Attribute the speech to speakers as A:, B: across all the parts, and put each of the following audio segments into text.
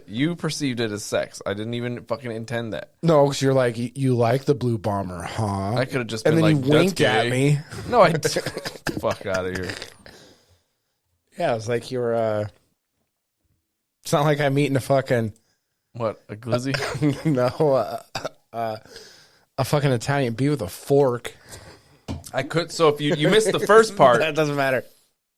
A: You perceived it as sex. I didn't even fucking intend that.
B: No, because you're like, you like the blue bomber, huh?
A: I could have just been
B: and then
A: like,
B: you winked at me.
A: No, I fuck out of here.
B: Yeah, it's like you were. It's not like I'm eating a fucking
A: what, a glizzy?
B: No, a fucking Italian beef with a fork.
A: I could. So if you missed the first part,
B: that doesn't matter.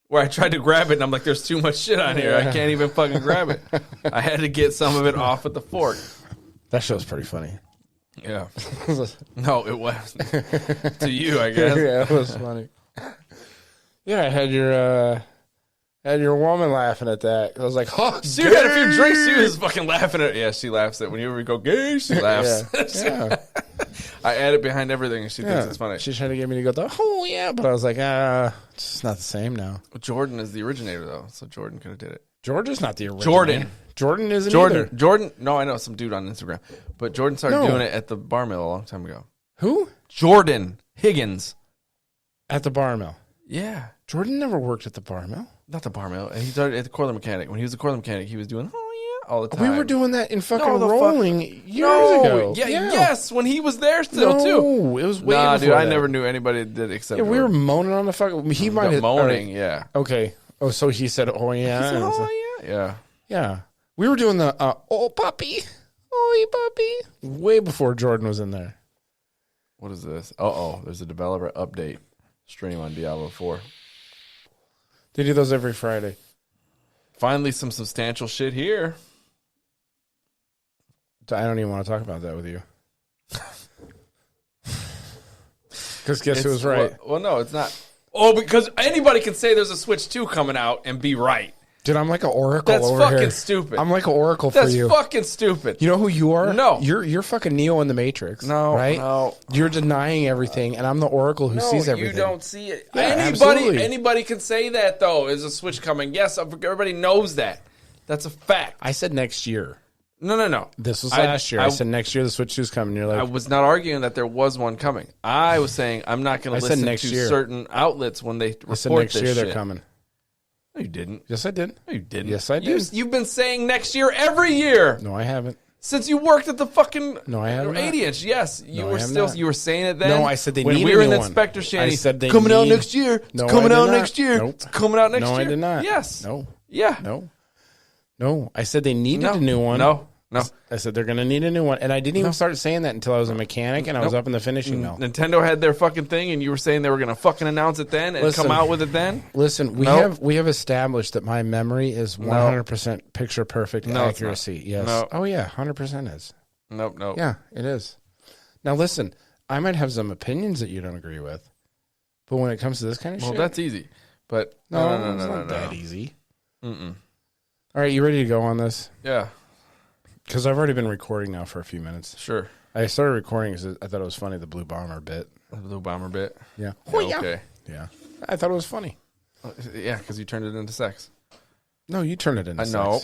A: Where I tried to grab it and I'm like, there's too much shit on here. I can't even fucking grab it. I had to get some of it off with the fork.
B: That show's pretty funny.
A: Yeah. No, it wasn't. To you, I guess.
B: Yeah, it was funny. Yeah, I had your woman laughing at that. I was like, oh,
A: she had a few drinks. She was fucking laughing at it. Yeah, she laughs at when you go gay, she laughs.
B: Yeah.
A: I add it behind everything and she thinks it's funny.
B: She's trying to get me to go, oh, yeah. But I was like, it's not the same now.
A: Jordan is the originator, though, so Jordan could have did it.
B: Georgia's not the originator. Jordan isn't either.
A: Jordan, no, I know, some dude on Instagram. But Jordan started doing it at the bar mill a long time ago.
B: Who?
A: Jordan Higgins.
B: At the bar mill?
A: Yeah.
B: Jordan never worked at the bar mill.
A: Not the bar mill. He started at the Coiler Mechanic. When he was a Coiler Mechanic, he was doing, all the time.
B: We were doing that in fucking Rolling years ago.
A: Yeah, yes, when he was there still, too.
B: No, it was way before
A: dude,
B: that.
A: I never knew anybody that did except
B: we were moaning on the fucking... He might have...
A: Moaning, yeah.
B: Okay. Oh, so he said, oh, yeah.
A: He said, oh, yeah. Yeah.
B: Yeah. We were doing the, oh, puppy. Oh, puppy. Way before Jordan was in there.
A: What is this? There's a developer update stream on Diablo 4.
B: They do those every Friday. Finally,
A: some substantial shit here.
B: I don't even want to talk about that with you. Because guess who was right?
A: Well, no, it's not. Oh, because anybody can say there's a Switch 2 coming out and be right.
B: Dude, I'm like an oracle over here.
A: That's fucking stupid.
B: I'm like an oracle for you.
A: That's fucking stupid.
B: You know who you are?
A: No.
B: You're fucking Neo in the Matrix.
A: No.
B: Right?
A: No.
B: You're denying everything, and I'm the oracle who sees everything.
A: You don't see it.
B: Yeah, absolutely.
A: Anybody can say that, though. Is a Switch coming? Yes, everybody knows that. That's a fact.
B: I said next year.
A: No.
B: This was last year. I said next year the Switch 2's coming. You're like,
A: I was not arguing that there was one coming. I was saying I'm not going to listen to certain outlets when they report this shit. I said next year
B: they're coming.
A: No, you didn't.
B: Yes, I did.
A: No, you didn't.
B: Yes, I did.
A: You've been saying next year every year.
B: No, I haven't.
A: Since you worked at the fucking
B: 80-inch.
A: Yes, you were saying it then.
B: No, I said they
A: when
B: need
A: we were
B: a
A: in
B: new
A: the
B: one.
A: Inspector Shanty.
B: I said they
A: coming out
B: need-
A: next year.
B: No,
A: It's coming
B: I did
A: out
B: not.
A: next year.
B: Nope.
A: It's coming out next year.
B: No, I did not.
A: Yes.
B: No.
A: Yeah.
B: No. I said they needed a new one.
A: No.
B: I said they're going to need a new one. And I didn't even start saying that until I was a mechanic and I was up in the finishing mill.
A: Nintendo had their fucking thing, and you were saying they were going to fucking announce it then and come out with it then?
B: Listen, we have established that my memory is 100% picture perfect accuracy. Yes.
A: No.
B: Oh, yeah. 100% is.
A: Nope.
B: Yeah, it is. Now, listen, I might have some opinions that you don't agree with, but when it comes to this kind of shit.
A: Well, that's easy. But
B: no, it's not that easy. Mm-mm. All right, you ready to go on this?
A: Yeah.
B: Because I've already been recording now for a few minutes.
A: Sure.
B: I started recording because I thought it was funny, the Blue Bomber bit.
A: The Blue Bomber bit?
B: Yeah.
A: Okay.
B: Yeah. I thought it was funny.
A: Yeah, because you turned it into sex.
B: No, you turned it into sex.
A: know.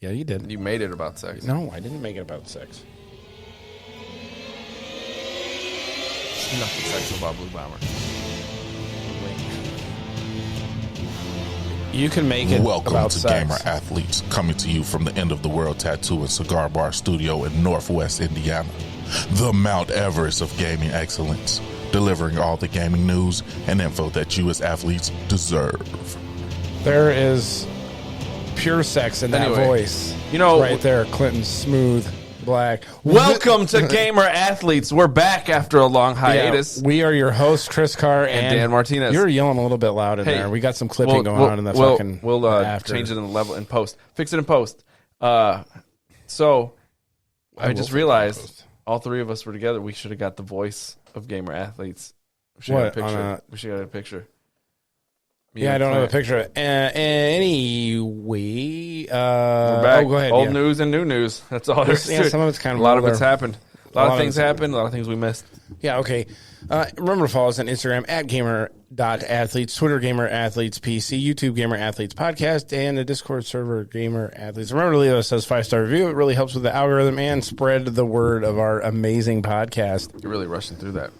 B: Yeah, you did.
A: You made it about sex.
B: No, I didn't make it about sex.
A: There's nothing sexual about Blue Bomber.
B: You can make it
C: Welcome
B: about
C: to
B: sex.
C: Gamer Athletes, coming to you from the End of the World Tattoo and Cigar Bar Studio in Northwest Indiana. The Mount Everest of gaming excellence, delivering all the gaming news and info that you as athletes deserve.
B: There is pure sex in that voice.
A: You know,
B: right there, Clinton Smooth Black.
A: Welcome to Gamer Athletes. We're back after a long hiatus.
B: Yeah, we are your hosts, Chris Carr and
A: Dan Martinez.
B: You're yelling a little bit loud in there. We got some clipping going on in the fucking.
A: We'll change it in the level in post. Fix it in post. So I just realized all three of us were together. We should have got the voice of Gamer Athletes. We should have got a picture.
B: Yeah, I don't have a picture. Anyway,
A: we're back.
B: Go ahead.
A: Old news and new news. That's all there's to it.
B: Some of it's kind of
A: a lot of it's happened. A lot of things happened. A lot of things we missed.
B: Yeah, okay. Remember to follow us on Instagram at gamer.athletes, Twitter Gamer Athletes PC, YouTube Gamer Athletes Podcast, and the Discord server Gamer Athletes. Remember to leave us a 5-star review. It really helps with the algorithm and spread the word of our amazing podcast.
A: You're really rushing through that.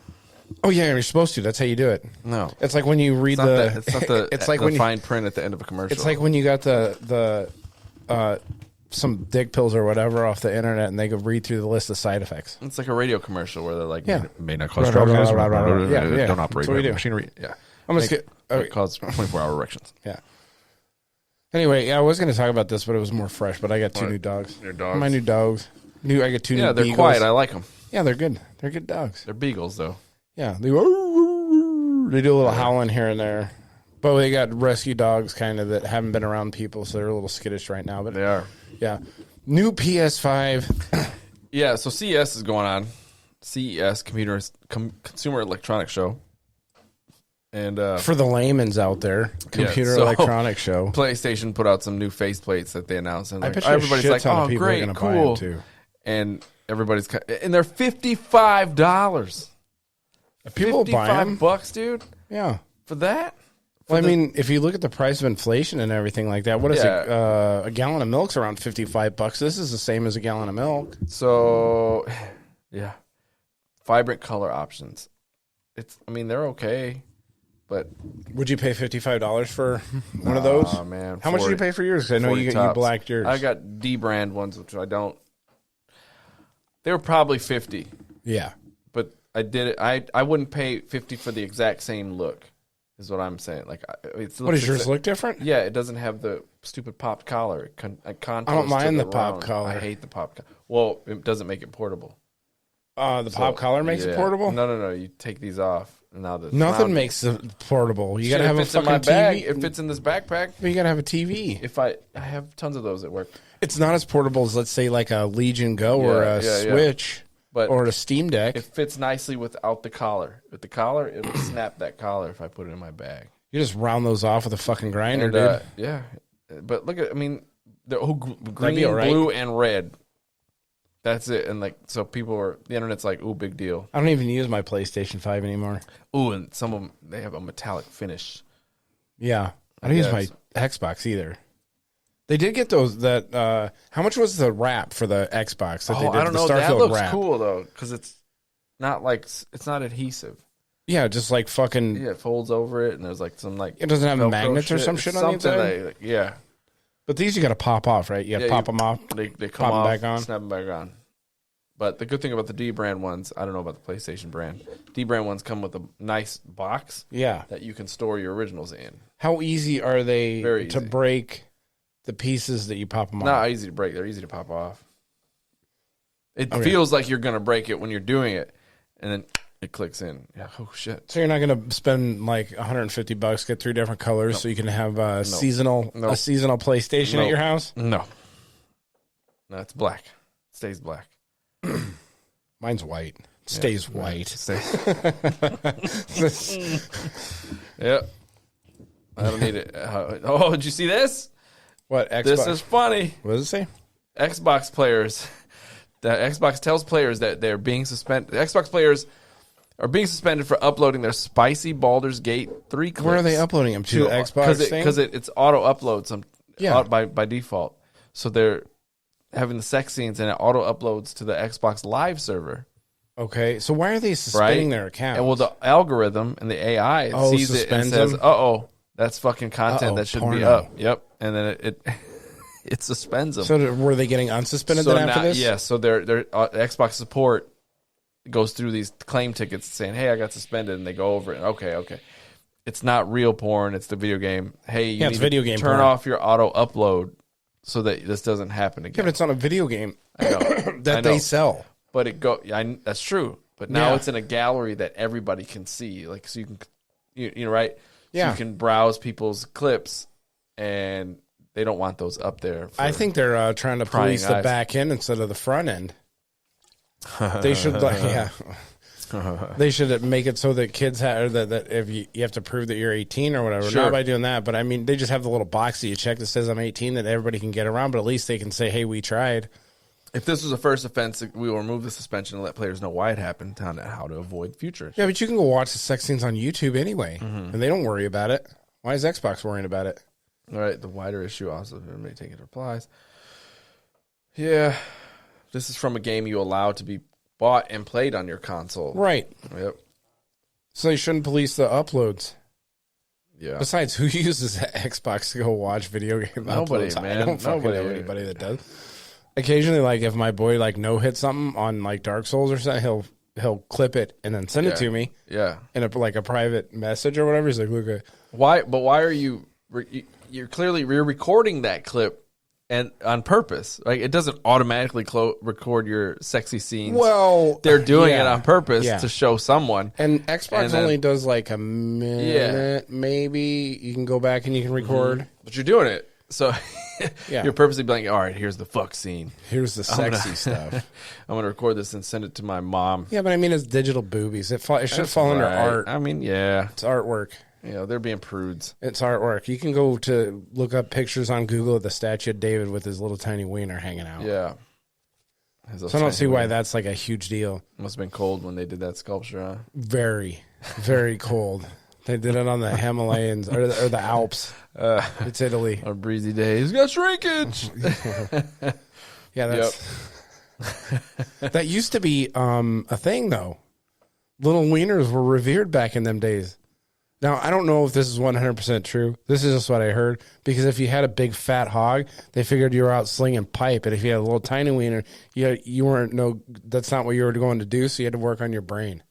B: Oh yeah, you're supposed to. That's how you do it.
A: No,
B: it's like when you read
A: it's not the fine print at the end of a commercial.
B: It's like when you got the some dick pills or whatever off the internet, and they could read through the list of side effects.
A: It's like a radio commercial where they're like,
B: may
A: not
B: cause drug use.
A: don't operate machinery. Yeah.
B: I'm going to
A: cause 24-hour erections.
B: Yeah. Anyway, I was going to talk about this, but it was more fresh. But I got two new dogs.
A: Your dogs?
B: My new dogs. I got two new.
A: Yeah, they're
B: beagles.
A: quiet. I like them.
B: Yeah, they're good. They're good dogs.
A: They're beagles, though.
B: Yeah, they do a little howling here and there. But they got rescue dogs, kind of, that haven't been around people, so they're a little skittish right now. But
A: they are.
B: Yeah. New PS5.
A: Yeah, so CES is going on. CES, Consumer Electronics Show. And
B: for the layman's out there, electronics show.
A: PlayStation put out some new faceplates that they announced, and
B: everybody's like, "Oh, great, cool!" Too.
A: And everybody's and they're $55.
B: People buy them,
A: $55, dude.
B: Yeah,
A: for that.
B: Well, I mean, if you look at the price of inflation and everything like that, what is it? A gallon of milk's around $55. This is the same as a gallon of milk.
A: So, yeah, vibrant color options. They're okay. But
B: would you pay $55 for one of those?
A: Oh, man.
B: How much did you pay for yours? Because I know you blacked yours.
A: I got D brand ones, which I don't. They were probably $50.
B: Yeah.
A: But I did it. I wouldn't pay $50 for the exact same look, is what I'm saying. Like,
B: what does yours look different?
A: Yeah, it doesn't have the stupid popped collar.
B: I don't mind the pop collar.
A: I hate the pop collar. Well, it doesn't make it portable.
B: Pop collar makes it portable?
A: No. You take these off. Now
B: nothing makes it portable. You got to have a fucking
A: TV.
B: TV.
A: It fits in this backpack.
B: You got to have a TV.
A: If I have tons of those at work.
B: It's not as portable as, let's say, like a Legion Go or a Switch or a Steam Deck.
A: It fits nicely without the collar. With the collar, it would snap that collar if I put it in my bag.
B: You just round those off with a fucking grinder, dude.
A: Yeah. But look at, the green, blue, and red. That's it. And so the internet's like, ooh, big deal.
B: I don't even use my PlayStation 5 anymore.
A: Ooh, and some of them, they have a metallic finish.
B: Yeah. I don't use my Xbox either. They did get those how much was the wrap for the Xbox that they did?
A: I don't know. That looks cool, though, because it's not adhesive.
B: Yeah, just like fucking.
A: Yeah, it folds over it, and there's like some
B: It doesn't have magnets or some shit on the inside?
A: Yeah.
B: But these you got to pop off, right? You got to pop them off.
A: They come off, back on. Snap them back on. But the good thing about the D brand ones, I don't know about the PlayStation brand. D brand ones come with a nice box.
B: Yeah.
A: That you can store your originals in.
B: How easy are they to break the pieces that you pop them off?
A: Not easy to break. They're easy to pop off. It feels like you're going to break it when you're doing it, and then it clicks in. Yeah. Oh shit.
B: So you're not going to spend like $150, get 3 different colors, so you can have a seasonal PlayStation at your house?
A: No, it's black. It stays black.
B: Mine's white. Stays white.
A: Yep. I don't need it. Oh, did you see this?
B: What? Xbox?
A: This is funny.
B: What does it say?
A: Xbox players. That Xbox tells players that they're being suspended. The Xbox players are being suspended for uploading their spicy Baldur's Gate 3 clips.
B: Where are they uploading them? To the Xbox thing?
A: Because it's auto uploads by default. So they're having the sex scenes, and it auto uploads to the Xbox Live server.
B: Okay, so why are they suspending their account?
A: And the algorithm and the AI sees it and says, "Uh-oh, that's fucking content that should be up." Yep, and then it suspends them.
B: So were they getting unsuspended then after this?
A: Yeah, so their Xbox support goes through these claim tickets saying, "Hey, I got suspended," and they go over it. Okay. It's not real porn. It's the video game. Hey, you need
B: video
A: to
B: game
A: turn
B: porn.
A: off your auto upload so that this doesn't happen again.
B: Yeah, but it's on a video game
A: I know.
B: they sell.
A: But that's true. But now it's in a gallery that everybody can see. Like, so you can, right?
B: Yeah.
A: So you can browse people's clips, and they don't want those up there.
B: I think they're trying to police the back end instead of the front end. They should, they should make it so that kids that if you have to prove that you're 18 or whatever.
A: Sure.
B: Not by doing that, but I mean, they just have the little box that you check that says I'm 18 that everybody can get around. But at least they can say, "Hey, we tried."
A: If this was a first offense, we will remove the suspension and let players know why it happened and how to avoid future.
B: Yeah, but you can go watch the sex scenes on YouTube anyway, and they don't worry about it. Why is Xbox worrying about it?
A: All right, the wider issue also, everybody taking replies. Yeah, this is from a game you allow to be bought and played on your console.
B: Right.
A: Yep.
B: So they shouldn't police the uploads.
A: Yeah.
B: Besides, who uses the Xbox to go watch video game
A: Nobody,
B: uploads?
A: man.
B: I don't fucking know anybody that does. Occasionally, like if my boy like no hit something on like Dark Souls or something, he'll clip it and then send it to me.
A: Yeah.
B: In a private message or whatever. He's like, look at
A: why? But why are you? You're clearly recording that clip. And on purpose, like it doesn't automatically record your sexy scenes.
B: Well,
A: they're doing it on purpose
B: Yeah.
A: to show someone.
B: And Xbox only does like a minute, maybe. You can go back and you can record.
A: But you're doing it, so
B: Yeah.
A: you're purposely being like, all right, here's the fuck scene.
B: Here's the sexy stuff.
A: I'm gonna record this and send it to my mom.
B: Yeah, but I mean, it's digital boobies. It should fall under art.
A: I mean, yeah,
B: It's artwork.
A: you know, they're being prudes.
B: It's artwork. You can go to look up pictures on Google of the statue of David with his little tiny wiener hanging out.
A: Yeah.
B: So I don't see why that's like a huge deal.
A: Must have been cold when they did that sculpture, huh?
B: Very, very cold. They did it on the Himalayas or the Alps. It's Italy.
A: On a breezy day. He's got shrinkage.
B: Yeah, that's that used to be a thing though. Little wieners were revered back in them days. Now, I don't know if this is 100% true. This is just what I heard. Because if you had a big fat hog, they figured you were out slinging pipe. And if you had a little tiny wiener, you weren't that's not what you were going to do. So you had to work on your brain.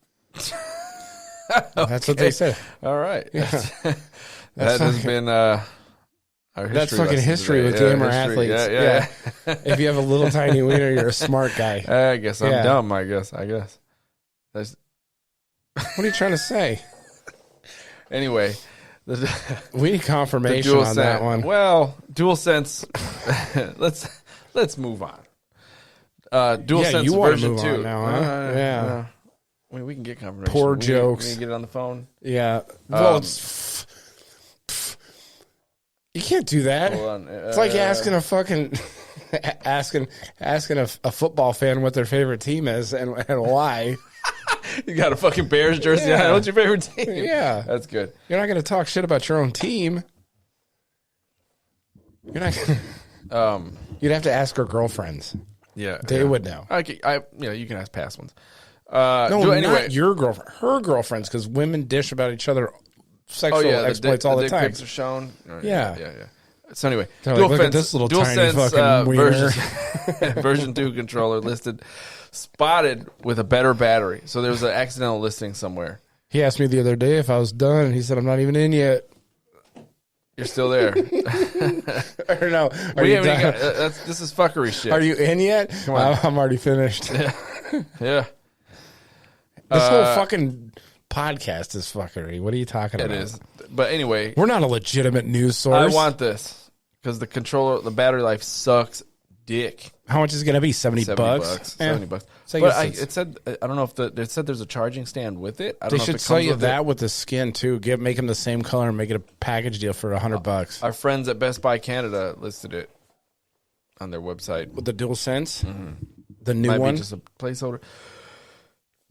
B: That's what they said.
A: All right.
B: Yeah.
A: That has been our history.
B: That's fucking history with gamer athletes.
A: Yeah.
B: If you have a little tiny wiener, you're a smart guy.
A: I guess I'm dumb, I guess. What
B: are you trying to say?
A: Anyway,
B: we need confirmation on that one.
A: Well, DualSense. let's move on. DualSense version 2.
B: Now, huh? Yeah.
A: I mean, we can get confirmation.
B: Poor jokes.
A: We can get it on the phone.
B: Yeah. Well, you can't do that.
A: Hold on.
B: It's like asking a fucking asking a football fan what their favorite team is and why.
A: You got a fucking Bears jersey on. What's your favorite team?
B: Yeah.
A: That's good.
B: You're not going to talk shit about your own team. You're not gonna, you'd have to ask her girlfriends.
A: Yeah.
B: They would know.
A: You can ask past ones.
B: Not your girlfriend. Her girlfriends, because women dish about each other sexual exploits all the time.
A: Pics are shown.
B: Yeah.
A: So anyway,
B: look at this little tiny fucking wiener.
A: version 2 controller listed, spotted with a better battery. So there was an accidental listing somewhere.
B: He asked me the other day if I was done, and he said, I'm not even in yet.
A: You're still there.
B: Or no.
A: This is fuckery shit.
B: Are you in yet?
A: Come on.
B: I'm already finished.
A: Yeah.
B: This whole fucking podcast is fuckery. What are you talking about?
A: It is. But anyway.
B: We're not a legitimate news source.
A: I want this. Because the battery life sucks dick.
B: How much is it going to be? 70 bucks?
A: $70.
B: So
A: but it said, I don't know if it said there's a charging stand with it. I don't
B: they
A: know
B: should
A: if it
B: sell
A: comes
B: you
A: with
B: that
A: it.
B: with the skin too. Make them the same color and make it a package deal for $100.
A: Our friends at Best Buy Canada listed it on their website.
B: With the DualSense? The new
A: Might
B: one?
A: be just a placeholder.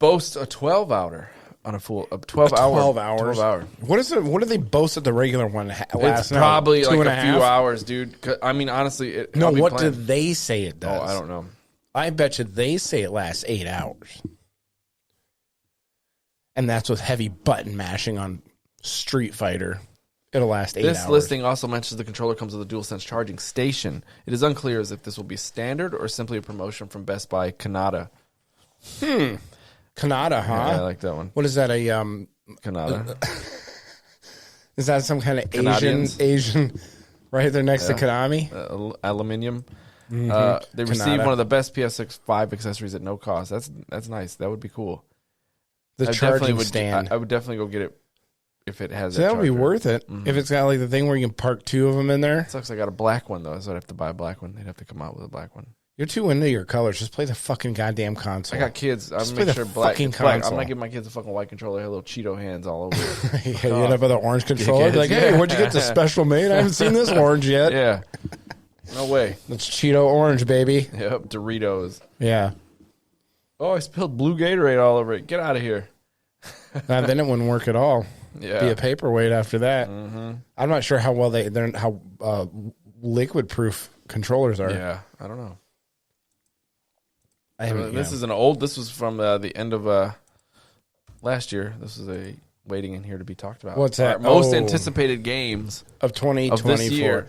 A: Boasts a 12-hour on a full 12 hours.
B: What do they boast at the regular one last?
A: It's probably
B: now?
A: like a few hours, dude. I mean, honestly,
B: what do they say it does?
A: Oh, I don't know.
B: I bet you they say it lasts 8 hours. And that's with heavy button mashing on Street Fighter. It'll last 8 hours.
A: This listing also mentions the controller comes with a DualSense charging station. It is unclear as if this will be standard or simply a promotion from Best Buy Canada.
B: Canada, huh?
A: Yeah, I like that one.
B: What is that?
A: Canada.
B: Is that some kind of
A: Canadians.
B: Asian right there next to Konami?
A: Aluminium. They received
B: Canada.
A: one of the best PS5 accessories at no cost. That's nice. That would be cool.
B: The charging stand.
A: I would definitely go get it if it has.
B: So that would be worth it. If it's got like the thing where you can park 2 of them in there.
A: It sucks. I got a black one though, so I'd have to buy a black one. They'd have to come out with a black one.
B: You're too into your colors. Just play the fucking goddamn console.
A: I got kids. I'm
B: play
A: make
B: the
A: sure black.
B: fucking
A: It's black. I'm
B: console.
A: not giving my kids a fucking white controller. I have little Cheeto hands all over it.
B: You end up with an orange controller. Be like, hey, where'd you get this special made? I haven't seen this orange yet.
A: Yeah. No way.
B: It's Cheeto orange, baby.
A: Yep. Doritos.
B: Yeah.
A: Oh, I spilled blue Gatorade all over it. Get out of here.
B: Then it wouldn't work at all.
A: Yeah.
B: Be a paperweight after that. I'm not sure how well how liquid proof controllers are.
A: Yeah. I don't know.
B: I haven't.
A: This is an old. This was from the end of last year. This is a waiting in here to be talked about.
B: What's that?
A: Our most anticipated games
B: of 2024.
A: Of this year.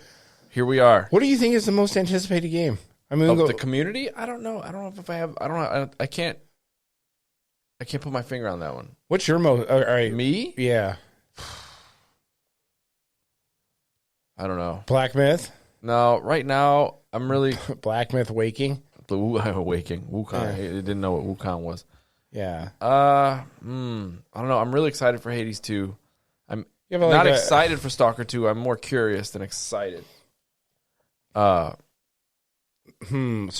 A: Here we are.
B: What do you think is the most anticipated game? I mean,
A: of the community? I don't know. I don't know if I have. I don't know. I can't put my finger on that one.
B: What's your most? All right,
A: me?
B: Yeah.
A: I don't know.
B: Black Myth?
A: No, right now I'm really
B: Black Myth Waking.
A: The Waking. Wukong.
B: Yeah.
A: I didn't know what Wukong was.
B: Yeah.
A: I don't know. I'm really excited for Hades 2. I'm
B: like
A: not excited for Stalker 2. I'm more curious than excited.
B: So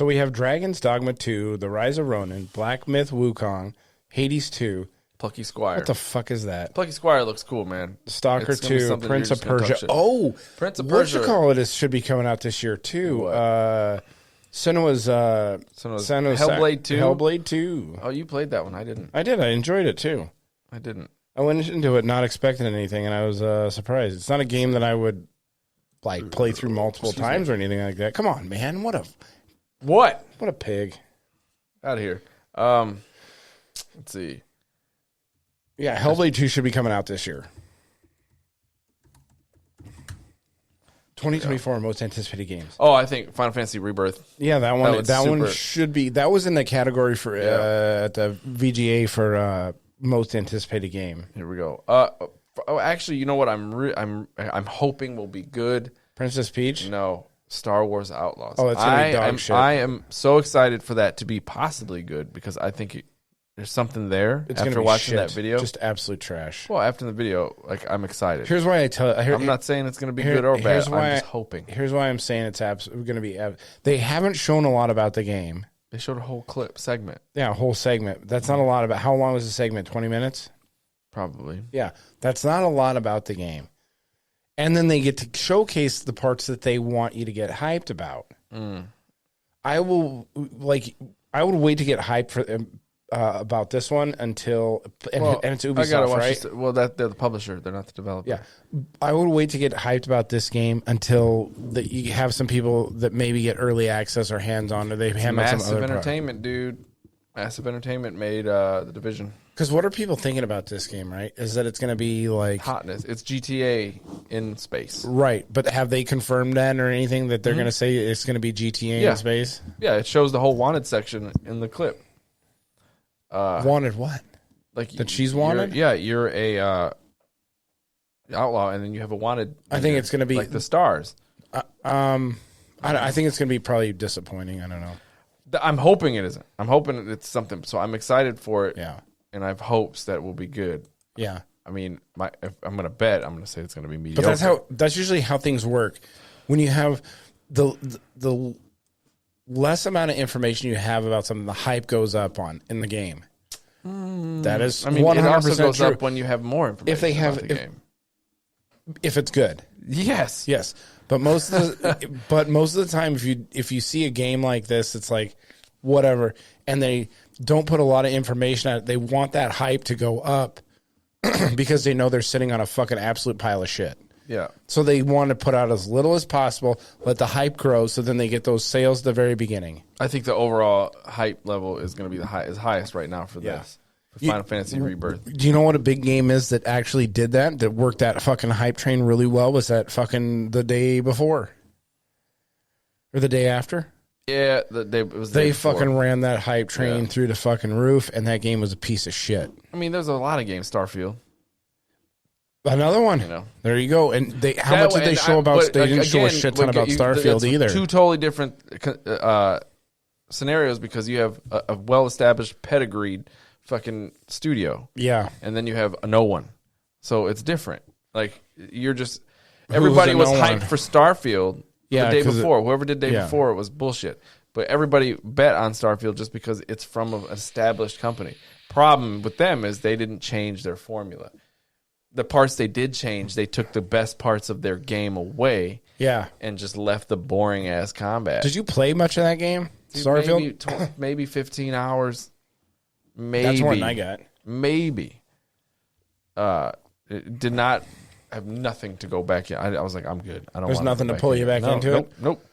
B: we have Dragon's Dogma 2, The Rise of Ronin, Black Myth Wukong, Hades 2.
A: Plucky Squire.
B: What the fuck is that?
A: Plucky Squire looks cool, man.
B: Stalker 2, Prince of Persia. Oh,
A: Prince of Persia.
B: What you call it should be coming out this year too. Senua's
A: Hellblade 2.
B: Hellblade 2.
A: Oh, you played that one. I didn't.
B: I did. I enjoyed it too.
A: I didn't.
B: I went into it not expecting anything, and I was surprised. It's not a game that I would like play through multiple times or anything like that. Come on, man. What a pig.
A: Out of here. Let's see.
B: Yeah, Hellblade 2 should be coming out this year. 2024 most anticipated games.
A: Oh, I think Final Fantasy Rebirth.
B: Yeah, that one should be. That was in the category for at the VGA for most anticipated game.
A: Here we go. Actually, you know what? I'm hoping will be good.
B: Princess Peach?
A: No, Star Wars Outlaws.
B: Oh, it's gonna be dog shit.
A: I am so excited for that to be possibly good because I think there's something there.
B: It's
A: after watching that video.
B: Just absolute trash.
A: Well, after the video, like I'm excited.
B: Here's why
A: I'm not saying it's going to be good or bad. I'm just hoping.
B: Here's why I'm saying it's going to be. They haven't shown a lot about the game.
A: They showed a whole segment.
B: Yeah, a whole segment. That's not a lot about. How long was the segment? 20 minutes?
A: Probably.
B: Yeah, that's not a lot about the game. And then they get to showcase the parts that they want you to get hyped about. I would wait to get hyped for about this one until and it's Ubisoft, right?
A: They're the publisher; they're not the developer.
B: Yeah, I would wait to get hyped about this game until you have some people that maybe get early access or hands on, or they hand out some other
A: Entertainment, dude. Massive Entertainment made the Division.
B: Because what are people thinking about this game? Right, is that it's going to be like
A: hotness? It's GTA in space,
B: right? But have they confirmed that or anything that they're going to say it's going to be GTA in space?
A: Yeah, it shows the whole wanted section in the clip.
B: Wanted what?
A: Like
B: that she's wanted?
A: You're a outlaw, and then you have a wanted.
B: I think it's going to be
A: like the stars.
B: I think it's going to be probably disappointing. I don't know.
A: I'm hoping it isn't. I'm hoping it's something. So I'm excited for it.
B: Yeah,
A: and I have hopes that it will be good.
B: Yeah.
A: I mean, if I'm going to bet, I'm going to say it's going to be mediocre.
B: But that's usually how things work. When you have the less amount of information you have about something, the hype goes up in the game. That is, 100%
A: it also goes
B: true.
A: up when you have more information.
B: If they have
A: about the game.
B: If it's good,
A: yes.
B: But most of the time, if you see a game like this, it's like whatever, and they don't put a lot of information on it. They want that hype to go up because they know they're sitting on a fucking absolute pile of shit.
A: Yeah.
B: So they want to put out as little as possible, let the hype grow, so then they get those sales at the very beginning.
A: I think the overall hype level is going to be highest right now for this. For Final Fantasy Rebirth.
B: Do you know what a big game is that actually did that worked that fucking hype train really well? Was that fucking the day before? Or the day after?
A: Yeah, they
B: fucking ran that hype train through the fucking roof, and that game was a piece of shit.
A: I mean, there's a lot of games, Starfield.
B: Another one. There you go. And how much did they show about? They didn't show a shit ton about Starfield either.
A: Two totally different scenarios because you have a well-established, pedigreed fucking studio.
B: Yeah.
A: And then you have a no one. So it's different. Like, you're just... Everybody was hyped for Starfield the day before. Whoever did the day before, it was bullshit. But everybody bet on Starfield just because it's from an established company. Problem with them is they didn't change their formula. The parts they did change, they took the best parts of their game away.
B: Yeah.
A: And just left the boring ass combat.
B: Did you play much of that game? Starfield?
A: Maybe 15 hours. Maybe.
B: That's more than I got.
A: Maybe. It did not have nothing to go back in. I was like, I'm good. I don't.
B: There's nothing to pull you back into it?
A: Nope.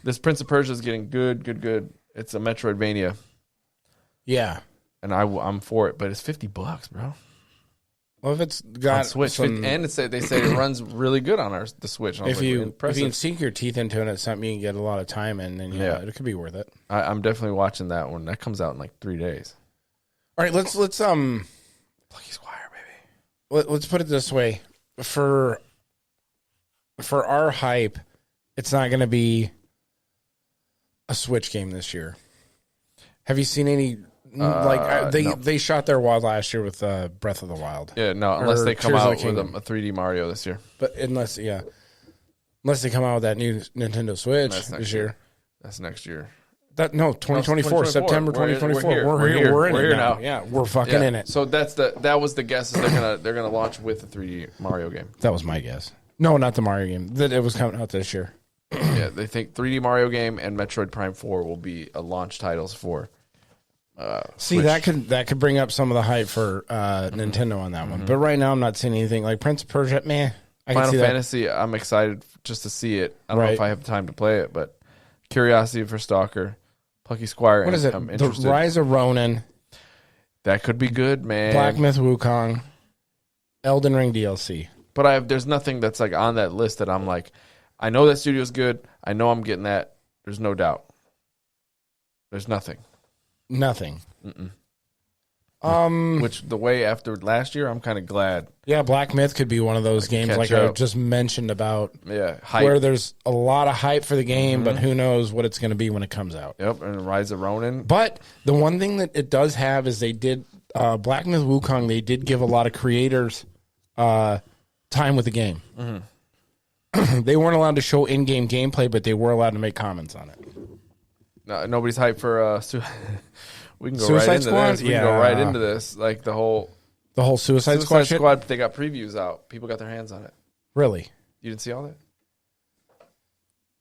A: This Prince of Persia is getting good. It's a Metroidvania.
B: Yeah.
A: And I'm for it, but it's $50, bro.
B: Well, if it's got
A: on Switch, and they say it runs really good on the Switch.
B: If you can sink your teeth into it, it's something you can get a lot of time in, then it could be worth it.
A: I'm definitely watching that one. That comes out in like 3 days.
B: All right, let's
A: Plucky Squire, baby.
B: Let's put it this way: for our hype, it's not going to be a Switch game this year. Have you seen any? They shot their wad last year with Breath of the Wild.
A: Yeah, no, unless they come out with a 3D Mario this year.
B: But unless they come out with that new Nintendo Switch this year.
A: That's next year.
B: 2024, September 2024. We're in it now. Yeah, we're fucking in it.
A: So that was the guess. They're gonna launch with a 3D Mario game.
B: That was my guess. No, not the Mario game. That it was coming out this year.
A: Yeah, they think 3D Mario game and Metroid Prime 4 will be launch titles for.
B: See, that could bring up some of the hype for Nintendo on that one. But right now, I'm not seeing anything like Prince of Persia.
A: Final Fantasy. I'm excited just to see it. I don't know if I have time to play it, but Curiosity for Stalker, Plucky Squire.
B: What is it?
A: I'm interested.
B: The Rise of Ronin.
A: That could be good, man.
B: Black Myth Wukong, Elden Ring DLC.
A: But there's nothing that's like on that list that I'm like, I know that studio's good. I know I'm getting that. There's no doubt. There's nothing.
B: Nothing.
A: Which the way after last year, I'm kind of glad.
B: Yeah, Black Myth could be one of those games like I just mentioned about.
A: Yeah, hype.
B: Where there's a lot of hype for the game, but who knows what it's going to be when it comes out.
A: Yep, and Rise of Ronin.
B: But the one thing that it does have is they did Black Myth Wukong. They did give a lot of creators time with the game. They weren't allowed to show in-game gameplay, but they were allowed to make comments on it.
A: No, nobody's hyped for. We can go
B: Suicide
A: right into
B: Squad?
A: this. We can go right into this. Like the whole
B: Suicide Squad shit?
A: They got previews out. People got their hands on it.
B: Really?
A: You didn't see all that?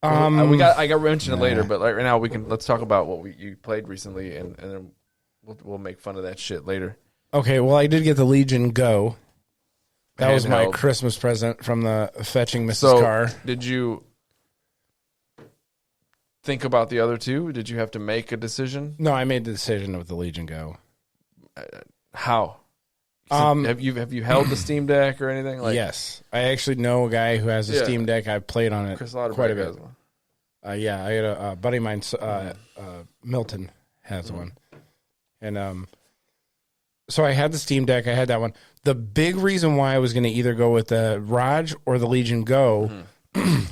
A: I got mentioned it later, but like right now let's talk about what you played recently, and then we'll make fun of that shit later.
B: Okay. Well, I did get the Legion Go. That was my
A: Handheld.
B: Christmas present from the Fetching Mrs. Carr.
A: Did you think about the other two? Did you have to make a decision?
B: No, I made the decision with the Legion Go.
A: How? Have you held the Steam Deck or anything? Like,
B: yes, I actually know a guy who has a Steam Deck. I've played on it quite a bit.
A: Has one.
B: I had a buddy of mine, Milton, has one, and so I had the Steam Deck. I had that one. The big reason why I was going to either go with the Raj or the Legion Go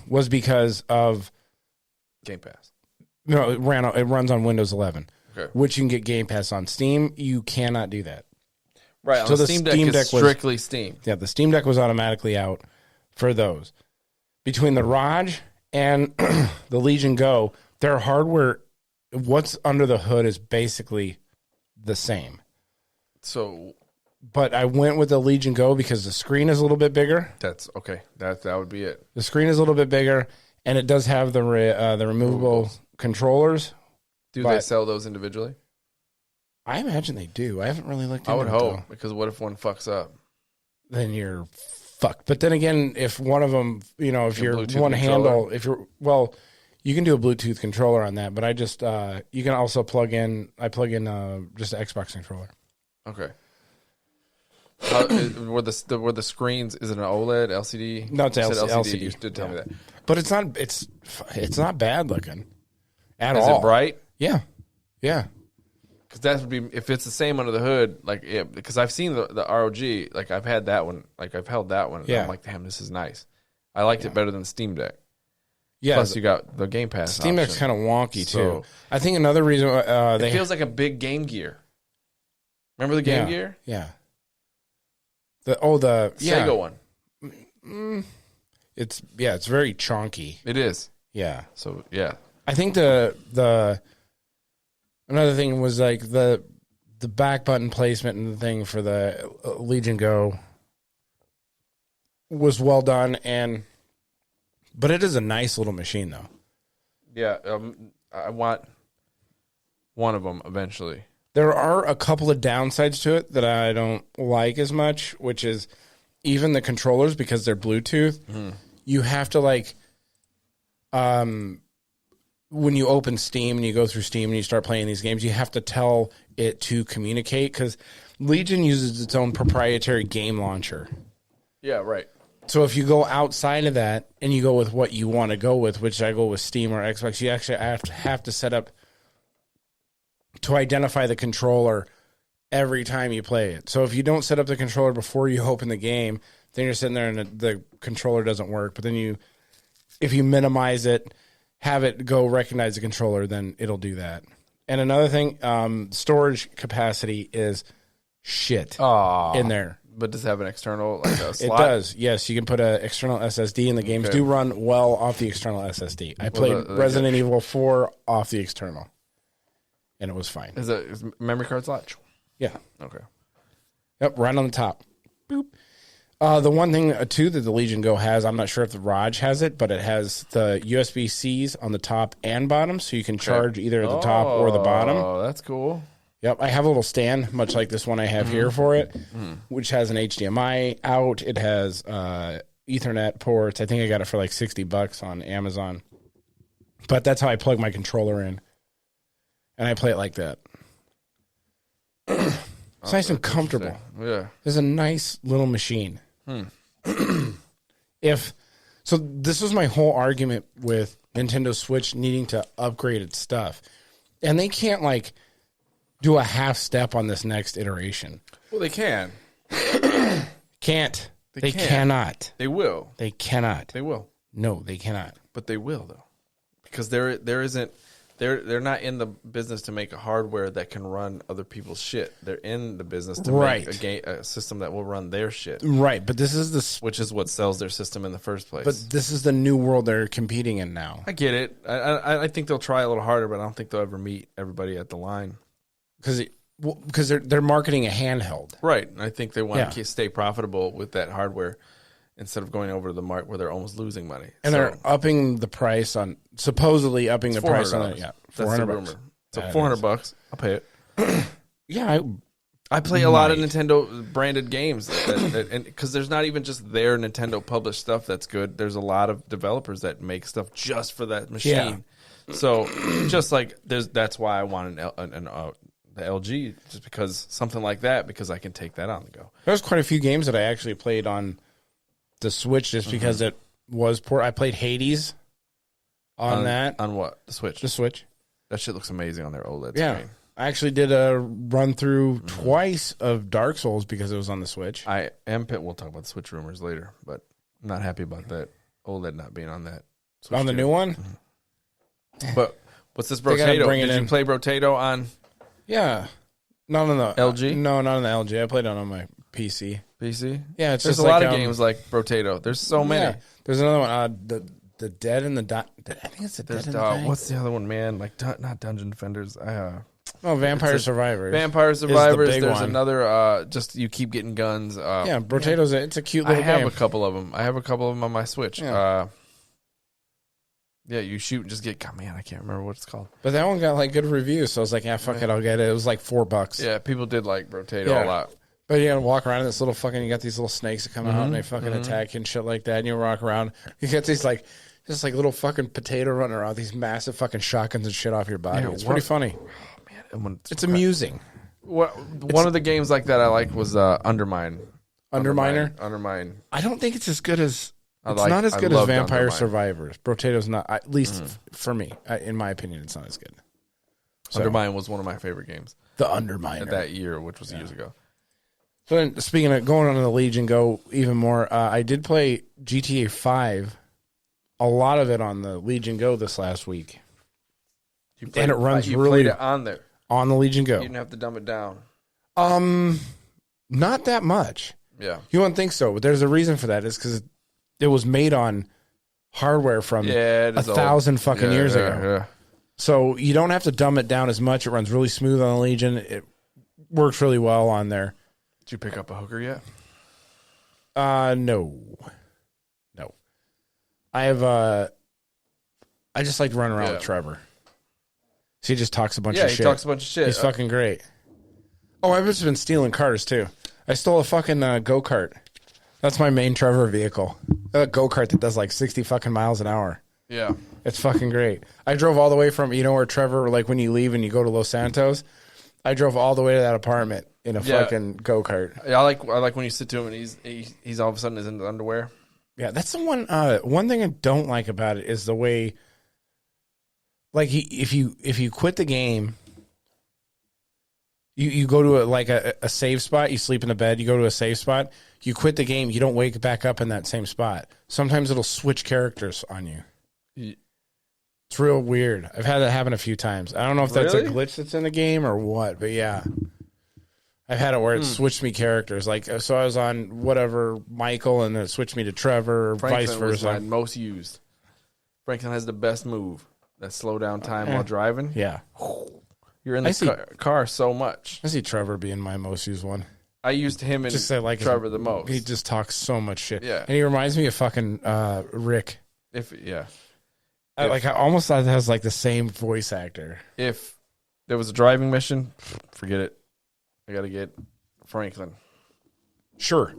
B: was because of
A: Game Pass.
B: No, it runs on Windows 11,
A: okay.
B: Which you can get Game Pass on. Steam, you cannot do that.
A: Right. So the Steam Deck is strictly Steam.
B: Yeah, the Steam Deck was automatically out for those. Between the Raj and the Legion Go, their hardware, what's under the hood is basically the same.
A: So,
B: but I went with the Legion Go because the screen is a little bit bigger.
A: That's okay. That would be it.
B: The screen is a little bit bigger, and it does have the removable controllers.
A: Do they sell those individually?
B: I imagine they do. I haven't really looked into it.
A: I would hope, because what if one fucks up?
B: Then you're fucked. But then again, if one of them, if you're
A: Bluetooth
B: one
A: controller.
B: handle, you can do a Bluetooth controller on that. But I just, you can also plug in just an Xbox controller.
A: Okay. Were the screens? Is it an OLED, LCD?
B: No, it's LCD.
A: You did tell me that.
B: But it's not bad looking at
A: all. Is it bright?
B: Yeah, yeah.
A: Because that would be if it's the same under the hood. Like, because I've seen the ROG. Like, I've had that one. Like, I've held that one. And I'm like, damn, this is nice. I liked it better than the Steam Deck.
B: Yeah.
A: Plus, you got the Game Pass.
B: Steam Deck's kind of wonky too. I think another reason
A: it feels like a big Game Gear. Remember the Game Gear?
B: Yeah. The
A: Sega one.
B: It's very chonky.
A: It is.
B: Yeah.
A: So yeah.
B: I think the another thing was like the back button placement and the thing for the Legion Go was well done, but it is a nice little machine though.
A: Yeah, I want one of them eventually.
B: There are a couple of downsides to it that I don't like as much, which is even the controllers, because they're Bluetooth, you have to when you open Steam and you go through Steam and you start playing these games, you have to tell it to communicate, because Legion uses its own proprietary game launcher.
A: Yeah, right.
B: So if you go outside of that and you go with what you want to go with, which I go with Steam or Xbox, you actually have to set up to identify the controller every time you play it. So if you don't set up the controller before you open the game, then you're sitting there and the controller doesn't work. But then if you minimize it, have it go recognize the controller, then it'll do that. And another thing, storage capacity is shit in there.
A: But does it have an external like a slot?
B: It does. Yes, you can put an external SSD, and the games do run well off the external SSD. I played Resident Evil 4 off the external, and it was fine.
A: Is memory card slot?
B: Yeah.
A: Okay.
B: Yep, right on the top. Boop. The one thing, too, that the Legion Go has, I'm not sure if the Raj has it, but it has the USB-Cs on the top and bottom, so you can charge either at the top or the bottom.
A: Oh, that's cool.
B: Yep, I have a little stand, much like this one I have here for it, which has an HDMI out. It has Ethernet ports. I think I got it for like $60 on Amazon. But that's how I plug my controller in. And I play it like that. It's nice and comfortable.
A: Yeah.
B: It's a nice little machine. So this was my whole argument with Nintendo Switch needing to upgrade its stuff. And they can't like do a half step on this next iteration.
A: Well, they can.
B: Can't. They cannot.
A: They will.
B: They cannot.
A: They will.
B: No, they cannot.
A: But they will though, because they're not in the business to make a hardware that can run other people's shit. They're in the business to make a system that will run their shit.
B: Right, but this is
A: which is what sells their system in the first place.
B: But this is the new world they're competing in now.
A: I get it. I think they'll try a little harder, but I don't think they'll ever meet everybody at the line.
B: Because they're marketing a handheld.
A: Right. I think they want to stay profitable with that hardware instead of going over to the market where they're almost losing money.
B: And they're upping the price on, supposedly upping the price on it. Yeah,
A: $400. So $400, I'll pay it.
B: Yeah,
A: I play a lot of Nintendo branded games, and because there's not even just their Nintendo published stuff that's good. There's a lot of developers that make stuff just for that machine. Yeah. So just like that's why I want the LG, just because something like that, because I can take that on the go.
B: There's quite a few games that I actually played on the Switch just because it was I played Hades on that.
A: On what? The Switch?
B: The Switch.
A: That shit looks amazing on their OLED screen.
B: I actually did a run through twice of Dark Souls because it was on the Switch.
A: We'll talk about the Switch rumors later, but I'm not happy about that OLED not being on that Switch.
B: On the new one?
A: But what's this Brotato? Did you play Brotato on...
B: Yeah. Not on the
A: LG?
B: No, not on the LG. I played it on my PC.
A: PC?
B: Yeah, it's
A: there's
B: just
A: a lot of games like Brotato. There's so many.
B: Yeah. There's another one. The Dead and the I think it's the Dead and the
A: what's the other one, man? Like not Dungeon Defenders.
B: Vampire Survivors.
A: Vampire Survivors.
B: The
A: there's
B: one.
A: another. Just you keep getting guns.
B: Brotato's it's a cute little game.
A: I have a couple of them on my Switch. Yeah. You shoot and just get. God, man, I can't remember what it's called.
B: But that one got like good reviews, so I was like, fuck it, I'll get it. It was like $4.
A: Yeah, people did like Brotato a lot.
B: But you walk around in this little fucking. You got these little snakes that come out and they fucking attack and shit like that. And you walk around, you get these like just like little fucking potato running around, these massive fucking shotguns and shit off your body. It's pretty funny. Oh, man, it's amusing.
A: One of the games like that I like was Undermine.
B: Underminer. I don't think it's as good as. It's not as good as Vampire Survivors. Brotato's not, at least for me. In my opinion, it's not as good.
A: So, Undermine was one of my favorite games.
B: The Underminer.
A: That year, which was years ago.
B: So then, speaking of going on to the Legion Go even more, I did play GTA 5, a lot of it on the Legion Go this last week. And it runs
A: you
B: really...
A: played it on there.
B: On the Legion Go.
A: You didn't have to dumb it down.
B: Not that much.
A: Yeah.
B: You wouldn't think so, but there's a reason for that. It's because it was made on hardware from 1,000 fucking years ago.
A: Yeah.
B: So you don't have to dumb it down as much. It runs really smooth on the Legion. It works really well on there.
A: Did you pick up a hooker yet?
B: No. I have I just like to run around with Trevor. So he just talks a bunch of shit.
A: Yeah, he talks a bunch of shit.
B: He's fucking great. Oh, I've just been stealing cars too. I stole a fucking go-kart. That's my main Trevor vehicle. A go-kart that does like 60 fucking miles an hour.
A: Yeah.
B: It's fucking great. I drove all the way from, where Trevor, like when you leave and you go to Los Santos, I drove all the way to that apartment in a fucking go-kart.
A: I like when you sit to him and he's all of a sudden is in the underwear.
B: Yeah, that's the one. One thing I don't like about it is the way, like, if you quit the game, you go to a save spot, you sleep in the bed, you go to a save spot, you quit the game, you don't wake back up in that same spot. Sometimes it'll switch characters on you. It's real weird. I've had that happen a few times. I don't know if that's a glitch that's in the game or what, but yeah. I've had it where it switched me characters. Like, so I was on whatever, Michael, and then it switched me to Trevor, or
A: Franklin
B: vice versa.
A: Was my most used. Franklin has the best move. That slow down time while driving.
B: Yeah.
A: You're in the car so much.
B: I see Trevor being my most used one.
A: I used him and Trevor the most.
B: He just talks so much shit.
A: Yeah.
B: And he reminds me of fucking Rick. I almost thought that has like the same voice actor.
A: If there was a driving mission, forget it. I got to get Franklin.
B: Sure.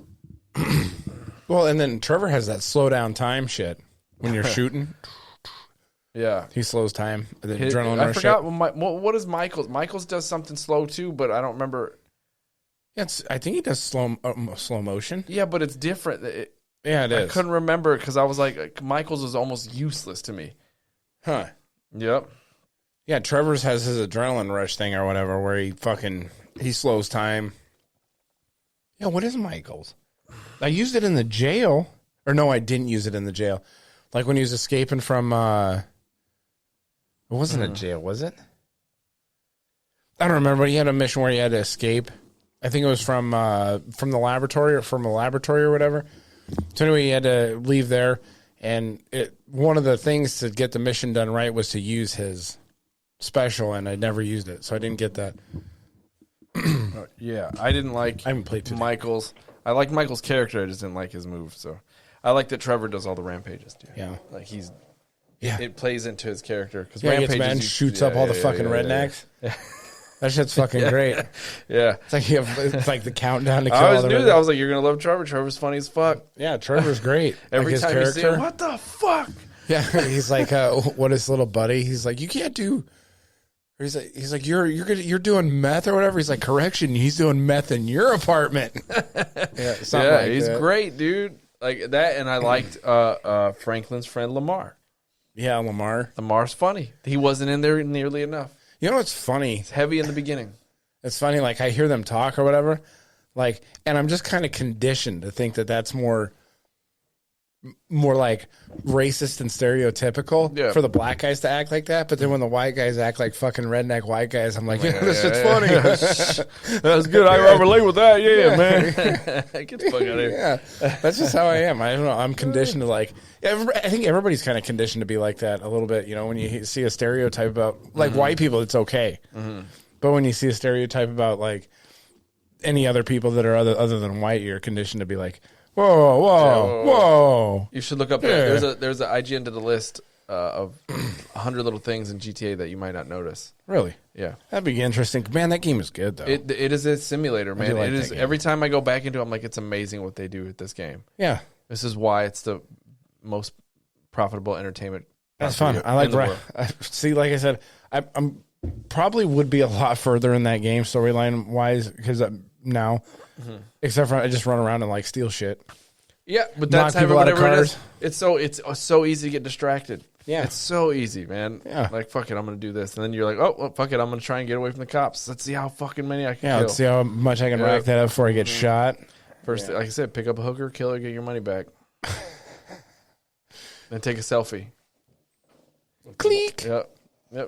B: Well, and then Trevor has that slow down time shit when you're shooting.
A: Yeah.
B: He slows time. The adrenaline rush.
A: I forgot what is Michael's. Michael's does something slow too, but I don't remember.
B: Yeah, I think he does slow motion.
A: Yeah, but it's different.
B: It is.
A: I couldn't remember because I was like, Michael's is almost useless to me.
B: Huh.
A: Yep.
B: Yeah, Trevor's has his adrenaline rush thing or whatever where he slows time. Yeah, what is Michael's? I used it in the jail. Or no, I didn't use it in the jail. Like when he was escaping from it wasn't a jail, was it? I don't remember. He had a mission where he had to escape. I think it was from the laboratory or whatever. So anyway, he had to leave there, and one of the things to get the mission done right was to use his special, and I never used it, so I didn't get that.
A: Yeah, I haven't played Michael's. I liked Michael's character. I just didn't like his move. So I like that Trevor does all the rampages too.
B: Yeah,
A: like it plays into his character because
B: rampages shoots up all the fucking rednecks. Yeah. That shit's fucking great.
A: Yeah.
B: It's like the countdown to kill.
A: I always knew that. I was like, you're going to love Trevor. Trevor's funny as fuck.
B: Yeah, Trevor's great.
A: Every time you see him, what the fuck?
B: Yeah, he's like, what his little buddy, he's like, you can't do... He's like, you're doing meth or whatever. He's like, correction, he's doing meth in your apartment.
A: He's great, dude. Like that, and I liked Franklin's friend Lamar.
B: Yeah, Lamar.
A: Lamar's funny. He wasn't in there nearly enough.
B: You know what's funny?
A: It's heavy in the beginning.
B: It's funny, like I hear them talk or whatever, like, and I'm just kind of conditioned to think that that's more like racist and stereotypical for the black guys to act like that. But then when the white guys act like fucking redneck white guys, I'm like, this shit's funny.
A: That's good. I relate with that. Yeah, man. Get the fuck out of here.
B: Yeah, that's just how I am. I don't know. I'm conditioned to like. I think everybody's kind of conditioned to be like that a little bit. You know, when you see a stereotype about like white people, it's okay. But when you see a stereotype about like any other people that are other than white, you're conditioned to be like, whoa.
A: You should look up that. There's an IGN to the list of 100 little things in GTA that you might not notice.
B: Really?
A: Yeah.
B: That'd be interesting. Man, that game is good though.
A: It is a simulator, man. It is. Every time I go back into it, I'm like, it's amazing what they do with this game.
B: Yeah.
A: This is why it's the most profitable entertainment.
B: That's fun. I like. See, like I said, I'm probably would be a lot further in that game storyline wise because now. Except for I just run around and like steal shit.
A: Yeah, but that's whatever it is. It's so easy to get distracted. Yeah, it's so easy, man. Yeah, like fuck it, I'm gonna do this, and then you're like, oh, well, fuck it, I'm gonna try and get away from the cops. Let's see how fucking many I can. Yeah,
B: let's see how much I can rack that up before I get shot.
A: First, like I said, pick up a hooker, kill her, get your money back, then take a selfie.
B: Click.
A: Yep.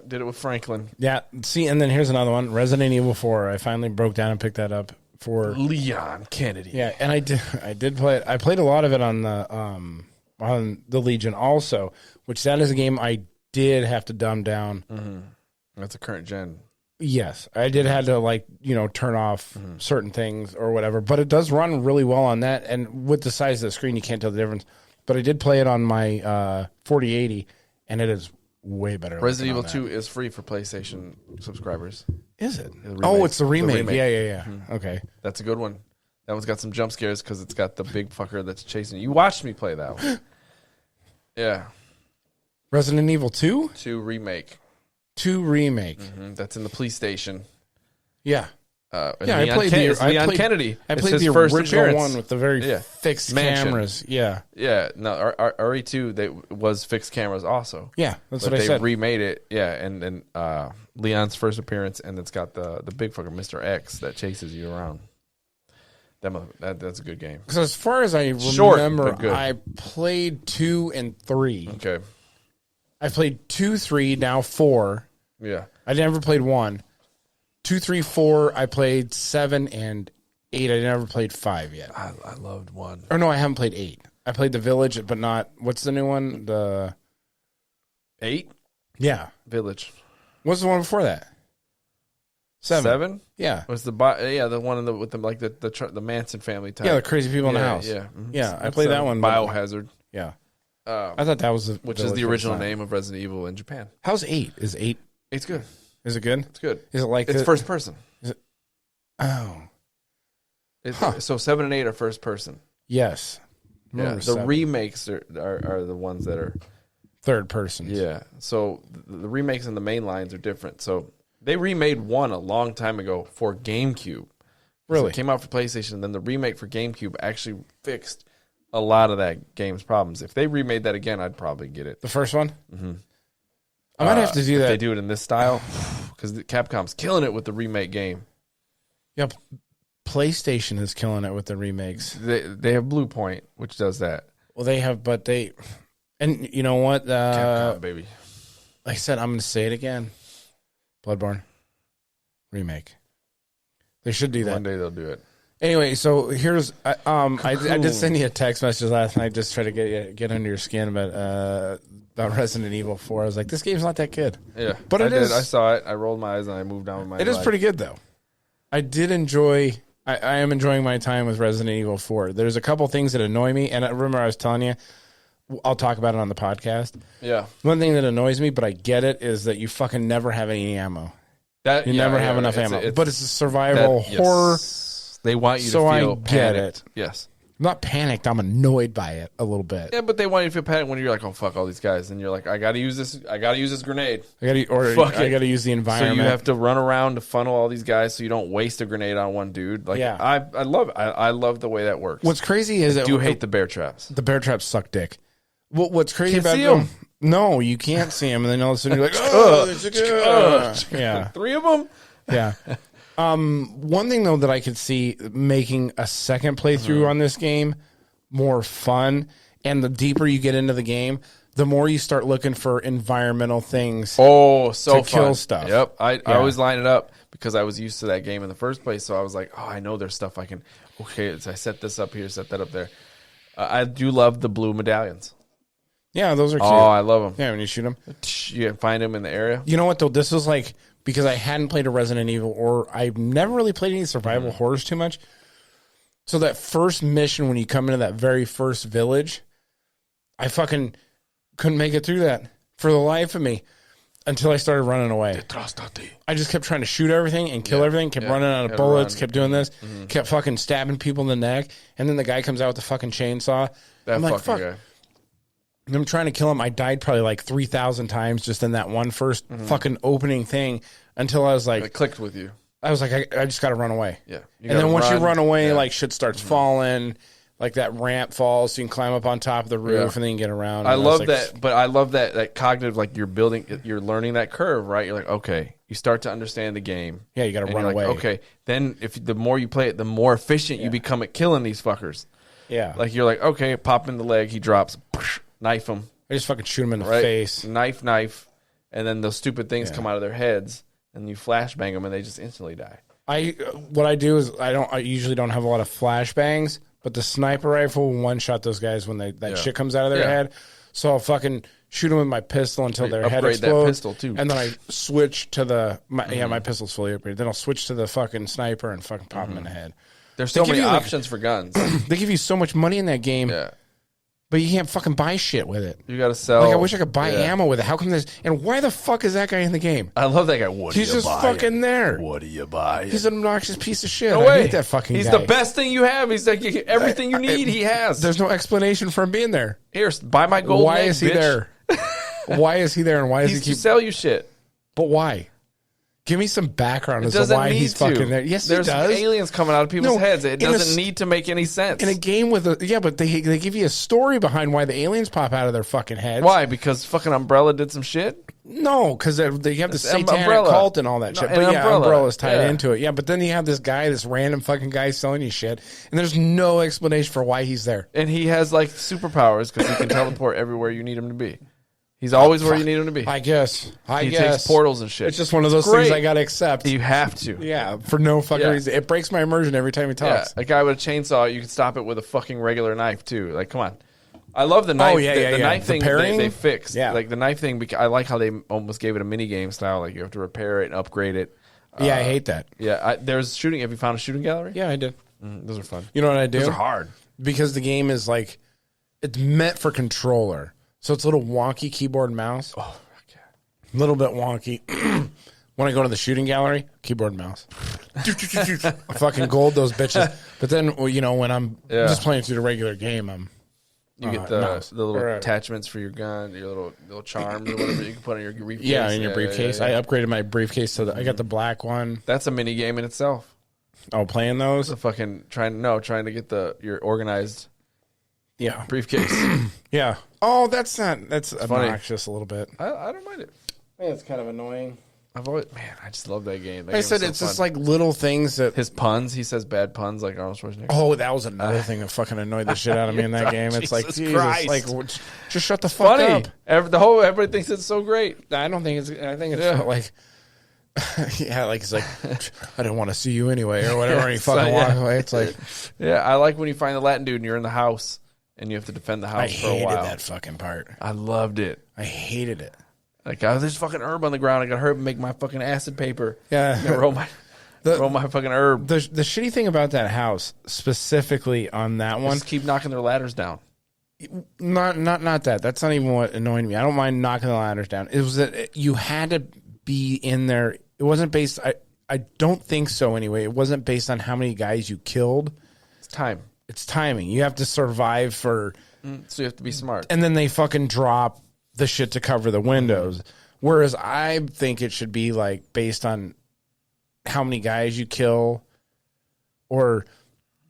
A: Did it with Franklin.
B: Yeah. See, and then here's another one. Resident Evil 4. I finally broke down and picked that up. For
A: Leon Kennedy.
B: Yeah, and I did play it. I played a lot of it on the Legion also, which that is a game I did have to dumb down.
A: That's a current gen.
B: Yes, I did have to like, turn off certain things or whatever, but it does run really well on that, and with the size of the screen you can't tell the difference. But I did play it on my 4080 and it is way better.
A: Resident Evil 2 is free for PlayStation subscribers.
B: Is it? It's the remake. Yeah. Okay.
A: That's a good one. That one's got some jump scares because it's got the big fucker that's chasing you. You watched me play that one. Yeah.
B: Resident Evil 2?
A: 2 remake.
B: 2 remake.
A: That's in the police station.
B: Yeah.
A: I played Leon Kennedy.
B: I played the original one with the very fixed
A: Mansion.
B: cameras. Yeah.
A: Yeah. No, RE2 was fixed cameras also.
B: Yeah, that's what I said.
A: They remade it. Yeah, and Leon's first appearance, and it's got the big fucker Mr. X that chases you around. That's a good game.
B: Because as far as I remember, I played 2 and 3.
A: Okay.
B: I played 2, 3, now 4.
A: Yeah.
B: I never played 1. 2, 3, 4. I played 7 and 8. I never played 5 yet.
A: I loved 1.
B: Or no, I haven't played 8. I played The Village, but not. What's the new one? The
A: 8.
B: Yeah,
A: Village.
B: What's the one before that? 7. Yeah.
A: Was the one with the Manson family type.
B: Yeah, the crazy people in the house.
A: Yeah. Mm-hmm.
B: Yeah, I played that one.
A: Biohazard.
B: Yeah. I thought that was
A: which is the original name of Resident Evil in Japan.
B: How's 8? Is 8?
A: It's good.
B: Is it good?
A: It's good.
B: Is it like
A: it's first person?
B: Is it? Oh.
A: So 7 and 8 are first person.
B: Yes.
A: Yeah. The remakes are the ones that are
B: third person.
A: Yeah. So the remakes and the main lines are different. So they remade 1 a long time ago for GameCube.
B: Really?
A: So it came out for PlayStation, and then the remake for GameCube actually fixed a lot of that game's problems. If they remade that again, I'd probably get it.
B: The first one?
A: Mm-hmm.
B: I might have to do that.
A: If they do it in this style, because Capcom's killing it with the remake game.
B: Yeah, PlayStation is killing it with the remakes.
A: They have Blue Point, which does that.
B: Well, they have, but they... And you know what?
A: Capcom, baby.
B: Like I said, I'm going to say it again. Bloodborne. Remake. They should do that.
A: One day they'll do it.
B: Anyway, so here's I did send you a text message last night, just try to get under your skin about Resident Evil 4. I was like, this game's not that good.
A: Yeah,
B: but it is.
A: I saw it. I rolled my eyes and I moved on with my life.
B: It is pretty good though. I did enjoy. I am enjoying my time with Resident Evil 4. There's a couple things that annoy me, and I remember I was telling you, I'll talk about it on the podcast.
A: Yeah.
B: One thing that annoys me, but I get it, is that you fucking never have any ammo. You never have enough ammo. But it's a survival horror.
A: They want you to
B: feel
A: I
B: get
A: panicked.
B: it.
A: Yes.
B: I'm not panicked. I'm annoyed by it a little bit.
A: Yeah, but they want you to feel panicked when you're like, oh, fuck all these guys. And you're like, I got to use this. I got to use this grenade. I
B: got to use the environment.
A: So you have to run around to funnel all these guys so you don't waste a grenade on one dude. Like, yeah. I love it. I love the way that works.
B: What's crazy is
A: I do hate the bear traps.
B: The bear traps suck dick. What's crazy
A: about
B: them? No, you can't see them. And then all of a sudden you're like, oh, yeah.
A: 3 of them?
B: Yeah. One thing though that I could see making a second playthrough on this game more fun, and the deeper you get into the game, the more you start looking for environmental things.
A: Oh, so
B: to kill stuff.
A: Yep, I always line it up because I was used to that game in the first place. So I was like, oh, I know there's stuff I can. Okay, so I set this up here, set that up there. I do love the blue medallions.
B: Yeah, those are cute.
A: Oh, I love them.
B: Yeah, when you shoot them,
A: you can find them in the area.
B: You know what though? This was like, because I hadn't played a Resident Evil, or I've never really played any survival horrors too much. So that first mission, when you come into that very first village, I fucking couldn't make it through that for the life of me until I started running away. I just kept trying to shoot everything and kill everything, kept running out of bullets, kept doing this, kept fucking stabbing people in the neck, and then the guy comes out with the fucking chainsaw.
A: I'm like, fuck. Guy.
B: I'm trying to kill him. I died probably like 3,000 times just in that one first fucking opening thing, until I was like...
A: It clicked with you.
B: I was like, I just got to run away.
A: Yeah.
B: And then once you run away, like shit starts falling, like that ramp falls, so you can climb up on top of the roof and then you get around.
A: I love that, but I love that cognitive, like you're learning that curve, right? You're like, okay, you start to understand the game.
B: Yeah, you got to run away.
A: Like, okay, then the more you play it, the more efficient you become at killing these fuckers.
B: Yeah.
A: Like you're like, okay, pop in the leg, he drops, knife him.
B: I just fucking shoot him in the face.
A: Knife, and then those stupid things come out of their heads, and you flashbang them, and they just instantly die.
B: What I do is I usually don't have a lot of flashbangs, but the sniper rifle will one-shot those guys when that shit comes out of their head. So I'll fucking shoot them with my pistol until their head explodes.
A: Upgrade that pistol, too.
B: And then I switch to my pistol's fully upgraded. Then I'll switch to the fucking sniper and fucking pop them in the head.
A: There's so many options for guns.
B: They give you so much money in that game.
A: Yeah.
B: But you can't fucking buy shit with it.
A: You got to sell.
B: Like, I wish I could buy ammo with it. How come this? And why the fuck is that guy in the game?
A: I love that guy.
B: He's just fucking there.
C: What do you buy?
B: He's an obnoxious piece of shit.
A: No way.
B: I hate that fucking guy.
A: He's the best thing you have. He's like everything you need, he has.
B: There's no explanation for him being there.
A: Here, buy my gold.
B: Why is he there? Why is he there? And why does he keep
A: to sell you shit?
B: But why? Give me some background as to why he's fucking there. Yes,
A: there's
B: he does.
A: aliens coming out of people's heads. It doesn't need to make any sense.
B: In a game with but they give you a story behind why the aliens pop out of their fucking heads.
A: Why? Because fucking Umbrella did some shit?
B: No, because they have the satanic cult and all that shit. But Umbrella's tied into it. Yeah, but then you have this random fucking guy selling you shit, and there's no explanation for why he's there.
A: And he has like superpowers because he can teleport everywhere you need him to be. He's always where you need him to be.
B: I guess.
A: He takes portals and shit.
B: It's just one of those things I got to accept.
A: You have to.
B: Yeah, for no fucking reason. It breaks my immersion every time he talks.
A: Yeah, a guy with a chainsaw, you can stop it with a fucking regular knife, too. Like, come on. I love the knife. The knife thing they fixed. Yeah. Like, the knife thing, I like how they almost gave it a mini-game style. Like, you have to repair it and upgrade it.
B: Yeah, I hate that.
A: Yeah, there's shooting. Have you found a shooting gallery?
B: Yeah, I did.
A: Those are fun.
B: You know what I do?
A: Those are hard.
B: Because the game is, like, it's meant for controller. So it's a little wonky keyboard and mouse.
A: Oh, okay.
B: A little bit wonky. When I go to the shooting gallery, keyboard and mouse. I fucking gold those bitches. But then, you know, when I'm just playing through the regular game,
A: you get the little attachments for your gun, your little charms or whatever you can put on your briefcase.
B: Yeah, in your briefcase. I upgraded my briefcase so that I got the black one.
A: That's a mini game in itself.
B: Oh, playing those?
A: Fucking trying to get your organized briefcase.
B: Yeah. Oh, that's obnoxious a little bit.
A: I don't mind it.
B: It's kind of annoying.
A: I just love that game.
B: I said it's just like little things that
A: his puns. He says bad puns like Arnold Schwarzenegger.
B: Oh, that was another thing that fucking annoyed the shit out of me in that game. It's like Jesus
A: Christ.
B: Like just shut the fuck up.
A: Everybody thinks it's so great.
B: I don't think it's. I think it's like. Yeah, like it's like I didn't want to see you anyway or whatever. And he fucking walk away. It's like
A: I like when you find the Latin dude and you're in the house and you have to defend the house for a while.
B: I hated that fucking part.
A: I loved it.
B: I hated it.
A: Like, there's fucking herb on the ground. I got herb and make my fucking acid paper.
B: Yeah.
A: Roll my fucking herb.
B: The shitty thing about that house, specifically on that one.
A: Just keep knocking their ladders down.
B: Not that. That's not even what annoyed me. I don't mind knocking the ladders down. It was that you had to be in there. It wasn't based. I don't think so anyway. It wasn't based on how many guys you killed.
A: It's time.
B: It's timing. You have to survive for.
A: So you have to be smart.
B: And then they fucking drop the shit to cover the windows. Whereas I think it should be like based on how many guys you kill or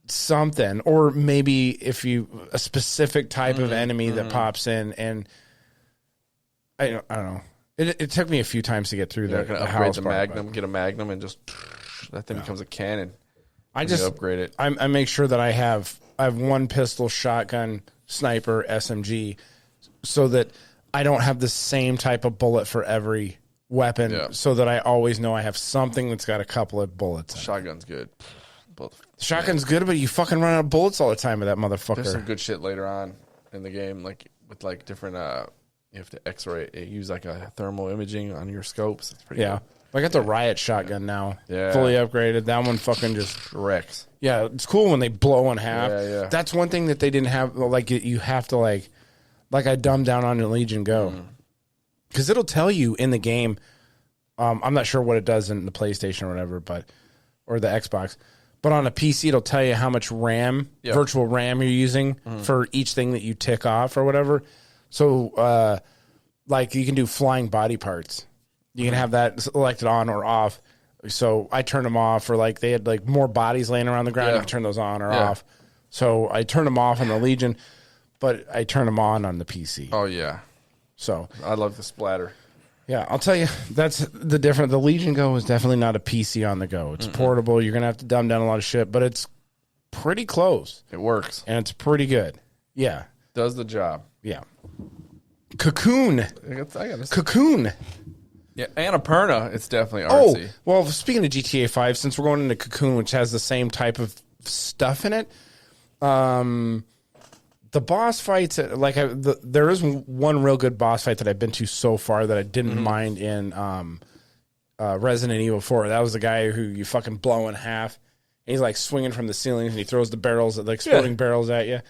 B: something, or maybe if a specific type of enemy that pops in, and I don't know. It took me a few times to get through that.
A: Upgrade
B: house
A: the Magnum, get a Magnum, and just that thing becomes a cannon.
B: I just
A: upgrade it.
B: I make sure that I have one pistol, shotgun, sniper, SMG, so that I don't have the same type of bullet for every weapon, so that I always know I have something that's got a couple of bullets.
A: Shotgun's good.
B: Shotgun's good, but you fucking run out of bullets all the time with that motherfucker.
A: There's some good shit later on in the game, like with like different. You have to X-ray. Use like a thermal imaging on your scopes. It's pretty good.
B: I got the riot shotgun now.
A: Yeah.
B: Fully upgraded. That one fucking just
A: wrecks.
B: Yeah, it's cool when they blow in half.
A: Yeah.
B: That's one thing that they didn't have. Like you have to like I dumbed down on the Legion Go. Because it'll tell you in the game. I'm not sure what it does in the PlayStation or whatever, or the Xbox. But on a PC, it'll tell you how much RAM, virtual RAM you're using for each thing that you tick off or whatever. So, like, you can do flying body parts. You can have that selected on or off. So I turned them off, or like they had like more bodies laying around the ground. You can turn those on or off. So I turned them off on the Legion, but I turned them on the PC.
A: Oh yeah.
B: So
A: I love the splatter.
B: Yeah, I'll tell you, that's the difference. The Legion Go is definitely not a PC on the go. It's portable. You're gonna have to dumb down a lot of shit, but it's pretty close.
A: It works,
B: and it's pretty good. Yeah,
A: does the job.
B: Yeah. Cocoon. Cocoon.
A: Yeah, Annapurna, it's definitely artsy.
B: Oh, well, speaking of GTA 5, since we're going into Cocoon, which has the same type of stuff in it, the boss fights, there is one real good boss fight that I've been to so far that I didn't mind in Resident Evil 4. That was the guy who you fucking blow in half. He's like swinging from the ceilings and he throws the barrels, the exploding barrels at you.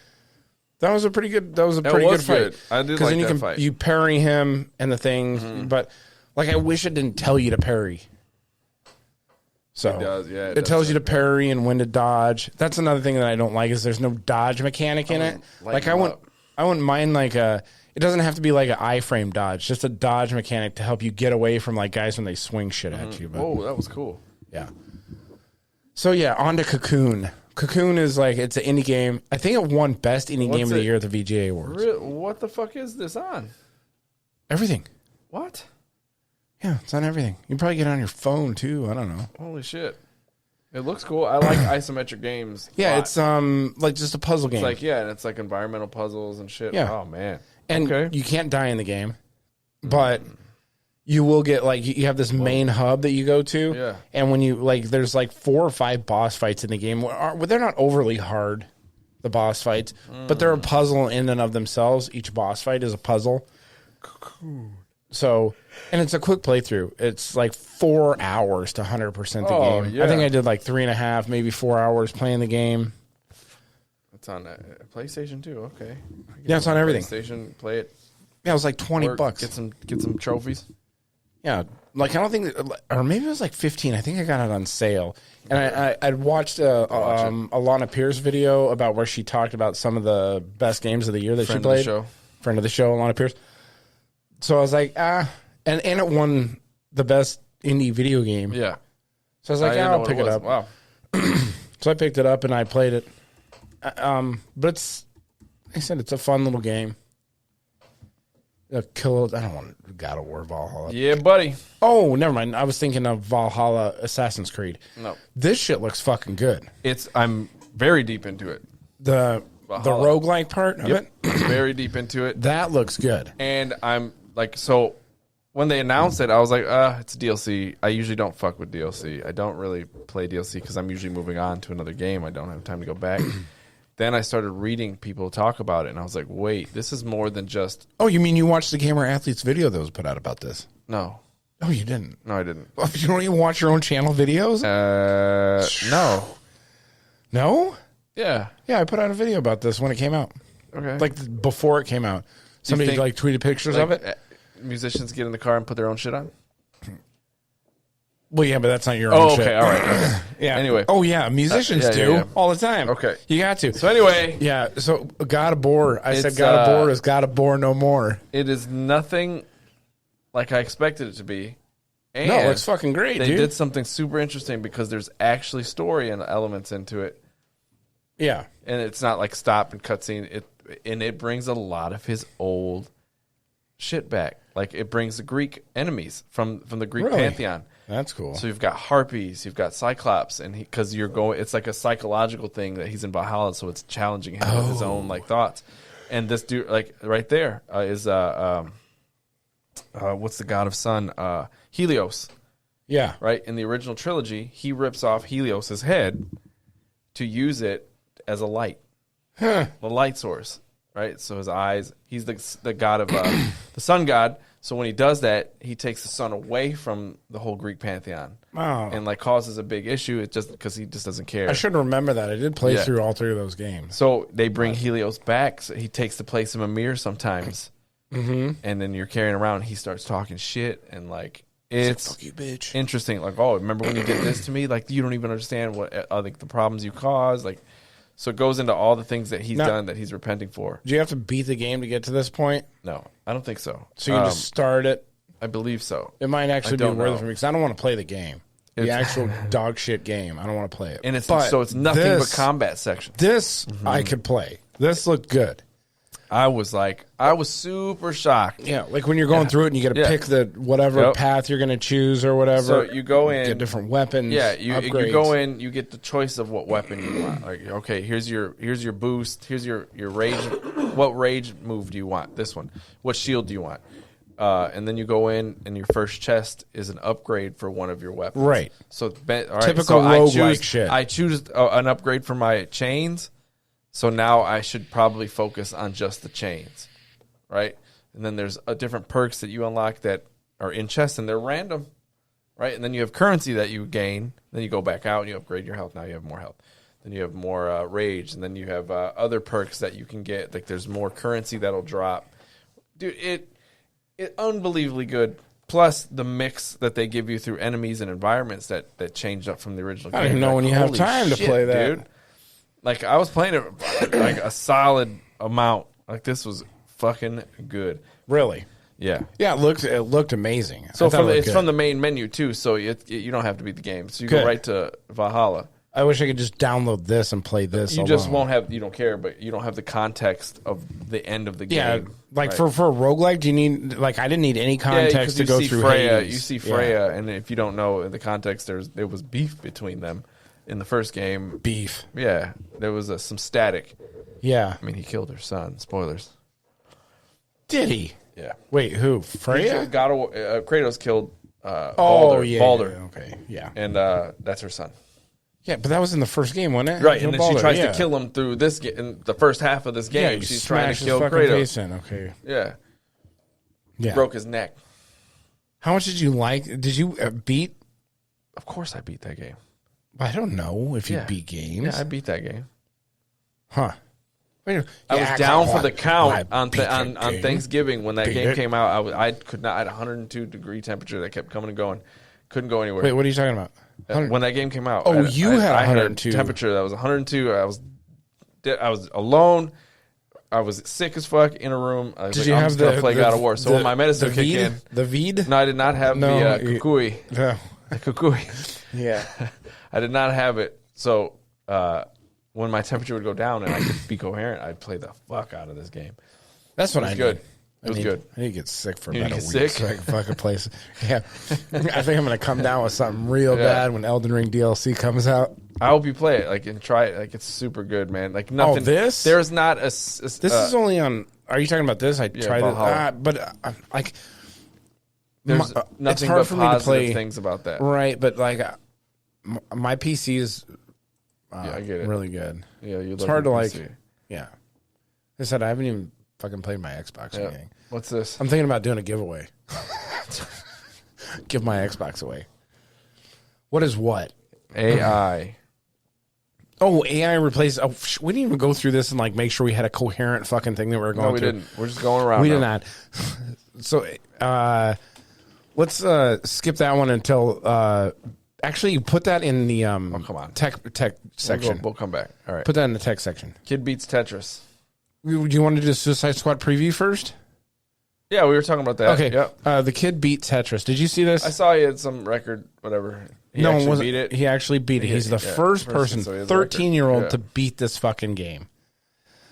B: That was a pretty good. That was a pretty good fight.
A: I did like that fight.
B: You parry him and the things, but like I wish it didn't tell you to parry. So
A: it does,
B: it tells you to parry and when to dodge. That's another thing that I don't like is there's no dodge mechanic in it. Like I wouldn't mind like It doesn't have to be like an iframe dodge, just a dodge mechanic to help you get away from like guys when they swing shit at you. But,
A: Oh, that was cool.
B: yeah. So yeah, on to Cocoon. Cocoon is like, it's an indie game. I think it won Best Indie Game of the Year at the VGA Awards.
A: What the fuck is this on?
B: Everything.
A: What?
B: Yeah, it's on everything. You can probably get it on your phone too. I don't know.
A: Holy shit. It looks cool. I like isometric games.
B: Yeah, it's like just a puzzle game.
A: It's like, yeah, and it's like environmental puzzles and shit.
B: Yeah.
A: Oh, man.
B: And you can't die in the game, but you will get like you have this main hub that you go to.
A: Yeah.
B: And when you like, there's like 4 or 5 boss fights in the game. They're not overly hard, the boss fights, but they're a puzzle in and of themselves. Each boss fight is a puzzle. So, and it's a quick playthrough. It's like 4 hours to 100% the game.
A: Yeah.
B: I think I did like 3.5, maybe 4 hours playing the game.
A: It's on PlayStation too. Okay.
B: Yeah, it's on everything.
A: PlayStation, play it.
B: Yeah, it was like $20.
A: Get some trophies.
B: Yeah, like I don't think, or maybe it was like 15. I think I got it on sale, and I'd watched Alana Pierce video about where she talked about some of the best games of the year that she played. Friend of the show, Alana Pierce. So I was like, and it won the best indie video game.
A: Yeah.
B: So I was like, I'll pick it up.
A: Wow.
B: So I picked it up and I played it. But it's, like I said, it's a fun little game. I don't want God of War Valhalla.
A: Yeah, buddy.
B: Oh, never mind. I was thinking of Valhalla Assassin's Creed.
A: No.
B: This shit looks fucking good.
A: I'm very deep into it.
B: The roguelike part of it?
A: Very deep into it.
B: That looks good.
A: And I'm like, so when they announced it, I was like, it's DLC. I usually don't fuck with DLC. I don't really play DLC because I'm usually moving on to another game. I don't have time to go back. Then I started reading people talk about it, and I was like, wait, this is more than just...
B: Oh, you mean you watched the Gamer Athletes video that was put out about this?
A: No.
B: Oh, you didn't?
A: No, I didn't.
B: You don't even watch your own channel videos?
A: No.
B: No?
A: Yeah.
B: Yeah, I put out a video about this when it came out.
A: Okay.
B: Like, before it came out. Somebody, like, tweeted pictures of it?
A: Musicians get in the car and put their own shit on?
B: Well, yeah, but that's not your own shit.
A: Okay, all right. Okay.
B: Yeah.
A: Anyway.
B: Oh, yeah, musicians do all the time.
A: Okay.
B: You got to.
A: So anyway.
B: Yeah, so God of War. I said God of War is God of War no more.
A: It is nothing like I expected it to be. And
B: no, it's fucking great,
A: They
B: dude.
A: did something super interesting because there's actually story and elements into it.
B: Yeah.
A: And it's not like stop and cutscene. It brings a lot of his old shit back. Like it brings the Greek enemies from the Greek pantheon.
B: That's cool.
A: So you've got harpies, you've got Cyclops, and because you're going, it's like a psychological thing that he's in Valhalla, so it's challenging him with his own like thoughts. And this dude, like right there, is what's the god of sun? Helios.
B: Yeah.
A: Right in the original trilogy, he rips off Helios's head to use it as a light, the light source. Right, so his eyes. He's the god of the sun god. So when he does that, he takes the sun away from the whole Greek pantheon, and like causes a big issue. It's just because he just doesn't care.
B: I should remember that. I did play through all 3 of those games.
A: So they bring Helios back. So he takes the place of Mimir sometimes, and then you're carrying around. He starts talking shit, and like it's
B: fuck you, bitch.
A: Interesting. Like, oh, remember when you did this to me? Like you don't even understand what like the problems you caused. Like. So it goes into all the things that he's done that he's repenting for.
B: Do you have to beat the game to get to this point?
A: No, I don't think so.
B: So you just start it?
A: I believe so.
B: It might actually be worth it for me because I don't want to play the game. The actual dog shit game. I don't want to play it.
A: And it's nothing but combat sections.
B: This I could play. This looked good.
A: I was super shocked.
B: Yeah, like when you're going through it and you get to pick the whatever path you're going to choose or whatever.
A: So you go in,
B: get different weapons.
A: Yeah, you go in, you get the choice of what weapon you want. Like, okay, here's your boost, here's your rage. What rage move do you want? This one. What shield do you want? And then you go in, and your first chest is an upgrade for one of your weapons.
B: Right.
A: So typical
B: roguelike shit.
A: I choose an upgrade for my chains. So now I should probably focus on just the chains, right? And then there's different perks that you unlock that are in chests, and they're random, right? And then you have currency that you gain. Then you go back out and you upgrade your health. Now you have more health. Then you have more rage, and then you have other perks that you can get. Like there's more currency that'll drop. Dude, it unbelievably good. Plus the mix that they give you through enemies and environments that changed up from the original game.
B: I don't even know when you have time to play that.
A: Dude. Like, I was playing it like a solid amount. Like, this was fucking good.
B: Really?
A: Yeah.
B: Yeah, it looked amazing.
A: So it's from the main menu too, so you don't have to beat the game. So you go right to Valhalla.
B: I wish I could just download this and play this.
A: You just won't have. You don't care, but you don't have the context of the end of the game.
B: Yeah, like for a roguelike, do you need? Like, I didn't need any context to go through
A: Freya.
B: Hades.
A: You see Freya, and if you don't know the context, there was beef between them in the first game.
B: Beef.
A: Yeah, there was some static.
B: Yeah,
A: I mean, he killed her son. Spoilers.
B: Did he?
A: Yeah.
B: Wait, who? Freya?
A: Kratos killed
B: Baldur.
A: Okay,
B: yeah.
A: And that's her son.
B: Yeah, but that was in the first game, wasn't it?
A: Right, and then she tries to kill him through this in the first half of this game.
B: Yeah,
A: she's trying to kill Kratos.
B: Okay.
A: Yeah. Broke his neck.
B: How much did you like? Did you beat?
A: Of course I beat that game.
B: I don't know if you beat games.
A: Yeah, I beat that game.
B: Huh.
A: I was down for the count on Thanksgiving when that game came out. I could not. I had 102-degree temperature that kept coming and going. Couldn't go anywhere.
B: Wait, what are you talking about?
A: When that game came out.
B: Oh, you had 102.
A: I had a temperature that was 102. I was alone. I was sick as fuck in a room. I was
B: Did you have the
A: play God of War? So when my medicine kicked in,
B: the Veed?
A: No, I did not have the kukui.
B: No.
A: The kukui.
B: Yeah,
A: I did not have it. So when my temperature would go down and I could be coherent, I'd play the fuck out of this game.
B: That's what I did.
A: Good. It was good.
B: I need to get sick for
A: about
B: a week
A: sick?
B: so I can fucking play. Yeah, I think I'm gonna come down with something real bad when Elden Ring DLC comes out.
A: I hope you play it and try it. Like, it's super good, man. Like, nothing.
B: Oh, this?
A: There's not a.
B: This is only on. Are you talking about this? I tried it, but like.
A: There's nothing
B: it's hard
A: but
B: for me to play
A: things about that.
B: Right, but like my PC is
A: I get it.
B: really good.
A: Yeah,
B: it's hard to like. Yeah, I said I haven't even fucking played my Xbox game.
A: What's this?
B: I'm thinking about doing a giveaway. Give my Xbox away. What is what?
A: AI.
B: Oh, AI replaced. Oh, we didn't even go through this and like make sure we had a coherent fucking thing that we were going through.
A: No, we didn't. We're just going around.
B: We did not. So, let's skip that one until. Actually, put that in the
A: come on.
B: tech section.
A: We'll come back. All right.
B: Put that in the tech section.
A: Kid beats Tetris.
B: Do you want to do a Suicide Squad preview first?
A: Yeah, we were talking about that.
B: Okay.
A: Yep.
B: The kid beat Tetris. Did you see this?
A: I saw he had some record, whatever. He actually beat it.
B: He actually beat it. He's the first person, 13-year-old, to beat this fucking game.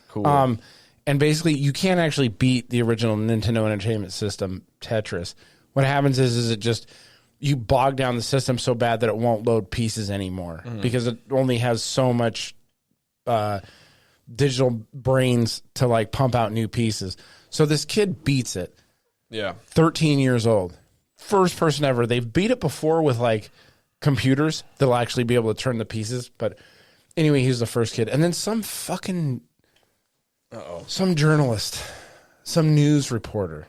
A: Cool.
B: And basically, you can't actually beat the original Nintendo Entertainment System Tetris. What happens is it just you bog down the system so bad that it won't load pieces anymore because it only has so much digital brains to like pump out new pieces. So this kid beats it.
A: Yeah.
B: 13 years old. First person ever. They've beat it before with like computers that'll actually be able to turn the pieces. But anyway, he's the first kid. And then some fucking some journalist, some news reporter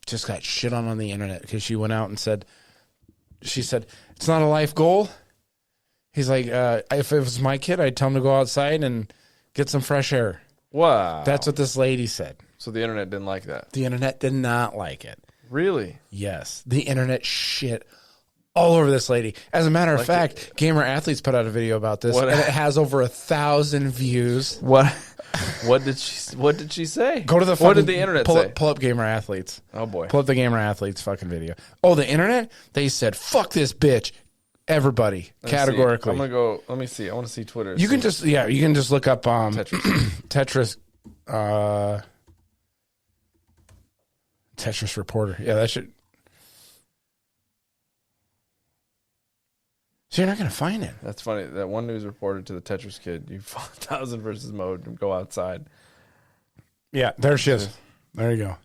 B: just got shit on the internet because she went out and said, it's not a life goal. He's like, if it was my kid, I'd tell him to go outside and get some fresh air.
A: Wow.
B: That's what this lady said.
A: So the internet didn't like that.
B: The internet did not like it.
A: Really?
B: Yes. The internet shit all over this lady. As a matter of fact, Gamer Athletes put out a video about this, and it has over 1,000 views.
A: What did she say?
B: Go to the
A: what did the internet say?
B: Pull up Gamer Athletes.
A: Oh boy.
B: Pull up the Gamer Athletes fucking video. Oh, the internet? They said, fuck this bitch. Everybody. Categorically.
A: I'm gonna go. Let me see. I want to see Twitter.
B: You can just look up Tetris. Tetris reporter. Yeah, that should. So you're not going to find it.
A: That's funny. That one news reporter to the Tetris kid, you 1,000 versus mode and go outside.
B: Yeah, there she is. There you go.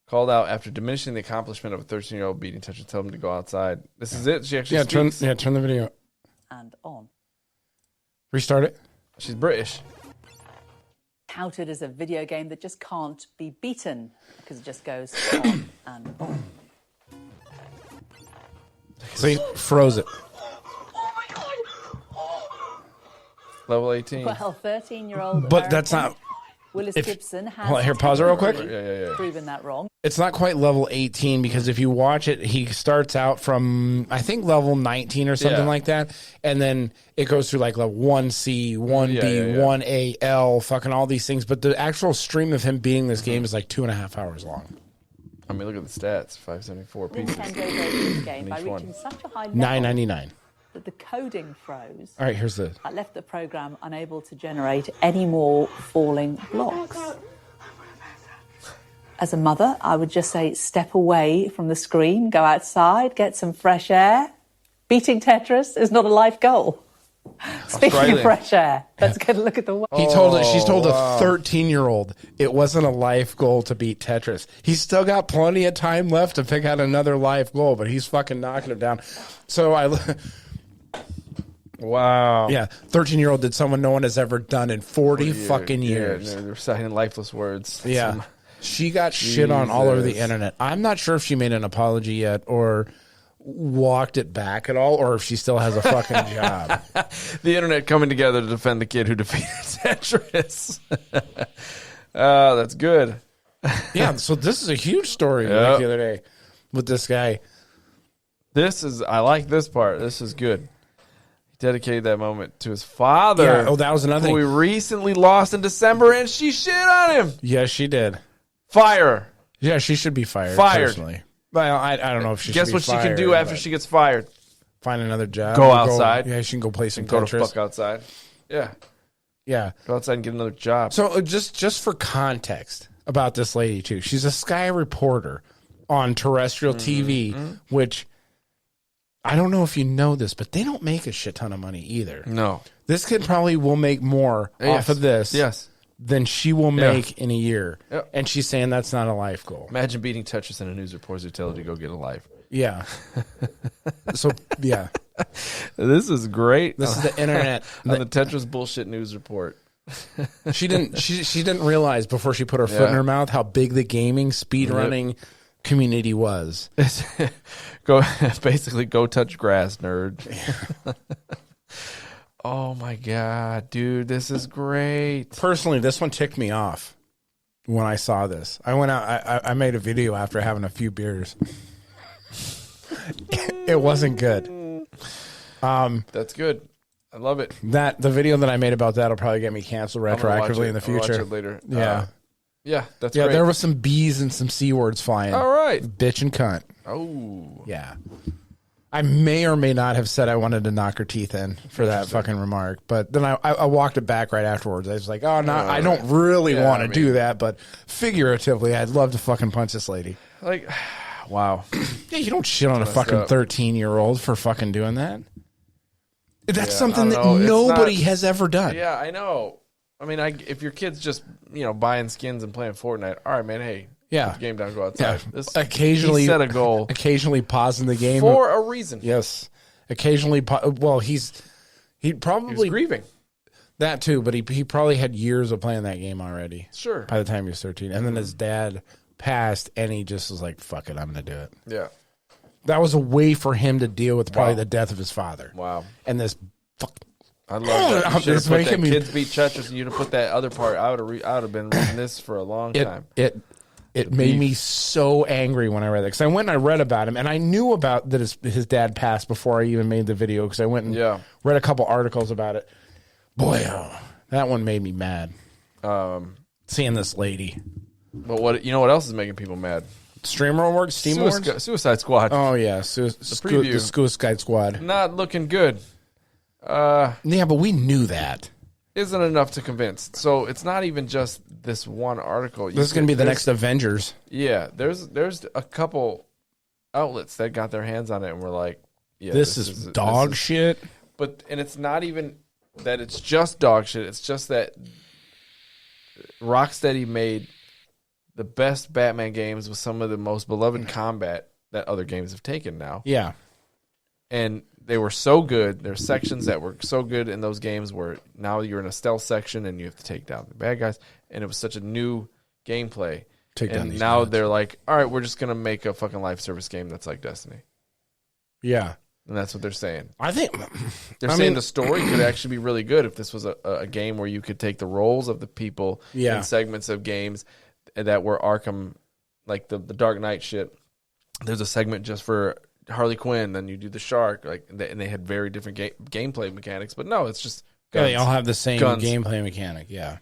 A: Called out after diminishing the accomplishment of a 13-year-old beating Tetris, tell him to go outside. This is it. She actually speaks.
B: Turn the video.
D: And on.
B: Restart it.
A: She's British.
D: Touted as a video game that just can't be beaten because it just goes on and on.
B: So he froze it.
A: Level 18.
D: Well, 13-year-old.
B: But that's not.
D: Willis Gibson has
B: here, pause it real quick.
D: proven that wrong.
B: It's not quite level 18 because if you watch it, he starts out from, I think, level 19 or something like that. And then it goes through like level 1C, 1B, 1AL, fucking all these things. But the actual stream of him beating this game is like 2.5 hours long.
A: I mean, look at the stats. 574 pieces.
D: Nintendo wrote this game by reaching such a high level
B: $9.99.
D: that the coding froze.
B: All right, here's the.
D: I left the program unable to generate any more falling blocks. As a mother, I would just say step away from the screen, go outside, get some fresh air. Beating Tetris is not a life goal. Speaking of fresh air, let's get a look at the world.
B: She's told a 13-year-old it wasn't a life goal to beat Tetris. He's still got plenty of time left to pick out another life goal, but he's fucking knocking it down. So
A: wow.
B: Yeah, 13-year-old did someone no one has ever done in 40 fucking years.
A: Yeah, they're reciting lifeless words.
B: Yeah. She got shit on all over the internet. I'm not sure if she made an apology yet or walked it back at all or if she still has a fucking job.
A: The internet coming together to defend the kid who defeated Tetris. That's good.
B: Yeah, so this is a huge story like the other day with this guy.
A: I like this part. This is good. He dedicated that moment to his father.
B: Yeah, that was another thing.
A: Who we recently lost in December, and she shit on him.
B: Yes, she did.
A: Fire her.
B: Yeah, she should be fired.
A: Fired.
B: Personally. Well, I don't know if she
A: Guess
B: should be
A: what
B: fired,
A: she can do after she gets fired?
B: Find another job.
A: Go outside.
B: Yeah, she can go play some
A: Go
B: Tetris.
A: to fuck outside. Yeah.
B: Yeah.
A: Go outside and get another job.
B: So just for context about this lady, too. She's a Sky reporter on terrestrial TV, which I don't know if you know this, but they don't make a shit ton of money either.
A: No.
B: This kid probably will make more off of this than she will make in a year.
A: Yep.
B: And she's saying that's not a life goal.
A: Imagine beating Tetris in a news reporter's utility to go get a life.
B: Yeah. So, yeah.
A: This is great.
B: This is the internet.
A: On the Tetris bullshit news report.
B: She didn't realize before she put her foot in her mouth how big the gaming speedrunning community was.
A: Go touch grass, nerd. Oh my god, dude, this is great.
B: Personally, this one ticked me off when I saw this. I went out. I made a video after having a few beers. It wasn't good.
A: That's good. I love it.
B: The video that I made about that will probably get me canceled retroactively in the future.
A: I'll watch it later.
B: Yeah.
A: Yeah, that's great.
B: There was some B's and some C words flying.
A: All right.
B: Bitch and cunt.
A: Oh.
B: Yeah. I may or may not have said I wanted to knock her teeth in for that fucking remark, but then I walked it back right afterwards. I was like, oh, no, I don't really want to do that, but figuratively, I'd love to fucking punch this lady.
A: Like, wow.
B: Yeah, you don't shit on a fucking 13-year-old for fucking doing that. That's something that nobody has ever done.
A: Yeah, I know. I mean, if your kid's just, buying skins and playing Fortnite, all right, man, hey.
B: Yeah.
A: Put the game down, go outside.
B: Yeah. Occasionally
A: he set a goal.
B: Occasionally pausing the game.
A: For a reason.
B: Yes. Occasionally, he probably...
A: He was grieving.
B: That too, but he probably had years of playing that game already.
A: Sure.
B: By the time he was 13. And then his dad passed, and he just was like, fuck it, I'm going to do it.
A: Yeah.
B: That was a way for him to deal with probably the death of his father.
A: Wow.
B: And this fuck...
A: I love that. You should have put that kids beat Tetris, and you'd have put that other part. I would have been reading this for a long time.
B: It made me so angry when I read that, because I went and I read about him, and I knew about that his dad passed before I even made the video, because I went and read a couple articles about it. Boy, that one made me mad. Seeing this lady.
A: But what else is making people mad?
B: Streamer awards, Steam awards,
A: Suicide Squad.
B: Oh yeah, the Suicide Squad.
A: Not looking good.
B: Yeah, but we knew that.
A: Isn't enough to convince. So it's not even just this one article.
B: This is going to be the next Avengers.
A: Yeah, there's a couple outlets that got their hands on it and were like, yeah,
B: this is dog shit.
A: And it's not even that it's just dog shit. It's just that Rocksteady made the best Batman games with some of the most beloved combat that other games have taken now.
B: Yeah.
A: And they were so good. There's sections that were so good in those games where now you're in a stealth section and you have to take down the bad guys. And it was such a new gameplay. And now they're like, all right, we're just going to make a fucking live service game that's like Destiny.
B: Yeah.
A: And that's what they're saying.
B: I think
A: they're saying the story could actually be really good if this was a game where you could take the roles of the people in segments of games that were Arkham, like the Dark Knight shit. There's a segment just for Harley Quinn, then you do the Shark, and they had very different gameplay mechanics. But no, it's just guns.
B: Yeah, they all have the same gameplay mechanic. Yeah.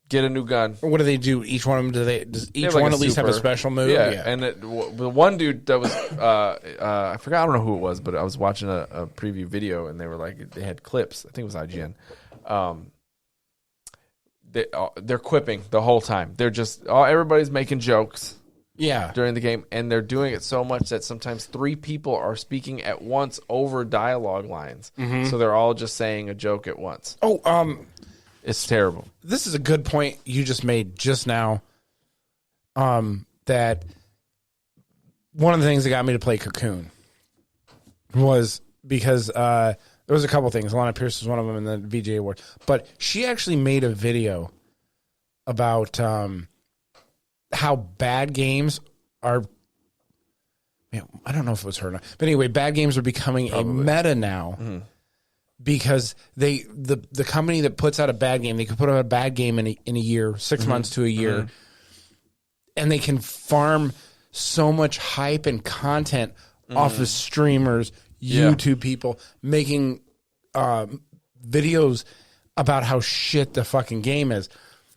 A: Get a new gun.
B: What do they do? Each one of them, does each one at least have a special move?
A: Yeah. And the one dude that was, I forgot, I don't know who it was, but I was watching a preview video and they were like, they had clips. I think it was IGN. They're quipping the whole time. They're just, everybody's making jokes.
B: Yeah.
A: During the game. And they're doing it so much that sometimes 3 people are speaking at once over dialogue lines. Mm-hmm. So they're all just saying a joke at once. It's terrible.
B: This is a good point you just made just now. That one of the things that got me to play Cocoon was because there was a couple things. Alana Pierce was one of them in the VGA Award. But she actually made a video about how bad games are. I don't know if it was her or not. But anyway, bad games are becoming a meta now. Mm-hmm. Because the company that puts out a bad game, they could put out a bad game in a year, 6 months to a year, and they can farm so much hype and content off of streamers, YouTube people, making videos about how shit the fucking game is.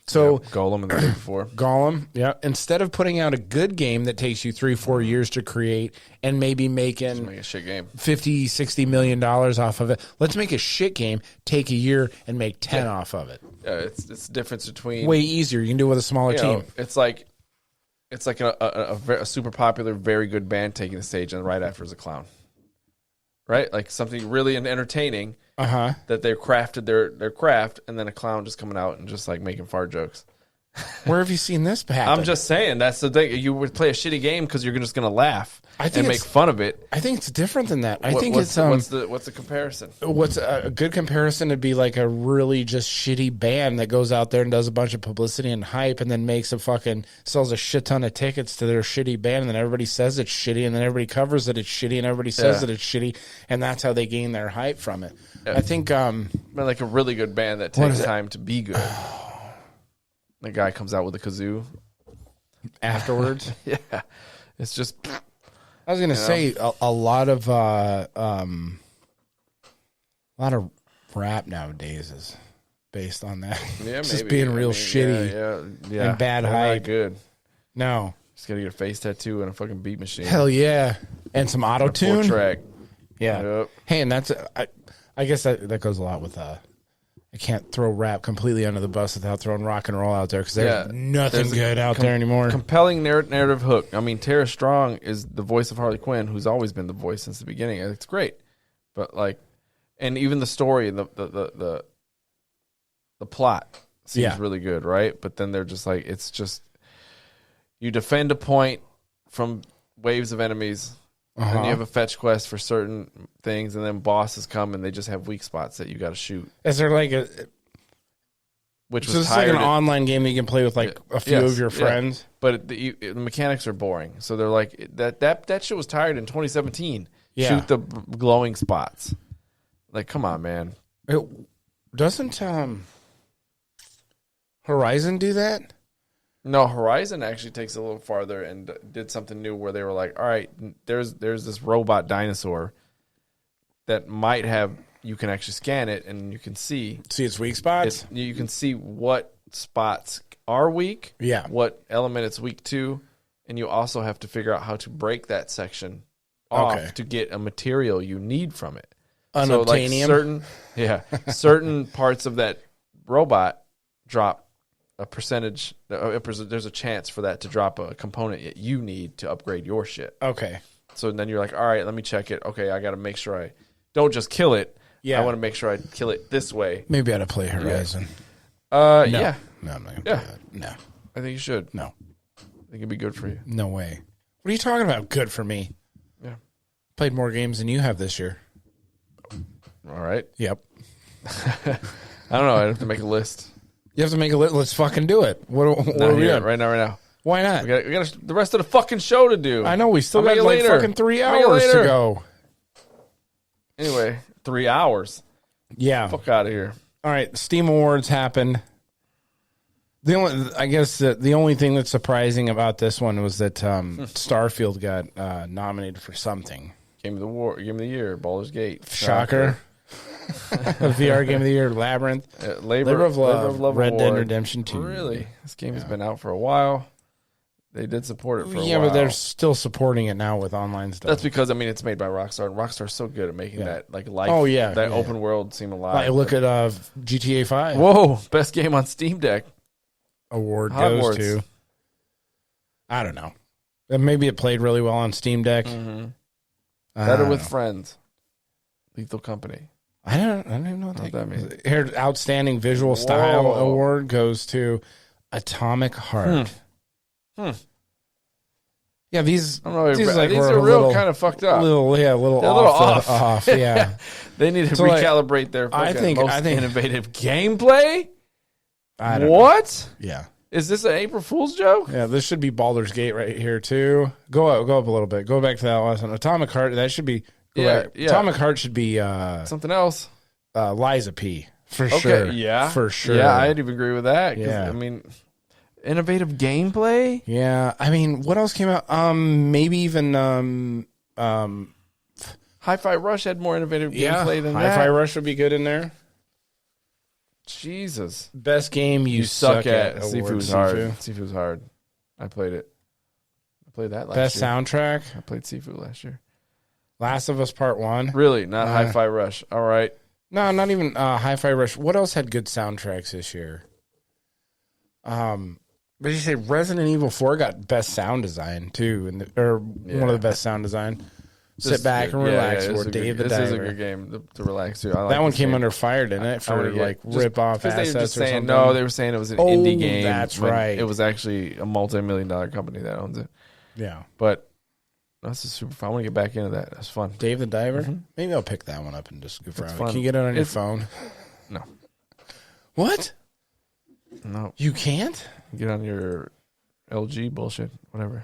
B: So
A: Golem in the day before.
B: Golem, instead of putting out a good game that takes you 3-4 years to create and maybe making
A: make a shit game.
B: $50-60 million off of it, let's make a shit game, take a year, and make 10 off of it.
A: Yeah, it's the difference between
B: way easier. You can do it with a smaller team.
A: It's like a super popular, very good band taking the stage, and right after is a clown. Right, like something really entertaining. That they've crafted their craft, and then a clown just coming out and just like making fart jokes.
B: Where have you seen this happen?
A: I'm just saying that's the thing. You would play a shitty game because you're just going to laugh and make fun of it.
B: I think it's different than that. I think
A: what's the comparison?
B: What's a good comparison would be like a really just shitty band that goes out there and does a bunch of publicity and hype, and then sells a shit ton of tickets to their shitty band, and then everybody says it's shitty, and then everybody covers that it's shitty, and everybody says that it's shitty, and that's how they gain their hype from it. Yeah. I think
A: like a really good band that takes time to be good. The guy comes out with a kazoo
B: afterwards.
A: It's just.
B: I was going to say a lot of rap nowadays is based on that.
A: Yeah,
B: just being real shitty.
A: Yeah.
B: And bad hype.
A: Not good.
B: No.
A: Just gotta get a face tattoo and a fucking beat machine.
B: Hell yeah, and some auto tune.
A: Track.
B: Yeah. Yep. Hey, and that's I guess that goes a lot with I can't throw rap completely under the bus without throwing rock and roll out there because there's nothing good out there anymore.
A: Compelling narrative hook. I mean, Tara Strong is the voice of Harley Quinn, who's always been the voice since the beginning. It's great, but and even the story and the plot seems really good, right? But then they're just like, it's just you defend a point from waves of enemies. And you have a fetch quest for certain things, and then bosses come and they just have weak spots that you got to shoot.
B: Is there like
A: which
B: was like an online game that you can play with a few of your friends?
A: But the mechanics are boring, so they're like that shit was tired in 2017. Shoot the glowing spots. Like, come on, man.
B: Doesn't Horizon do that?
A: No, Horizon actually takes it a little farther and did something new where they were like, all right, there's this robot dinosaur that might have, you can actually scan it and you can see
B: its weak spots.
A: You can see what spots are weak, what element it's weak to, and you also have to figure out how to break that section off to get a material you need from it.
B: Unobtainium.
A: So certain parts of that robot drop a percentage. There's a chance for that to drop a component that you need to upgrade your shit.
B: Okay.
A: So then you're like, all right, let me check it. Okay, I got to make sure I don't just kill it. Yeah. I want to make sure I kill it this way.
B: Maybe I ought to play Horizon.
A: No. Yeah.
B: No, I'm not going to play that. No.
A: I think you should.
B: No.
A: I think it'd be good for you.
B: No way. What are you talking about? Good for me.
A: Yeah.
B: Played more games than you have this year.
A: All right.
B: Yep.
A: I don't know. I'd have to make a list.
B: You have to make a list. Let's fucking do it. What are we at?
A: Right now.
B: Why not?
A: We got the rest of the fucking show to do.
B: I know. We still got like fucking 3 hours to go.
A: Anyway, 3 hours.
B: Yeah.
A: Fuck out of here.
B: All right, Steam Awards happened. The only thing that's surprising about this one was that Starfield got nominated for something.
A: Game of the Year, Baldur's Gate.
B: Shocker. VR Game of the Year, Labyrinth. Labor of Love, Red Dead Redemption 2.
A: Really? This game has been out for a while. They did support it for a while.
B: Yeah, but they're still supporting it now with online stuff.
A: That's because, it's made by Rockstar, and Rockstar's so good at making that life, open world seem alive.
B: Like, look at GTA 5.
A: Whoa, best game on Steam Deck.
B: Award goes to, I don't know. Maybe it played really well on Steam Deck.
A: Mm-hmm. Better with Friends. Lethal Company.
B: I don't even know what that means. Here, Outstanding Visual Style Award goes to Atomic Heart. Yeah, these are
A: real kind of fucked up.
B: A little off. Yeah,
A: they need to recalibrate their. I think innovative gameplay.
B: I don't
A: what?
B: Know. Yeah,
A: is this an April Fool's joke?
B: Yeah, this should be Baldur's Gate right here too. Go up a little bit. Go back to that last one. Atomic Heart. That should be. Yeah. Atomic Heart should be
A: something else.
B: Liza P. For sure.
A: Yeah,
B: for sure.
A: Yeah, I'd even agree with that. Yeah, innovative gameplay.
B: Yeah, what else came out? Maybe even
A: Hi-Fi Rush had more innovative gameplay than that.
B: Hi-Fi Rush would be good in there.
A: Jesus,
B: best game you suck at.
A: Sifu's hard. Sifu's hard. I played it. I played that last year.
B: Best soundtrack.
A: I played Sifu last year.
B: Last of Us Part 1.
A: Really? Not Hi-Fi Rush. All right.
B: No, not even Hi-Fi Rush. What else had good soundtracks this year? But you say Resident Evil 4 got best sound design too, one of the best sound design. Sit back and relax. Or Dave the Diver. This
A: is a good game to relax to.
B: That one came under fire, didn't it? For rip off assets or something.
A: No, they were saying it was an indie game.
B: That's right.
A: It was actually a multi-million-dollar company that owns it.
B: Yeah,
A: but that's super fun. I want to get back into that. That's fun.
B: Dave the Diver. Mm-hmm. Maybe I'll pick that one up and just go for it. Can you get it on your phone?
A: No.
B: What?
A: No,
B: you can't
A: get on your LG bullshit. Whatever.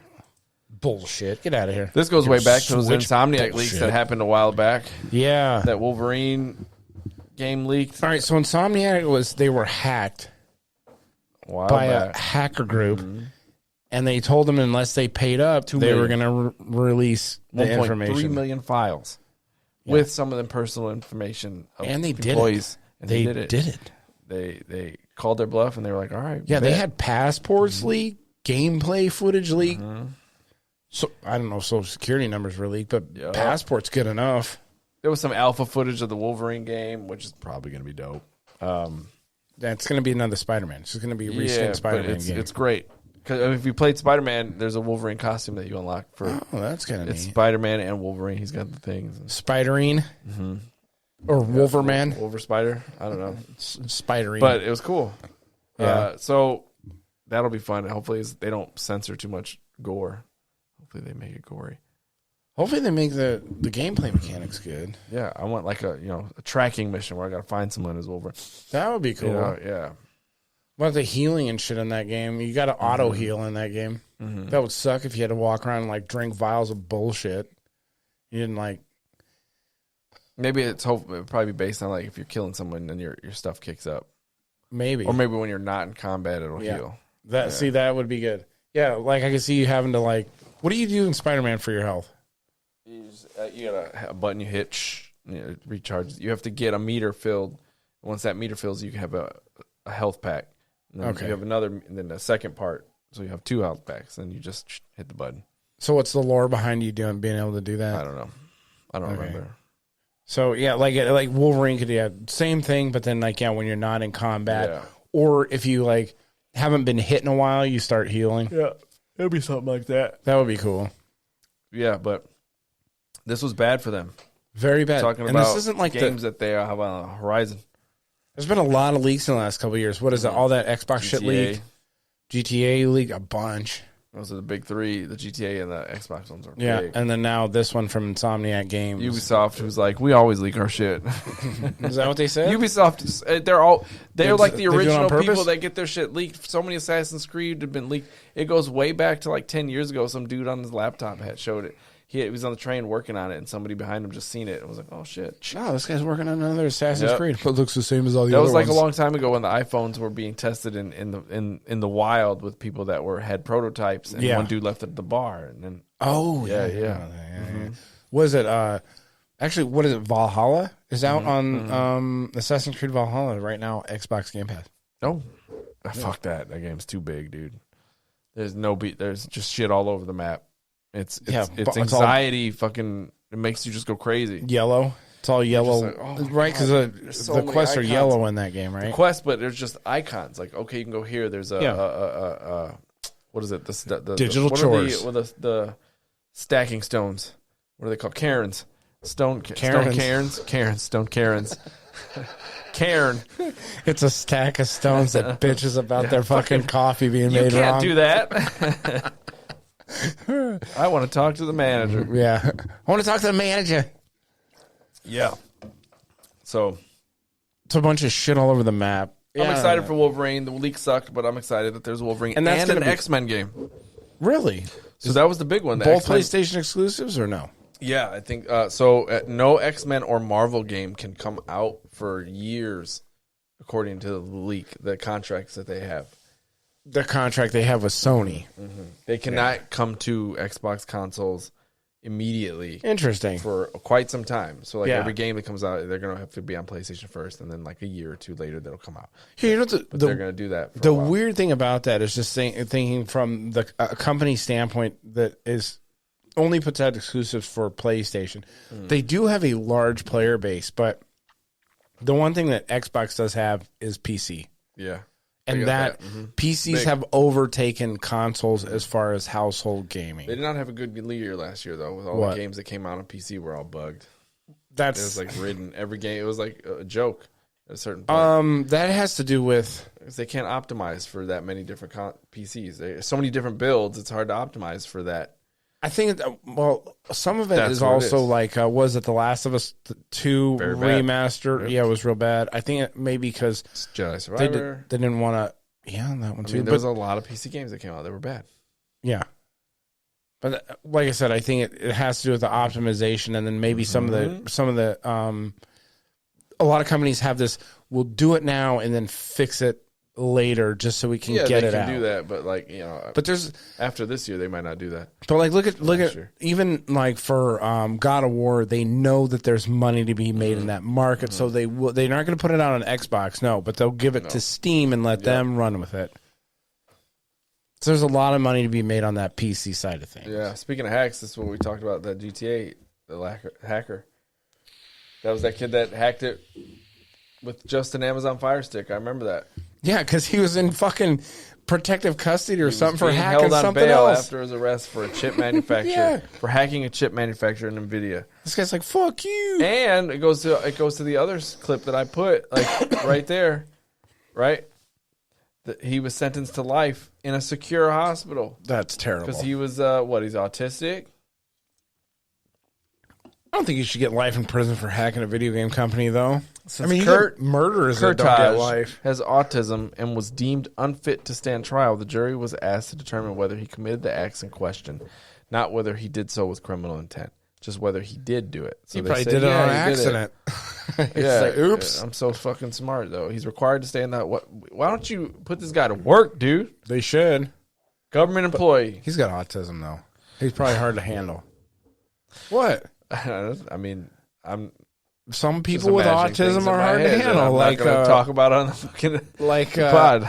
B: Bullshit. Get out of here.
A: This goes way back to those Insomniac leaks that happened a while back.
B: Yeah.
A: That Wolverine game leaked.
B: All right, so Insomniac they were hacked by a hacker group, and they told them unless they paid up, they were going to release the information.
A: 3 million files with some of them personal information of
B: and they
A: employees.
B: And they did it.
A: They called their bluff, and they were like, all right.
B: Yeah, they had passports leaked, gameplay footage leaked. So I don't know if Social Security numbers were leaked, but passport's good enough.
A: There was some alpha footage of the Wolverine game, which is probably going to be dope.
B: That's going to be another Spider-Man. It's just going to be a reskinned Spider-Man game. It's
A: great. Because if you played Spider-Man, there's a Wolverine costume that you unlock for.
B: Oh, that's kind of neat.
A: It's Spider-Man and Wolverine. He's got the things.
B: Spiderine? Or Wolverman?
A: Wolver Spider? I don't know.
B: Spiderine.
A: But it was cool. Yeah. So that'll be fun. Hopefully they don't censor too much gore. Hopefully they make it gory.
B: Hopefully they make the gameplay mechanics good.
A: Yeah, I want like a tracking mission where I got to find someone as Wolverine.
B: That would be cool.
A: Yeah.
B: What about the healing and shit in that game? You got to auto heal in that game. That would suck if you had to walk around and like drink vials of bullshit. You didn't like.
A: Maybe it'll probably be based on like if you're killing someone and your stuff kicks up.
B: Maybe.
A: Or maybe when you're not in combat it'll heal.
B: See, that would be good. Yeah, like I can see you having to like. What do you do in Spider-Man for your health?
A: You got a button you hit, it recharges. You have to get a meter filled. Once that meter fills, you can have a health pack. And then you have another, and then the second part. So you have 2 health packs. Then you just hit the button.
B: So what's the lore behind you being able to do that?
A: I don't know. I don't remember.
B: So yeah, like Wolverine could same thing, but then when you're not in combat, or if you like haven't been hit in a while, you start healing.
A: Yeah, it'd be something like that.
B: That would be cool.
A: Yeah, but this was bad for them.
B: Very bad.
A: Talking about this isn't like games that they have on the horizon.
B: There's been a lot of leaks in the last couple of years. What is it? All that Xbox shit leaked. GTA leaked a bunch. Those
A: are the big 3. The GTA and the Xbox ones are
B: big. And then now this one from Insomniac Games.
A: Ubisoft, who's like, we always leak our shit.
B: Is that what they said?
A: Ubisoft, they're like the original people that get their shit leaked. So many Assassin's Creed have been leaked. It goes way back to like 10 years ago. Some dude on his laptop showed it. he was on the train working on it, and somebody behind him just seen it and was like, "Oh shit!"
B: No, this guy's working on another Assassin's Creed. But it looks the same as all the
A: other
B: other ones.
A: That was like a long time ago when the iPhones were being tested in the wild with people that had prototypes, and one dude left at the bar, and then
B: yeah. Was it actually? What is it? Valhalla is out on Assassin's Creed Valhalla right now. Xbox Game Pass.
A: Oh, fuck that! That game's too big, dude. There's there's just shit all over the map. It's anxiety. Fucking, it makes you just go crazy.
B: Yellow. It's all yellow, like, right? Because the quests are yellow in that game, right?
A: The quest, but there's just icons. Like, okay, you can go here. There's what is it? The
B: digital chores.
A: The stacking stones. What are they called? Cairns. Stone Cairns. Cairn.
B: It's a stack of stones that bitches about their fucking coffee being made wrong.
A: You can't do that. I want to talk to the manager.
B: Yeah. I want to talk to the manager.
A: Yeah. So
B: it's a bunch of shit all over the map.
A: I'm excited for Wolverine. The leak sucked, but I'm excited that there's Wolverine and an X-Men game.
B: Really?
A: So that was the big one.
B: Both PlayStation exclusives or no?
A: Yeah, I think so. No X-Men or Marvel game can come out for years, according to the leak, the contracts that they have.
B: The contract they have with Sony.
A: Mm-hmm. They cannot come to Xbox consoles immediately.
B: Interesting.
A: For quite some time. So like every game that comes out, they're going to have to be on PlayStation first, and then like a year or two later, that'll come out.
B: Hey, you know,
A: they're going to do that.
B: The weird thing about that is just thinking from the company standpoint that is only puts out exclusives for PlayStation. They do have a large player base, but the one thing that Xbox does have is PC.
A: Yeah.
B: And that PCs have overtaken consoles as far as household gaming.
A: They did not have a good year last year, though, with all the games that came out on PC were all bugged. It was like ridden. Every game, it was like a joke at a certain point.
B: That has to do with...
A: Because they can't optimize for that many different PCs. There's so many different builds, it's hard to optimize for that.
B: I think, some of it is also like, was it The Last of Us 2 remaster? Yep. Yeah, it was real bad. I think it maybe because
A: Jedi Survivor.
B: They didn't want to, that one too.
A: I mean, there was a lot of PC games that came out that were bad.
B: Yeah. But like I said, I think it has to do with the optimization, and then maybe some of the a lot of companies have this, we'll do it now and then fix it later just so we can get it out.
A: Yeah, they can do that, but like, but there's after this year they might not do that.
B: But like look at even like for God of War, they know that there's money to be made in that market, so they're not going to put it out on Xbox, but they'll give it to Steam and let them run with it. So there's a lot of money to be made on that PC side of things.
A: Yeah, speaking of hacks, this is what we talked about, that GTA, the hacker. That was that kid that hacked it with just an Amazon Fire Stick. I remember that.
B: Yeah, because he was in fucking protective custody or something for hacking something else.
A: After his arrest for a chip manufacturer, for hacking a chip manufacturer in NVIDIA.
B: This guy's like, "Fuck you!"
A: And it goes to the other clip that I put, like right there, right. He was sentenced to life in a secure hospital.
B: That's terrible.
A: Because he was he's autistic.
B: I don't think you should get life in prison for hacking a video game company, though.
A: Since
B: murderers that don't get life.
A: Has autism and was deemed unfit to stand trial. The jury was asked to determine whether he committed the acts in question, not whether he did so with criminal intent, just whether he did do it. So
B: he probably did it on accident.
A: Yeah, like, oops. I'm so fucking smart, though. He's required to stay in that. Why don't you put this guy to work, dude?
B: They should.
A: Government employee.
B: He's got autism, though. He's probably hard to handle. What?
A: I mean,
B: some people with autism are hard to handle.
A: Like talk about it on the fucking
B: pod.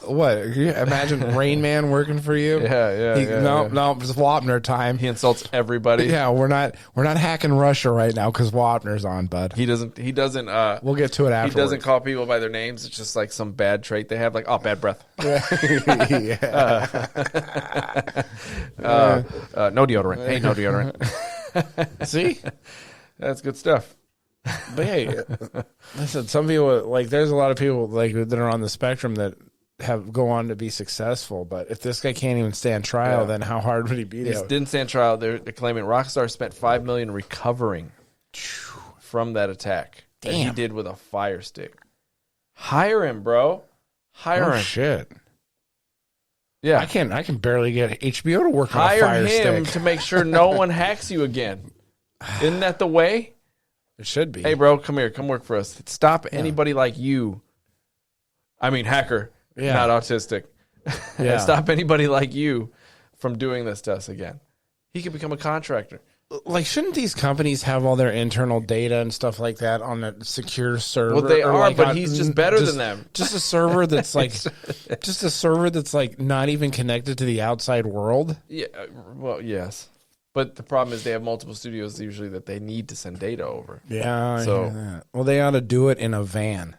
B: What? Imagine Rain Man working for you.
A: Yeah.
B: No, it's Wapner time.
A: He insults everybody.
B: Yeah, we're not hacking Russia right now because Wapner's on, bud.
A: He doesn't.
B: We'll get to it afterwards.
A: He doesn't call people by their names. It's just like some bad trait they have, like bad breath. No deodorant. Hey, no deodorant.
B: See?
A: That's good stuff.
B: But hey, listen, some people, like, there's a lot of people like that are on the spectrum that go on to be successful. But if this guy can't even stand trial, then how hard would he be?
A: He didn't stand trial. They're claiming Rockstar spent $5 million recovering from that attack that he did with a Fire Stick. Hire him, bro. Hire him.
B: Shit.
A: Yeah.
B: I can barely get HBO to work on a
A: Hire
B: Fire
A: him
B: Stick.
A: to make sure no one hacks you again. Isn't that the way?
B: It should be.
A: Hey, bro, come here. Come work for us. Stop anybody like you. I mean, hacker, not autistic.
B: Yeah.
A: Stop anybody like you from doing this to us again. He could become a contractor.
B: Like, shouldn't these companies have all their internal data and stuff like that on a secure server?
A: Well, they
B: Or
A: are,
B: like
A: but he's just better than them.
B: Just a server that's like, not even connected to the outside world.
A: Yeah, well, yes. But the problem is they have multiple studios usually that they need to send data over.
B: Yeah. I
A: So-
B: hear that. Well, they ought to do it in a van.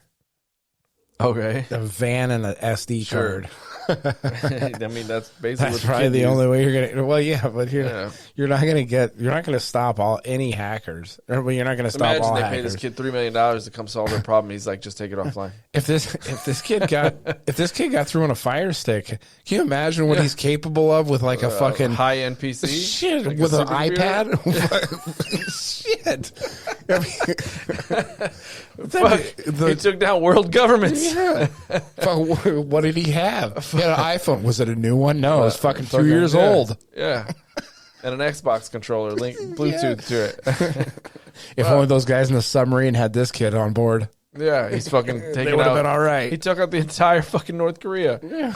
A: Okay.
B: A van and an SD
A: Sure.
B: card.
A: I mean, that's basically
B: That's
A: what
B: probably the only way you're gonna. Well, yeah, but you're not gonna stop any hackers. Or, well, you're not gonna stop
A: Imagine
B: all
A: they
B: hackers.
A: pay this kid $3 million to come solve their problem. He's like, just take it offline.
B: If this kid got through on a Fire Stick, can you imagine what he's capable of with like a fucking
A: high-end PC?
B: shit
A: Like
B: with
A: a
B: an
A: supercomputer?
B: iPad? Shit.
A: Fuck, he took down world governments.
B: Yeah. Fuck, what did he have? He had an iPhone. Was it a new one? No, it was fucking 2 years old.
A: Yeah. And an Xbox controller link Bluetooth to it.
B: If one of those guys in the submarine had this kid on board,
A: Yeah, he's fucking
B: they
A: taking
B: would have
A: out.
B: been all right.
A: He took out the entire fucking North Korea.
B: Yeah.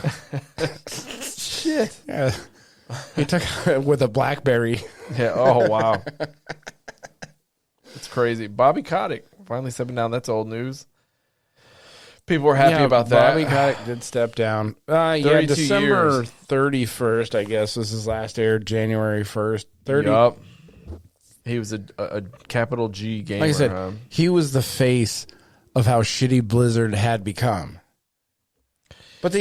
A: Shit.
B: Yeah. He took it with a BlackBerry.
A: Yeah. Oh wow. It's crazy. Bobby Kotick finally stepping down. That's old news. People were happy about that.
B: Bobby Kotick did step down.
A: 32
B: December
A: years.
B: 31st, I guess, was his last air. January 1st. 30.
A: Yup. He was a capital G gamer.
B: Like I said,
A: huh?
B: he was the face of how shitty Blizzard had become. But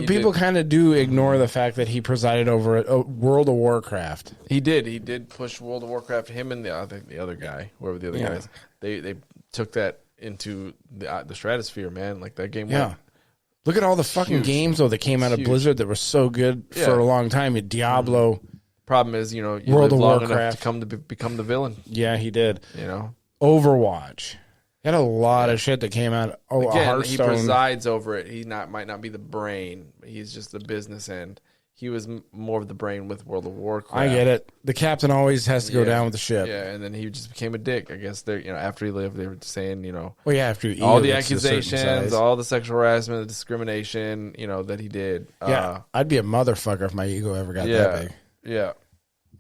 B: people kind of do ignore the fact that he presided over World of Warcraft.
A: He did. He did push World of Warcraft. Him and the other guy, whoever the other guy is, they took that into the stratosphere, man. Like that game.
B: Yeah. Look at all the fucking games though that came out of Blizzard that were so good for a long time. Diablo.
A: Problem is, you
B: World
A: live
B: of
A: long
B: Warcraft.
A: enough to become the villain.
B: Yeah, he did.
A: Overwatch.
B: He had a lot of shit that came out. Oh,
A: Again, he
B: Hearthstone.
A: presides over it. He might not be the brain. He's just the business end. He was more of the brain with World of Warcraft.
B: I get it. The captain always has to go down with the ship.
A: Yeah, and then he just became a dick. I guess after he left, they were saying,
B: Well, yeah, after
A: all the accusations, all the sexual harassment, the discrimination, that he did.
B: Yeah, I'd be a motherfucker if my ego ever got that big.
A: Yeah.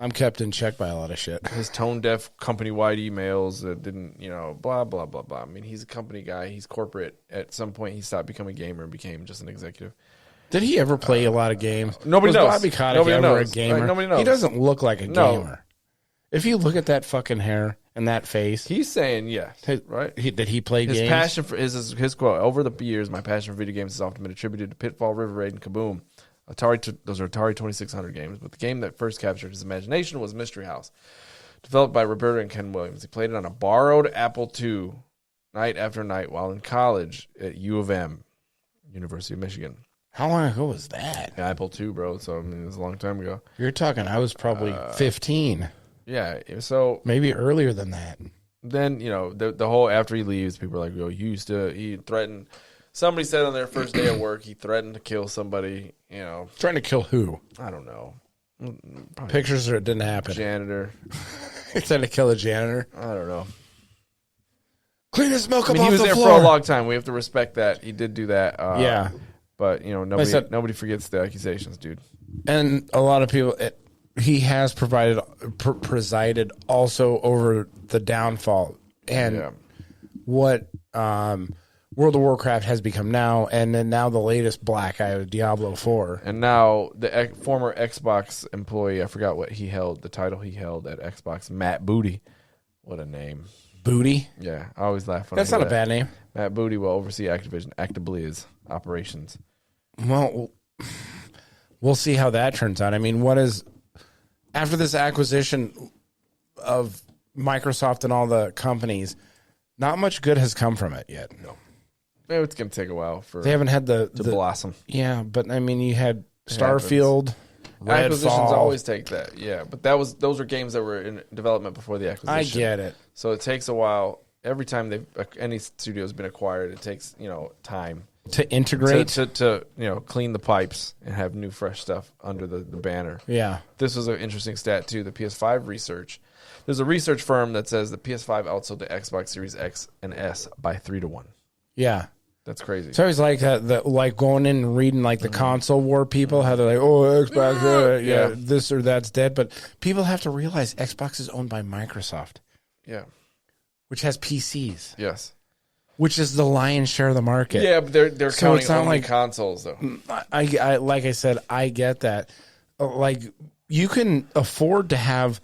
B: I'm kept in check by a lot of shit.
A: His tone-deaf company-wide emails that didn't, blah, blah, blah, blah. I mean, he's a company guy. He's corporate. At some point, he stopped becoming a gamer and became just an executive.
B: Did he ever play a lot of games?
A: Nobody knows.
B: Bobby Kotick
A: Nobody
B: ever
A: knows.
B: a gamer?
A: Right, nobody knows.
B: He doesn't look like a
A: No.
B: gamer. If you look at that fucking hair and that face,
A: He's saying yes, right?
B: did he play
A: His
B: games?
A: passion for his quote: "Over the years, my passion for video games has often been attributed to Pitfall, River Raid, and Kaboom. Those are Atari 2600 games, but the game that first captured his imagination was Mystery House, developed by Roberta and Ken Williams. He played it on a borrowed Apple II, night after night, while in college at U of M, University of Michigan.
B: How long ago was that?
A: Yeah, Apple II, bro. So I mean, it was a long time ago.
B: You're talking. I was probably 15,
A: Yeah. So
B: maybe earlier than that.
A: then the whole after he leaves, people are like, he threatened. Somebody said on their first day of work, he threatened to kill somebody.
B: Trying to kill who?
A: I don't know. Probably
B: Pictures or it didn't happen.
A: janitor.
B: He tried to kill a janitor.
A: I don't know.
B: Clean his milk
A: I mean,
B: up
A: he
B: off
A: was
B: the
A: there
B: floor.
A: for a long time. We have to respect that. He did do that.
B: Yeah.
A: But nobody forgets the accusations, dude.
B: And a lot of people, he has presided also over the downfall and what World of Warcraft has become now, and then now the latest black eye of Diablo 4.
A: And now the former Xbox employee, I forgot what he held, the title he held at Xbox, Matt Booty. What a name.
B: Booty?
A: Yeah, I always laugh when
B: That's
A: I hear
B: not a bad name.
A: Matt Booty will oversee Activision operations.
B: Well, we'll see how that turns out. I mean, after this acquisition of Microsoft and all the companies, not much good has come from it yet. No.
A: It's going to take a while for
B: They haven't had the
A: blossom.
B: Yeah, but I mean, you had Starfield,
A: Acquisitions
B: Redfall.
A: always take that, yeah. But those were games that were in development before the acquisition.
B: I get it.
A: So it takes a while. every time any studio has been acquired, it takes time
B: to integrate,
A: to clean the pipes and have new fresh stuff under the banner.
B: Yeah,
A: this was an interesting stat too. The PS5 research. There's a research firm that says the PS5 outsold the Xbox Series X and S by 3-1.
B: Yeah.
A: That's crazy.
B: It's always like like going in and reading like the console war people, how they're like, oh, Xbox, this or that's dead. But people have to realize Xbox is owned by Microsoft.
A: Yeah.
B: Which has PCs.
A: Yes.
B: Which is the lion's share of the market.
A: Yeah, but they're
B: so
A: counting
B: it's not
A: only
B: like
A: consoles, though.
B: I like I said, I get that. Like, you can afford to have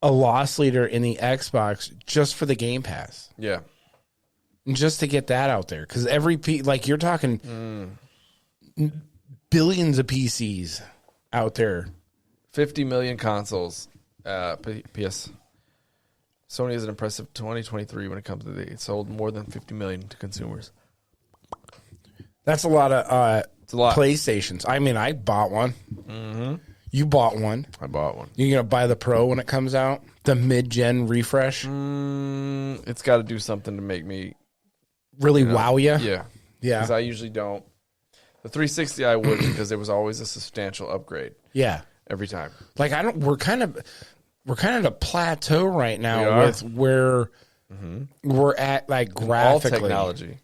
B: a loss leader in the Xbox just for the Game Pass.
A: Yeah.
B: Just to get that out there. Because like, you're talking billions of PCs out there.
A: 50 million consoles. PS. Sony has an impressive 2023 when it comes to it sold more than 50 million to consumers.
B: That's a lot of
A: it's a lot.
B: PlayStations. I mean, I bought one. Mm-hmm. You bought one.
A: I bought one.
B: You're going to buy the Pro when it comes out? The mid-gen refresh?
A: It's got to do something to make me...
B: Really wow you?
A: Yeah.
B: Yeah.
A: Because I usually don't. The 360 I would because there was always a substantial upgrade.
B: Yeah.
A: Every time.
B: Like, we're kind of at a plateau right now with where we're at, like, graphically.
A: All technology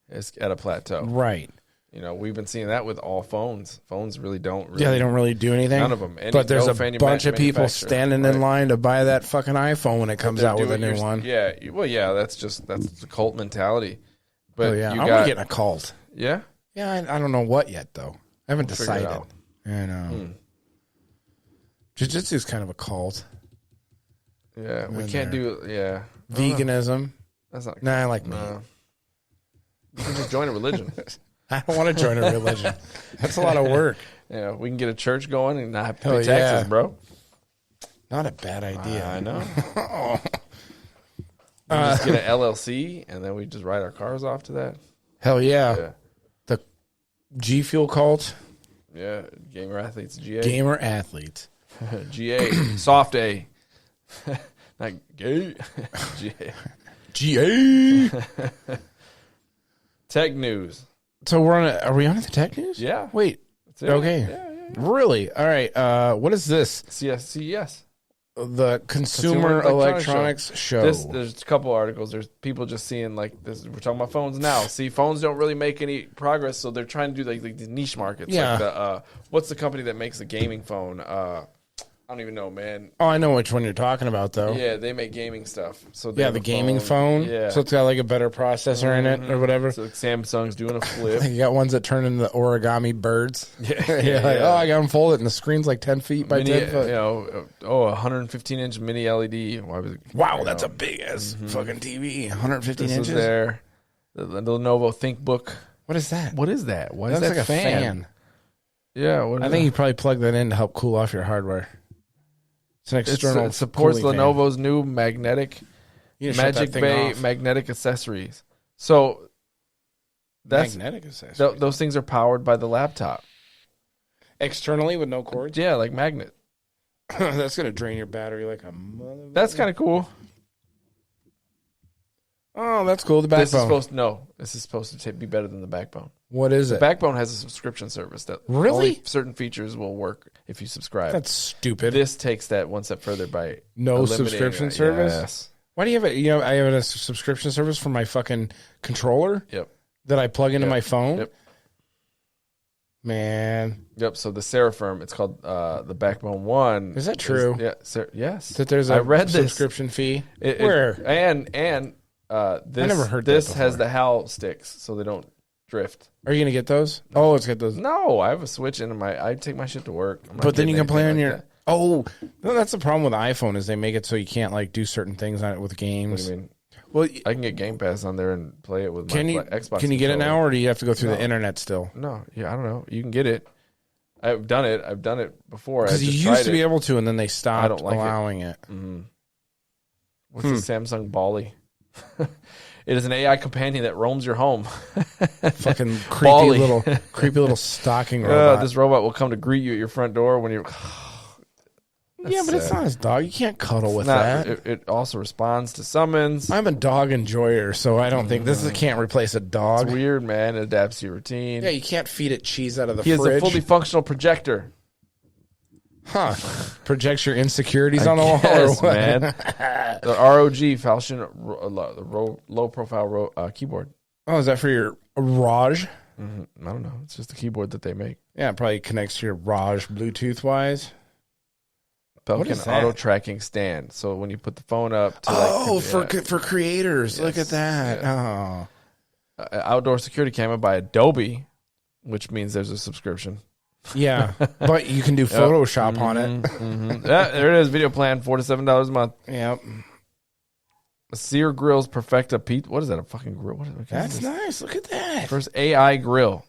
A: is at a plateau.
B: Right.
A: We've been seeing that with all phones. Phones really don't.
B: They don't really do anything.
A: None of them.
B: But there's a bunch of people standing in line to buy that fucking iPhone when it comes out with a new one.
A: Yeah. Well, yeah. That's the cult mentality. But
B: I'm gonna get in a cult.
A: Yeah.
B: Yeah. I don't know what yet though. I haven't decided. I know. Jiu-jitsu is kind of a cult.
A: Yeah. We can't do. Yeah.
B: Veganism.
A: That's not.
B: Nah, I like meat.
A: You can just join a religion.
B: I don't want to join a religion. That's a lot of work.
A: Yeah, we can get a church going and not have to pay taxes, bro.
B: Not a bad idea.
A: I know. We just get an LLC and then we just ride our cars off to that.
B: Hell yeah. The G Fuel cult.
A: Yeah, Gamer Athletes GA.
B: Gamer Athletes.
A: GA. Soft A. Not gay. GA.
B: GA.
A: Tech news.
B: So are we on the tech news?
A: Yeah.
B: Wait. Okay.
A: Yeah.
B: Really? All right. What is this?
A: CES.
B: The Consumer Electronics Show.
A: There's a couple articles. There's people just seeing like this. We're talking about phones now. See, phones don't really make any progress, so they're trying to do like these niche markets.
B: Yeah.
A: Like what's the company that makes a gaming phone? I don't even know, man.
B: Oh, I know which one you're talking about, though.
A: Yeah, they make gaming stuff. So
B: the gaming phone.
A: Yeah.
B: So it's got like a better processor in it or whatever.
A: So Samsung's doing a flip.
B: You got ones that turn into origami birds. Oh, I got them folded and the screen's like 10 feet by 10 foot.
A: 115-inch mini LED.
B: Wow, that's a big ass fucking TV. 115
A: inches.
B: Is
A: there. The Lenovo ThinkBook.
B: What is that?
A: What is that? Why is
B: that
A: like
B: a fan?
A: Yeah.
B: I think you probably plug that in to help cool off your hardware. It's an external.
A: It supports Lenovo's
B: fan.
A: new Magic
B: Bay
A: magnetic accessories. So that's
B: magnetic accessories.
A: Those things are powered by the laptop
B: externally with no cords.
A: Yeah, like magnet.
B: That's gonna drain your battery like a mother.
A: That's kind of cool.
B: Oh, that's cool. The backbone.
A: This is supposed to be better than the backbone.
B: What is it?
A: The backbone has a subscription service that only certain features will work if you subscribe.
B: That's stupid.
A: This takes that one step further by
B: no subscription service.
A: Yes.
B: Why do you have it? I have a subscription service for my fucking controller.
A: Yep.
B: That I plug into my phone.
A: Yep.
B: Man.
A: Yep. So the Seraphim, it's called the Backbone One.
B: Is that true?
A: Yes.
B: That there's a subscription fee. Where
A: and
B: I never heard
A: this
B: that
A: has the HAL sticks, so they don't drift.
B: Are you gonna get those? Oh, let's get those.
A: No, I have a Switch in I take my shit to work.
B: But then you can play on your. That. Oh, no, that's the problem with the iPhone is they make it so you can't like do certain things on it with games.
A: What do you mean?
B: Well,
A: I can get Game Pass on there and play it with my Xbox.
B: Can you get it now, or do you have to go through the internet still?
A: No, I don't know. You can get it. I've done it before.
B: Because you used to be able to, and then they stopped allowing it.
A: What's the Samsung Bally? It is an AI companion that roams your home.
B: Fucking creepy little stocking robot.
A: This robot will come to greet you at your front door when you're.
B: Yeah, but it's not his dog. You can't cuddle with
A: not,
B: that.
A: It also responds to summons.
B: I'm a dog enjoyer, so I don't think can't replace a dog.
A: It's weird, man. It adapts to your routine.
B: Yeah, you can't feed it cheese out of the
A: fridge. He has a fully functional projector.
B: Huh. Projects your insecurities on the wall or what?
A: Man. The ROG Falchion, low profile keyboard.
B: Oh, is that for your ROG?
A: I don't know. It's just a keyboard that they make.
B: Yeah, it probably connects to your ROG Bluetooth-wise.
A: Pelican auto tracking stand. So when you put the phone up to
B: for creators. Yes. Look at that. Yeah.
A: Oh. Outdoor security camera by Adobe, which means there's a subscription.
B: Yeah, but you can do Photoshop on it.
A: Yeah, there it is. Video plan, $4 to $7 a month.
B: Yep.
A: Sear Grills Perfecta Pete. What is that? A fucking grill?
B: That's nice. Look at that.
A: First AI grill.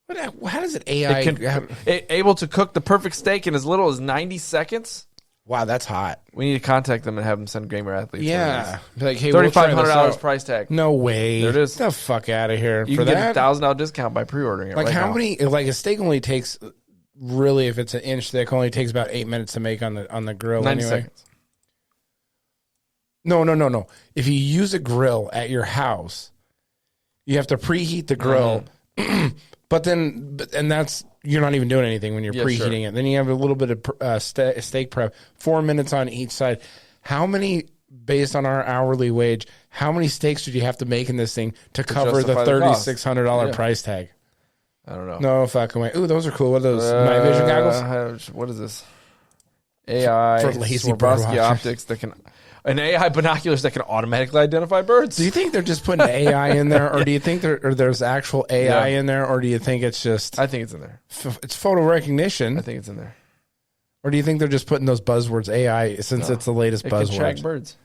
B: How does it AI?
A: Able to cook the perfect steak in as little as 90 seconds.
B: Wow, that's hot.
A: We need to contact them and have them send Gamer Athletes.
B: Yeah. Like, hey,
A: $3,500 price tag.
B: No way.
A: There it is.
B: Get the fuck out of here.
A: You can get a $1,000 discount by pre-ordering it.
B: Like, how many? Like, a steak only takes, really, if it's an inch thick, only takes about 8 minutes to make on the grill.
A: 90 seconds.
B: No. If you use a grill at your house, you have to preheat the grill. But that's, you're not even doing anything when you're preheating it. Then you have a little bit of steak prep, 4 minutes on each side. How many, based on our hourly wage, how many steaks did you have to make in this thing to cover the $3,600 price tag?
A: I don't know.
B: No fucking way. Ooh, those are cool. What are those? Night vision goggles?
A: What is this? AI
B: for lazy
A: Swarovski optics that can... An AI binoculars that can automatically identify birds.
B: Do you think they're just putting AI in there, or do you think there's actual AI in there, or do you think it's just...
A: I think it's in there.
B: It's photo recognition.
A: I think it's in there.
B: Or do you think they're just putting those buzzwords, AI, since it's the latest buzzword? It can
A: track birds.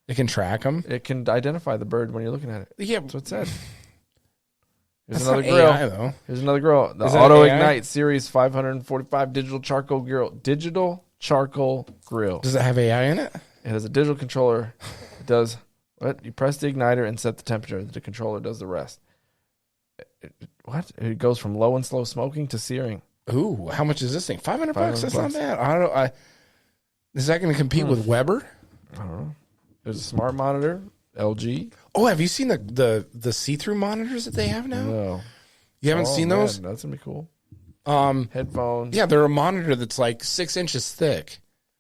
B: It can track them?
A: It can identify the bird when you're looking at it.
B: Yeah.
A: That's what it said. Here's
B: That's
A: another
B: not
A: grill.
B: AI, though.
A: Here's another grill. The Auto Ignite Series 545 digital charcoal grill. Digital charcoal grill.
B: Does it have AI in it?
A: It has a digital controller. It does what? You press the igniter and set the temperature. The controller does the rest. What? It goes from low and slow smoking to searing.
B: Ooh, how much is this thing? $500 bucks? That's not bad. I don't know. Is that going to compete with Weber?
A: I don't know. There's a smart monitor, LG.
B: Oh, have you seen the see-through monitors that they have now?
A: No.
B: You haven't seen those?
A: That's going to be cool.
B: Headphones. Yeah, they're a monitor that's like 6 inches thick.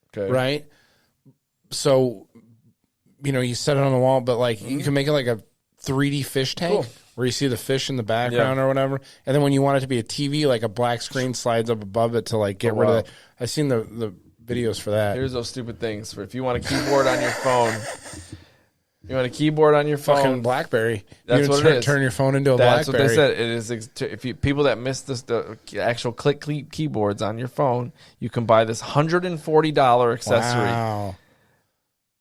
A: Okay.
B: Right? So, you set it on the wall, but like you can make it like a 3D fish tank where you see the fish in the background or whatever. And then when you want it to be a TV, like a black screen slides up above it to like get rid of it. I've seen the videos for that.
A: Here's those stupid things. For if you want a keyboard on your phone,
B: fucking BlackBerry.
A: That's what it is.
B: Turn your phone into a BlackBerry. That's what they
A: said. It is people that miss the actual click keyboards on your phone, you can buy this $140 accessory.
B: Wow.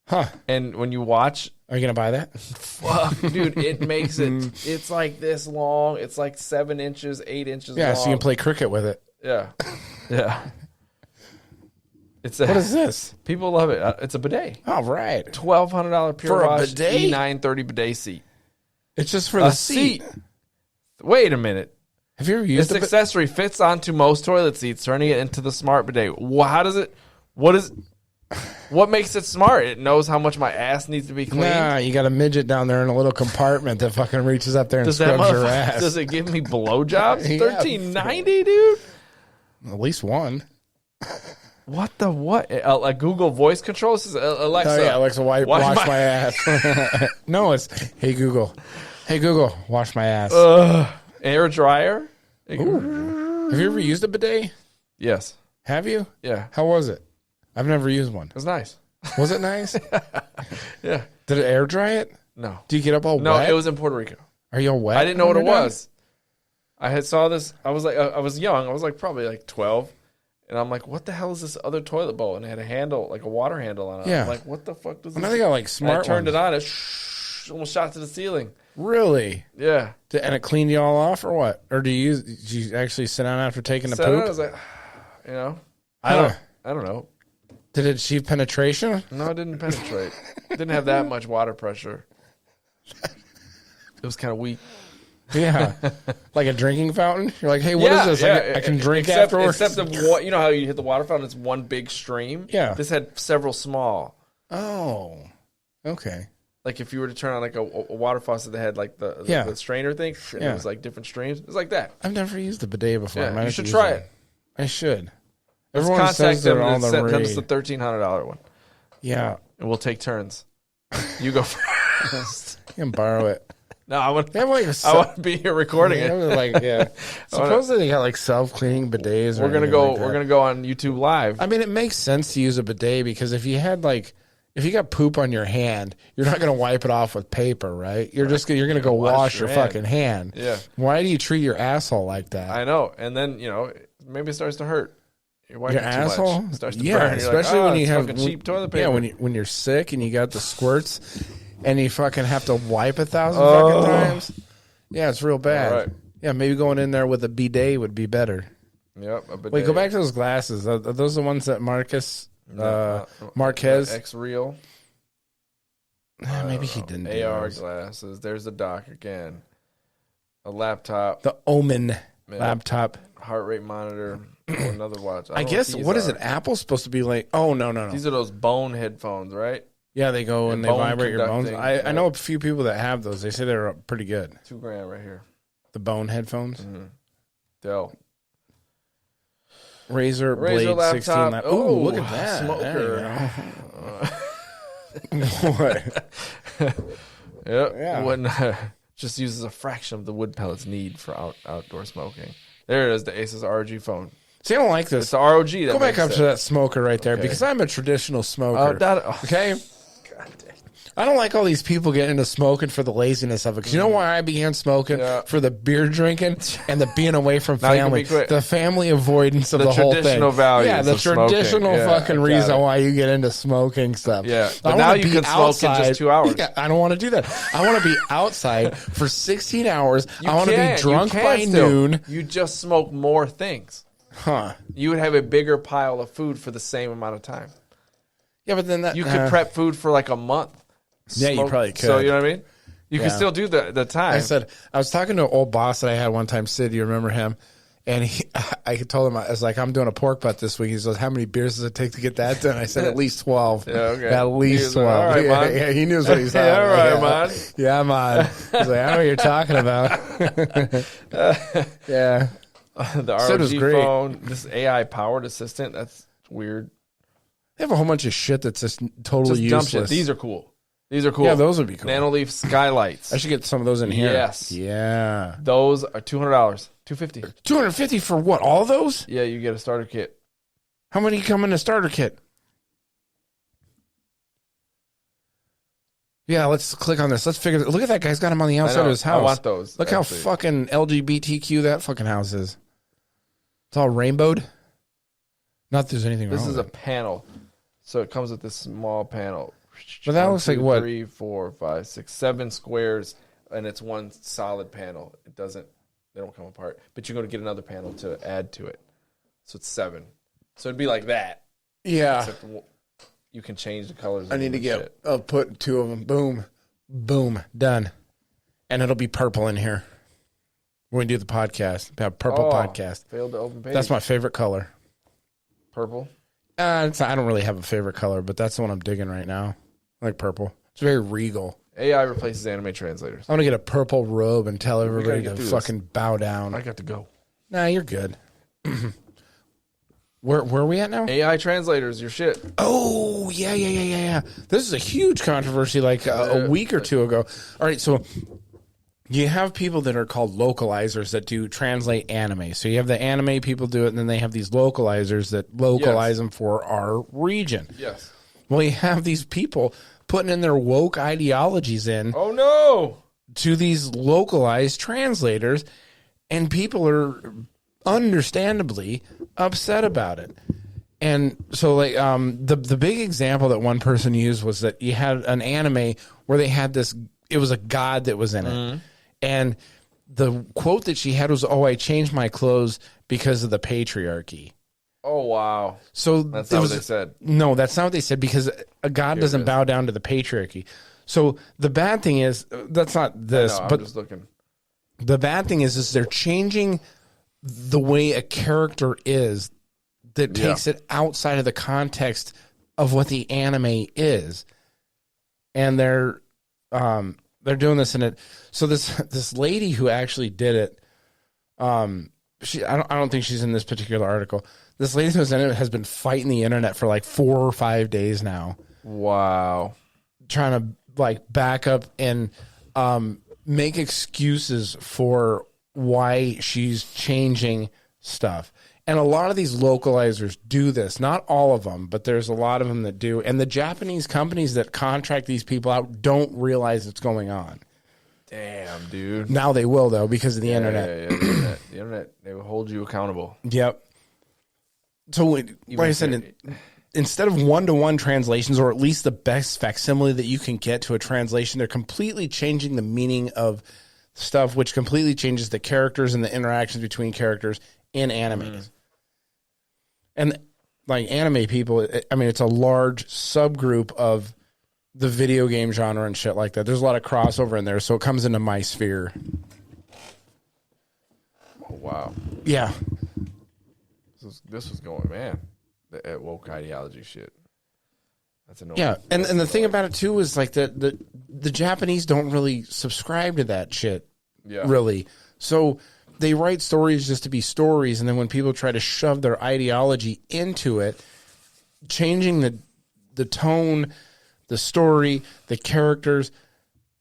B: Huh.
A: And when you watch...
B: Are you going to buy that?
A: Fuck, dude. It makes it... It's like this long. It's like 7 inches, 8 inches long.
B: Yeah, so you can play cricket with it.
A: Yeah. Yeah.
B: What is this?
A: People love it. It's a bidet.
B: Oh, right.
A: $1,200 Pure Wash E930 bidet seat.
B: It's just for the seat.
A: Wait a minute.
B: Have you ever used
A: this accessory? Fits onto most toilet seats, turning it into the smart bidet. How does it? What makes it smart? It knows how much my ass needs to be cleaned.
B: Nah, you got a midget down there in a little compartment that fucking reaches up there and scrubs your ass.
A: Does it give me blowjobs? $1,390, dude.
B: At least one.
A: What the what? A Google voice control? This is Alexa.
B: Oh, yeah, Alexa, wash my ass. No, it's Hey Google, wash my ass.
A: Air dryer.
B: Have you ever used a bidet?
A: Yes.
B: Have you?
A: Yeah.
B: How was it? I've never used one.
A: It was nice.
B: Was it nice?
A: Yeah.
B: Did it air dry it?
A: No.
B: Do you get up all wet?
A: No, it was in Puerto Rico.
B: Are you all wet?
A: I didn't know what it was. I saw this. I was young. I was probably 12. And I'm like, what the hell is this other toilet bowl? And it had a handle, like a water handle on it.
B: Yeah.
A: I'm like, what the fuck does this?
B: Now they got smart
A: I turned
B: ones.
A: it on. It almost shot to the ceiling.
B: Really?
A: Yeah.
B: And it cleaned you all off, or what? Or did you actually sit down after taking a poop?
A: I was like, I don't know.
B: Did it achieve penetration?
A: No, it didn't penetrate. It didn't have that much water pressure. It was kind of weak.
B: Yeah, like a drinking fountain. You're like, hey, what is this? I can drink afterwards.
A: Except you know how you hit the water fountain? It's one big stream.
B: Yeah.
A: This had several small.
B: Oh, okay.
A: Like if you were to turn on like a water faucet that had like the strainer thing, and it was like different streams. It's like that.
B: I've never used a bidet before.
A: Yeah, you should try it.
B: I should.
A: Everyone contact them and send us the $1,300 one.
B: Yeah,
A: and we'll take turns. You go first.
B: You can borrow it.
A: No, I want to be here recording it.
B: Like, supposedly they got like self-cleaning bidets.
A: We're gonna go. We're gonna go on YouTube Live.
B: I mean, it makes sense to use a bidet because if you got poop on your hand, you're not gonna wipe it off with paper, right? You're gonna go wash your fucking hand.
A: Yeah.
B: Why do you treat your asshole like that?
A: I know. And then maybe it starts to hurt.
B: Your asshole
A: starts to burn.
B: Especially when you have
A: cheap toilet paper.
B: Yeah, when you're sick and you got the squirts. And you fucking have to wipe 1,000 fucking times. Yeah, it's real bad.
A: Right.
B: Yeah, maybe going in there with a bidet would be better.
A: Yep. A bidet.
B: Wait, go back to those glasses. Are those the ones that Marquez?
A: X-Real.
B: Maybe he didn't.
A: AR glasses. There's the dock again. A laptop.
B: The Omen laptop.
A: Heart rate monitor. Another watch.
B: I guess, what is it? Apple's supposed to be like, oh, no.
A: These are those bone headphones, right?
B: Yeah, they go and they vibrate your bones. I know a few people that have those. They say they're pretty good.
A: $2,000 right here.
B: The bone headphones?
A: Mm-hmm. Dell.
B: Razer Blade
A: laptop.
B: 16 laptop. Oh, look at that.
A: Smoker.
B: What?
A: Yep. Yeah. Just uses a fraction of the wood pellets need for outdoor smoking. There it is, the Asus ROG phone.
B: See, I don't like this.
A: It's the ROG.
B: Go back up to that smoker right there because I'm a traditional smoker. Okay? God dang. I don't like all these people getting into smoking for the laziness of it. Because you know why I began smoking?
A: Yeah.
B: For the beer drinking and the being away from family. The family avoidance of the whole thing.
A: Traditional values.
B: Yeah, the traditional fucking reason why you get into smoking stuff.
A: Yeah. But now you can smoke in just 2 hours.
B: Yeah, I don't want to do that. I want to be outside for 16 hours. I want to be drunk by noon.
A: You just smoke more things.
B: Huh.
A: You would have a bigger pile of food for the same amount of time.
B: Yeah, but then
A: you could prep food for like a month.
B: Yeah, you probably could.
A: So you know what I mean? You can still do the time.
B: I was talking to an old boss that I had one time, Sid, you remember him? And I told him, I was like, I'm doing a pork butt this week. He says, how many beers does it take to get that done? I said, at least 12.
A: Yeah, okay.
B: At least 12.
A: All right, man.
B: Yeah, he knew what he's talking
A: about.
B: All right,
A: man.
B: Yeah, man. He's like, I know what you're talking about. Yeah.
A: The ROG phone, this AI-powered assistant, that's weird.
B: They have a whole bunch of shit that's just totally useless.
A: Dumb shit. These are cool.
B: Yeah, those would be cool.
A: Nanoleaf skylights.
B: I should get some of those in here.
A: Yes.
B: Yeah.
A: Those are $200. $250.
B: $250 for what? All of those?
A: Yeah, you get a starter kit.
B: How many come in a starter kit? Yeah, let's click on this. Let's figure. Look at that guy's got him on the outside of his house.
A: I want those.
B: Look how fucking LGBTQ that fucking house is. It's all rainbowed. Not that there's anything wrong.
A: This is a panel, so it comes with this small panel.
B: But that looks like what?
A: 3, 4, 5, 6, 7 squares, and it's one solid panel. They don't come apart. But you're going to get another panel to add to it, so it's 7. So it'd be like that.
B: Yeah.
A: Except you can change the colors.
B: I need to I'll put 2 of them. Boom, boom, done, and it'll be purple in here when we do the podcast. We have purple podcast.
A: Failed to open page.
B: That's my favorite color.
A: Purple.
B: I don't really have a favorite color, but that's the one I'm digging right now. I like purple. It's very regal.
A: AI replaces anime translators.
B: I want to get a purple robe and tell everybody to fucking bow down.
A: I got to go.
B: Nah, you're good. Where are we at now?
A: AI translators, your shit.
B: Oh, yeah. This is a huge controversy like a week or two ago. All right, so you have people that are called localizers that do translate anime. So you have the anime people do it, and then they have these localizers that localize them for our region.
A: Yes.
B: Well, you have these people putting in their woke ideologies in.
A: Oh, no.
B: To these localized translators, and people are understandably upset about it. And so, like, the big example that one person used was that you had an anime where they had this, it was a god that was in it. And the quote that she had was, "Oh, I changed my clothes because of the patriarchy."
A: Oh, wow.
B: So
A: that's not what they said.
B: No, that's not what they said, because a god doesn't bow down to the patriarchy. So the bad thing is, that's not this.
A: I'm
B: but
A: just looking.
B: The bad thing is they're changing the way a character is that takes it outside of the context of what the anime is. And they're doing this in it. So this lady who actually did it, I don't think she's in this particular article. This lady who's in it has been fighting the internet for like 4 or 5 days now.
A: Wow.
B: Trying to like back up and make excuses for why she's changing stuff. And a lot of these localizers do this. Not all of them, but there's a lot of them that do. And the Japanese companies that contract these people out don't realize it's going on.
A: Damn, dude.
B: Now they will, though, because of the internet.
A: The internet, they will hold you accountable.
B: Yep. So, like I said, instead of 1-to-1 translations, or at least the best facsimile that you can get to a translation, they're completely changing the meaning of stuff, which completely changes the characters and the interactions between characters in animes. And like anime people, I mean, it's a large subgroup of the video game genre and shit like that. There's a lot of crossover in there, so it comes into my sphere.
A: Oh, wow.
B: Yeah.
A: This was going, man. The woke ideology shit. That's annoying.
B: Yeah, and the thing about it too is like the Japanese don't really subscribe to that shit.
A: Yeah.
B: Really. So they write stories just to be stories, and then when people try to shove their ideology into it, changing the tone, the story, the characters,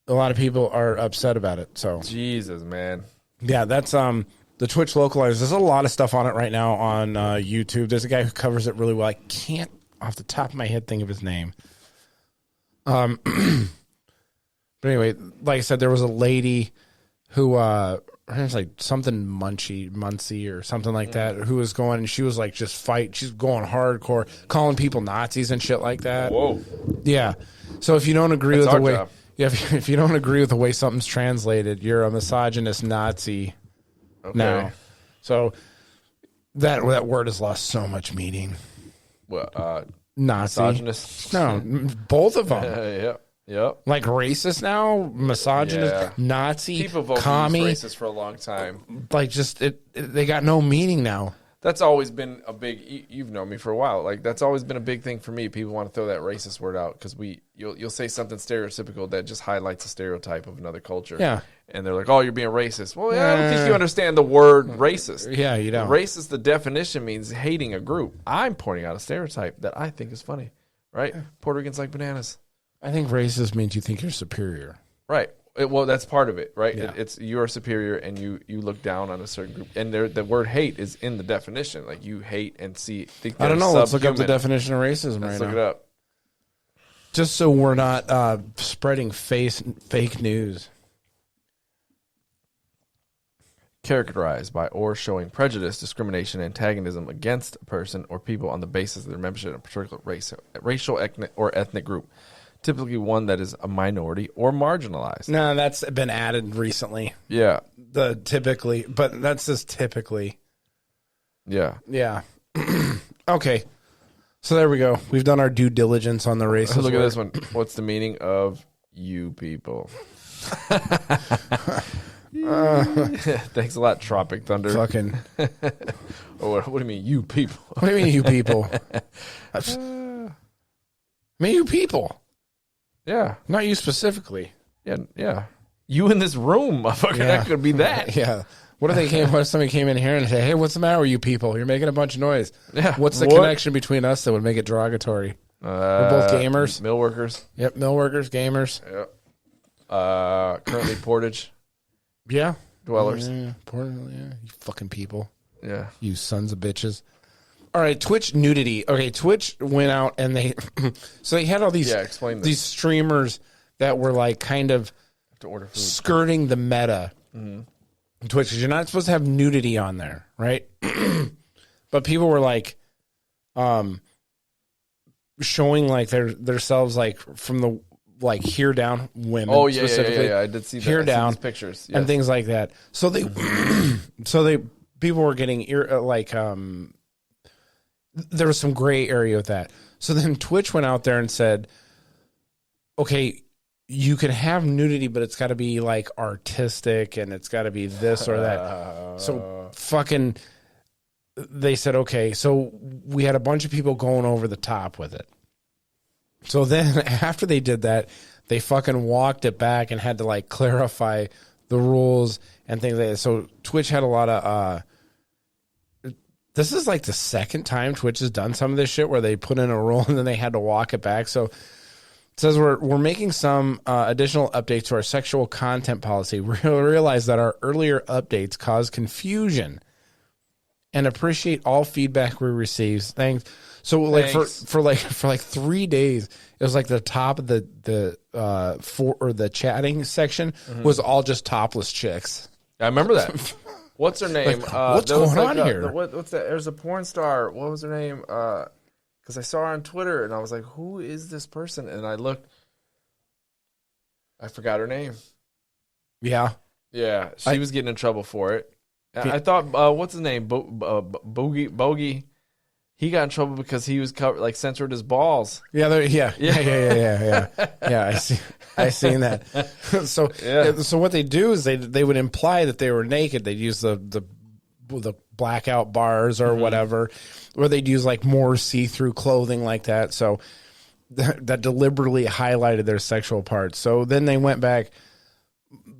B: a lot of people are upset about it. So
A: Jesus, man.
B: Yeah, that's the Twitch localizers. There's a lot of stuff on it right now on YouTube. There's a guy who covers it really well. I can't off the top of my head think of his name. But anyway, like I said, there was a lady who her name's like something Muncie or something like that, who was going, and she was like just she's going hardcore, calling people Nazis and shit like that.
A: Whoa.
B: Yeah. So if you don't agree
A: That's
B: with the way
A: job.
B: if you don't agree with the way something's translated, you're a misogynist Nazi.
A: Okay.
B: Now. So that word has lost so much meaning.
A: Well,
B: Nazi.
A: misogynist.
B: No, both of them.
A: Yep.
B: Like racist now, misogynist,
A: Yeah.
B: Nazi,
A: People vote
B: commie.
A: racist for a long time.
B: Like just they got no meaning now.
A: That's always been a big. You've known me for a while. Like that's always been a big thing for me. People want to throw that racist word out because you'll say something stereotypical that just highlights a stereotype of another culture.
B: Yeah.
A: And they're like, "Oh, you're being racist." Well, yeah, I don't think you understand the word racist.
B: Yeah, you don't.
A: Racist, the definition means hating a group. I'm pointing out a stereotype that I think is funny. Right? Puerto Ricans like bananas.
B: I think racist means you think you're superior.
A: Right. Well, that's part of it, right?
B: Yeah.
A: It's you're superior and you look down on a certain group. And the word hate is in the definition. Like you hate and think
B: I don't know. Let's look up the
A: subhuman.
B: definition of racism
A: Let's
B: right
A: look
B: now.
A: it up.
B: Just so we're not spreading fake news.
A: Characterized by or showing prejudice, discrimination, antagonism against a person or people on the basis of their membership in a particular racial, ethnic group. Typically one that is a minority or marginalized.
B: No, that's been added recently.
A: Yeah.
B: But that's just typically.
A: Yeah.
B: Yeah. Okay. So there we go. We've done our due diligence on the racist.
A: Look at this one. What's the meaning of you people? Thanks a lot, Tropic Thunder.
B: Fucking.
A: What do you mean, you people?
B: What do you mean, you people? I mean, you people.
A: Yeah.
B: Not you specifically.
A: Yeah. You in this room, motherfucker.
B: Yeah.
A: That could be that.
B: Yeah. What if somebody came in here and said, "Hey, what's the matter with you people? You're making a bunch of noise."
A: Yeah.
B: What's the connection between us that would make it derogatory? We're both gamers.
A: Mill workers.
B: Yep, mill workers, gamers.
A: Yep. Currently Portage
B: Yeah.
A: dwellers.
B: Yeah, you fucking people.
A: Yeah.
B: You sons of bitches. All right, Twitch nudity. Okay, Twitch went out and they so they had all these
A: explain this.
B: these streamers that were like kind of
A: To order food.
B: skirting the meta. Twitch, 'cause you're not supposed to have nudity on there, right? But people were like showing like themselves like from the like here down women.
A: Oh yeah,
B: specifically.
A: yeah. I did see that.
B: Here
A: I see
B: down
A: these pictures.
B: and things like that. So they people were getting there was some gray area with that. So then Twitch went out there and said, okay, you can have nudity, but it's got to be like artistic and it's got to be this or that. So fucking, they said, okay, so we had a bunch of people going over the top with it. So then after they did that, they fucking walked it back and had to like clarify the rules and things like that. So Twitch had a lot of, this is like the second time Twitch has done some of this shit where they put in a rule and then they had to walk it back. So it says we're making some additional updates to our sexual content policy. We realize that our earlier updates caused confusion and appreciate all feedback we receive. Thanks. So like for like 3 days, it was like the top of the chatting section was all just topless chicks.
A: I remember that. What's her name?
B: Like, what's going on here?
A: What's that? There's a porn star. What was her name? Because I saw her on Twitter, and I was like, who is this person? And I looked. I forgot her name.
B: Yeah.
A: Yeah, she was getting in trouble for it. I thought, what's his name? Bogey. He got in trouble because he was censored his balls.
B: Yeah. Yeah. I seen that. So what they do is they would imply that they were naked. They'd use the blackout bars or whatever, or they'd use like more see-through clothing like that. So that deliberately highlighted their sexual parts. So then they went back.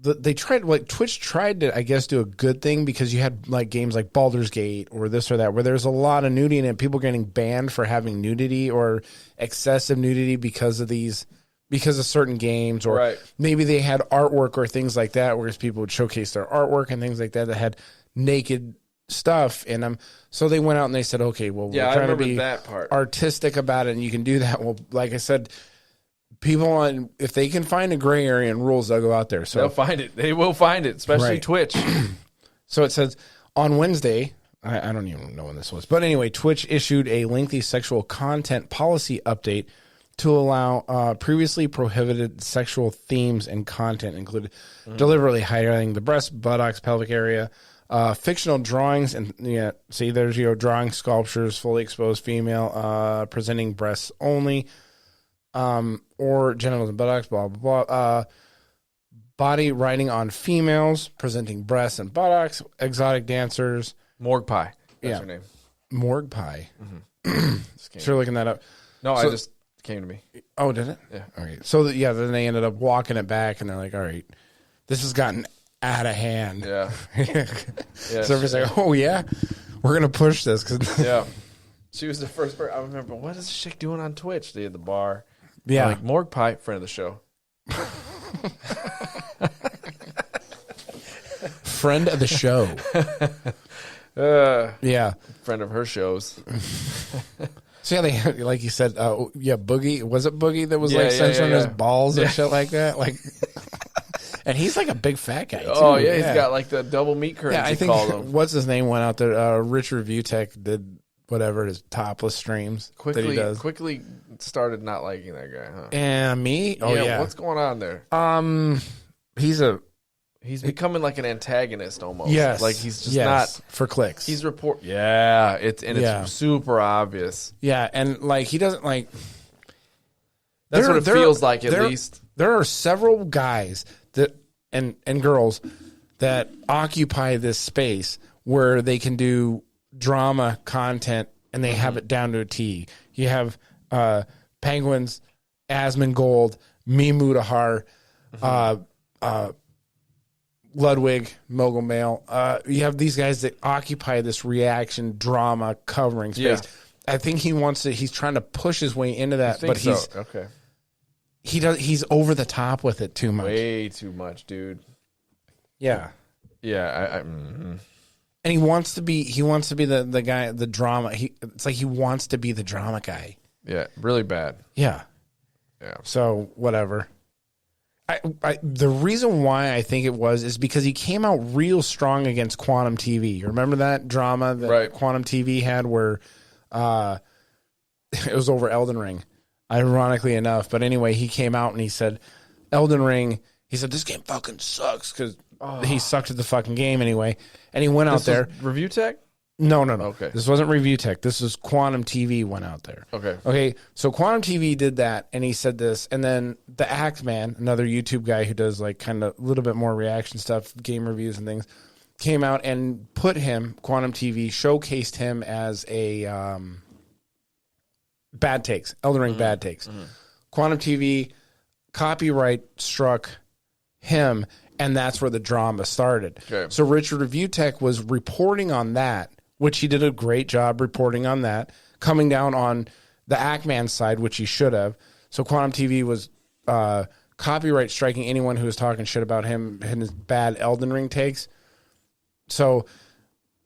B: They tried, like Twitch tried to, I guess, do a good thing because you had like games like Baldur's Gate or this or that where there's a lot of nudity and people getting banned for having nudity or excessive nudity because of certain games, or maybe they had artwork or things like that, whereas people would showcase their artwork and things like that had naked stuff in them. So they went out and they said, okay, well, we're trying to be
A: that part.
B: artistic about it, and you can do that. Well, like I said, people if they can find a gray area in rules, they'll go out there. So
A: they'll find it. They will find it, especially Twitch.
B: So it says on Wednesday, I don't even know when this was, but anyway, Twitch issued a lengthy sexual content policy update to allow previously prohibited sexual themes and content, included deliberately highlighting the breast, buttocks, pelvic area, fictional drawings, and see, there's drawing sculptures, fully exposed female, presenting breasts only. Or genitals and buttocks, blah, blah, blah. Body writing on females, presenting breasts and buttocks, exotic dancers.
A: Morgue Pie. That's her name.
B: Morgue Pie. Sure, looking that up.
A: No, I just came to me.
B: Oh, did it?
A: Yeah.
B: Okay. So, then they ended up walking it back, and they're like, all right, this has gotten out of hand.
A: Yeah.
B: So everybody's like, oh, yeah, we're going to push this.
A: Yeah. She was the first person. I remember, what is this chick doing on Twitch? They had the bar.
B: Yeah.
A: Like Morgue Pie, friend of the show.
B: Friend of the show. Yeah.
A: Friend of her shows.
B: So, they like you said, Boogie. Was it Boogie that was censoring his balls and shit like that? Like, and he's like a big fat guy, too.
A: Oh, yeah. He's got like the double meat curtains,
B: I think, what's his name went out there? Rich Review Tech did whatever his topless streams that he does.
A: Quickly started not liking that guy, huh?
B: And me? Oh, yeah.
A: What's going on there?
B: He's
A: becoming like an antagonist almost.
B: Yes.
A: Like he's just not
B: for clicks.
A: He's it's super obvious.
B: Yeah, and like he doesn't like.
A: That's what it feels like. At least
B: there are several guys that and girls that occupy this space where they can do drama content and they have it down to a T. You have Penguins, Asmongold, Mimudahar, Ludwig, Mogul Mail. You have these guys that occupy this reaction drama covering space. Yeah. I think he's trying to push his way into that, but he's over the top with it too much.
A: Way too much, dude.
B: Yeah.
A: Yeah,
B: and he wants to be the guy, the drama. It's like he wants to be the drama guy.
A: Yeah, really bad.
B: Yeah.
A: Yeah.
B: So whatever. The reason why I think it was is because he came out real strong against Quantum TV. You remember that drama that Quantum TV had where it was over Elden Ring, ironically enough. But anyway, he came out and he said, Elden Ring, he said, this game fucking sucks because he sucked at the fucking game anyway. And he went out there.
A: Review Tech?
B: No.
A: Okay.
B: This wasn't Review Tech. This was Quantum TV went out there. Okay. So Quantum TV did that, and he said this, and then the Act Man, another YouTube guy who does like kind of a little bit more reaction stuff, game reviews and things, came out and put him, Quantum TV, showcased him as a bad takes, Elden Ring bad takes. Quantum TV copyright struck him, and that's where the drama started.
A: Okay.
B: So Richard Review Tech was reporting on that, which he did a great job reporting on that, coming down on the Ackman side, which he should have. So Quantum TV was copyright striking anyone who was talking shit about him and his bad Elden Ring takes. So